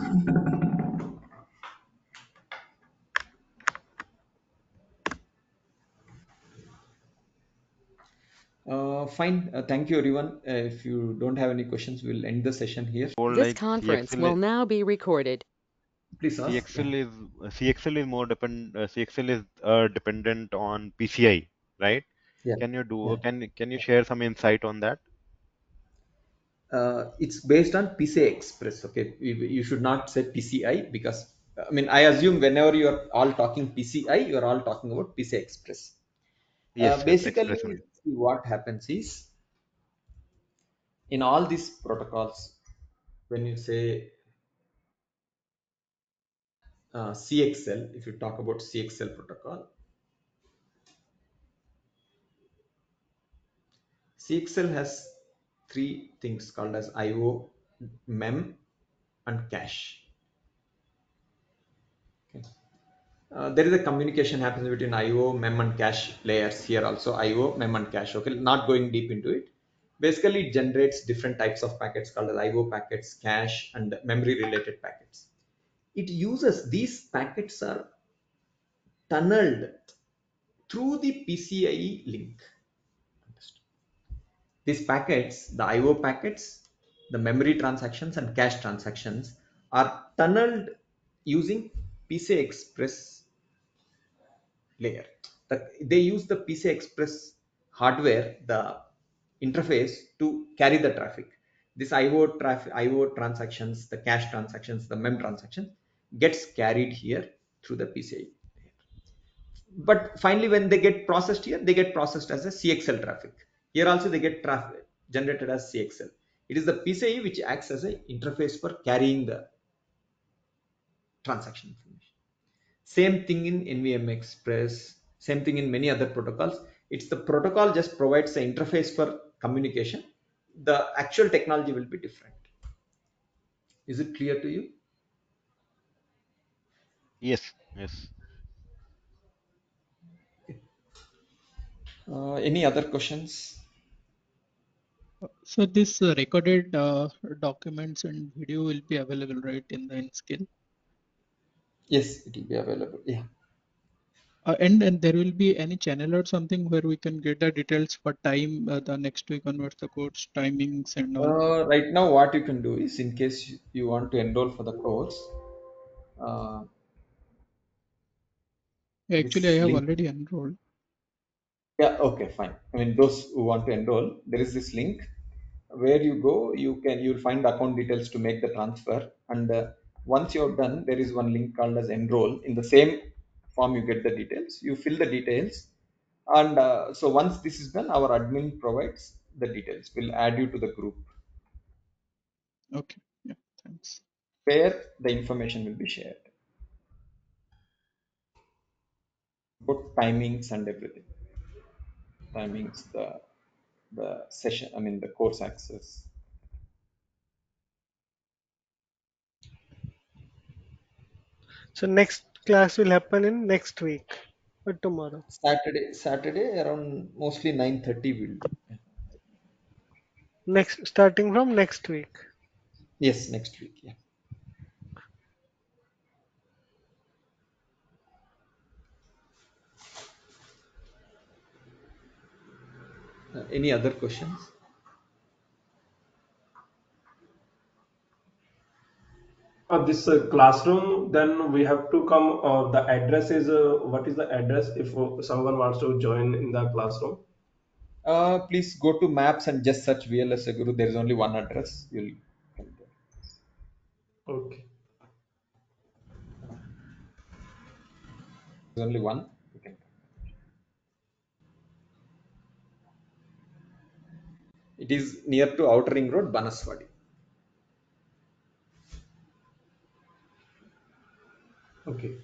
Fine. Thank you, everyone. If you don't have any questions, we'll end the session here. Or This like conference will now be recorded. Please ask. Yeah. CXL is more CXL is dependent on PCI, right? Yeah. Can you Yeah. do can you share some insight on that? it's based on PCI Express. Okay, you should not say PCI, because I mean, I assume whenever you are all talking PCI, you are all talking about PCI Express. Yes, yes, Basically, express only. what happens is, in all these protocols, when you say CXL, if you talk about CXL protocol, CXL has three things called as IO, MEM, and cache. Okay. There is a communication happens between IO, MEM, and cache layers here also. IO, MEM, and cache. Okay, not going deep into it. Basically, it generates different types of packets called as IO packets, cache, and memory related packets. It uses these packets are tunneled through the PCIe link. These packets, the IO packets, the memory transactions, and cache transactions are tunneled using PCI Express layer. They use the PCI Express hardware, the interface, to carry the traffic. This IO transactions, the cache transactions, the mem transactions gets carried here through the PCI. But finally, when they get processed here, they get processed as a CXL traffic. Here also they get traffic generated as CXL. It is the PCI which acts as an interface for carrying the transaction information. Same thing in NVMe Express, same thing in many other protocols. It's the protocol just provides the interface for communication. The actual technology will be different. Is it clear to you? Yes, yes. Any other questions? So this recorded documents and video will be available, right, in the N-Skill? Yes, it will be available. Yeah. And there will be any channel or something where we can get the details for time, the next week onwards, the course timings and all. Right now, what you can do is, in case you want to enroll for the course, uh, Yeah, actually, I this have link. already enrolled. Yeah, okay, fine. I mean, those who want to enroll, there is this link where you go. You'll find the account details to make the transfer, and once you're done, there is one link called as enroll. In the same form, you get the details. You fill the details, and so once this is done, our admin provides the details. We'll add you to the group Okay, yeah, thanks. where the information will be shared. Put timings and everything. Timings, the session. I mean, the course access. So next class will happen in next week or tomorrow. Saturday around mostly 9:30 will do. Next, starting from next week. Yes, next week. Yeah. Any other questions? This classroom, then we have to come. The address is what is the address if someone wants to join in the classroom? Please go to maps and just search VLSI Guru. There is only one address. You'll come there. Okay. There's only one. You can come. It is near to Outer Ring Road, Banaswadi. Okay.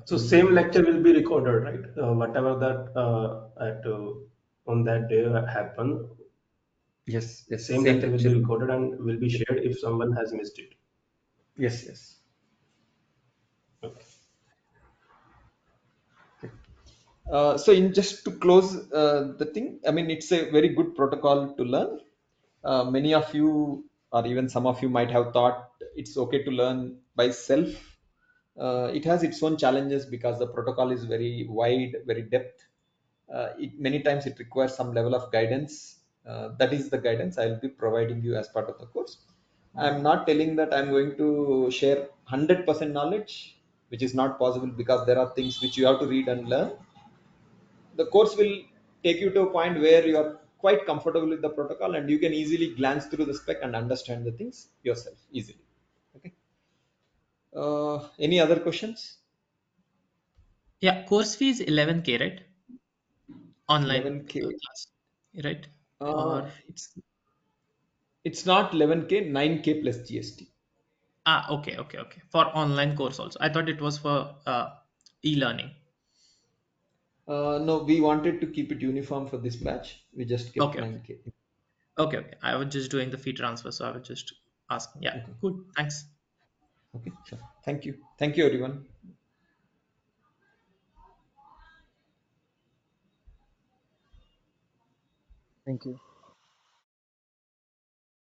So Any same other? lecture will be recorded, right? Whatever that at on that day happen, Yes, yes. same Same lecture will lecture be will be. recorded and will be shared if someone has missed it. Yes, yes. Okay. Okay. So in just to close the thing, I mean, it's a very good protocol to learn. Many of you, or even some of you, might have thought it's okay to learn by self. It has its own challenges because the protocol is very wide, very depth. Many times it requires some level of guidance. That is the guidance I will be providing you as part of the course. I'm not telling that I'm going to share 100% knowledge, which is not possible because there are things which you have to read and learn. the course will take you to a point where you are quite comfortable with the protocol and you can easily glance through the spec and understand the things yourself easily. Okay. Any other questions? Yeah, course fee is 11K, right? Online 11K. class, right? Uh, Or it's not 11K, 9K plus GST. okay, okay, okay. For online course also. I thought it was for e-learning. No, we wanted to keep it uniform for this batch. We just kept Okay, okay. 9K. Okay, okay. I was just doing the fee transfer, so I was just asking. Yeah, Okay. cool. Thanks. Okay, sure. Thank you. Thank you, everyone. Thank you.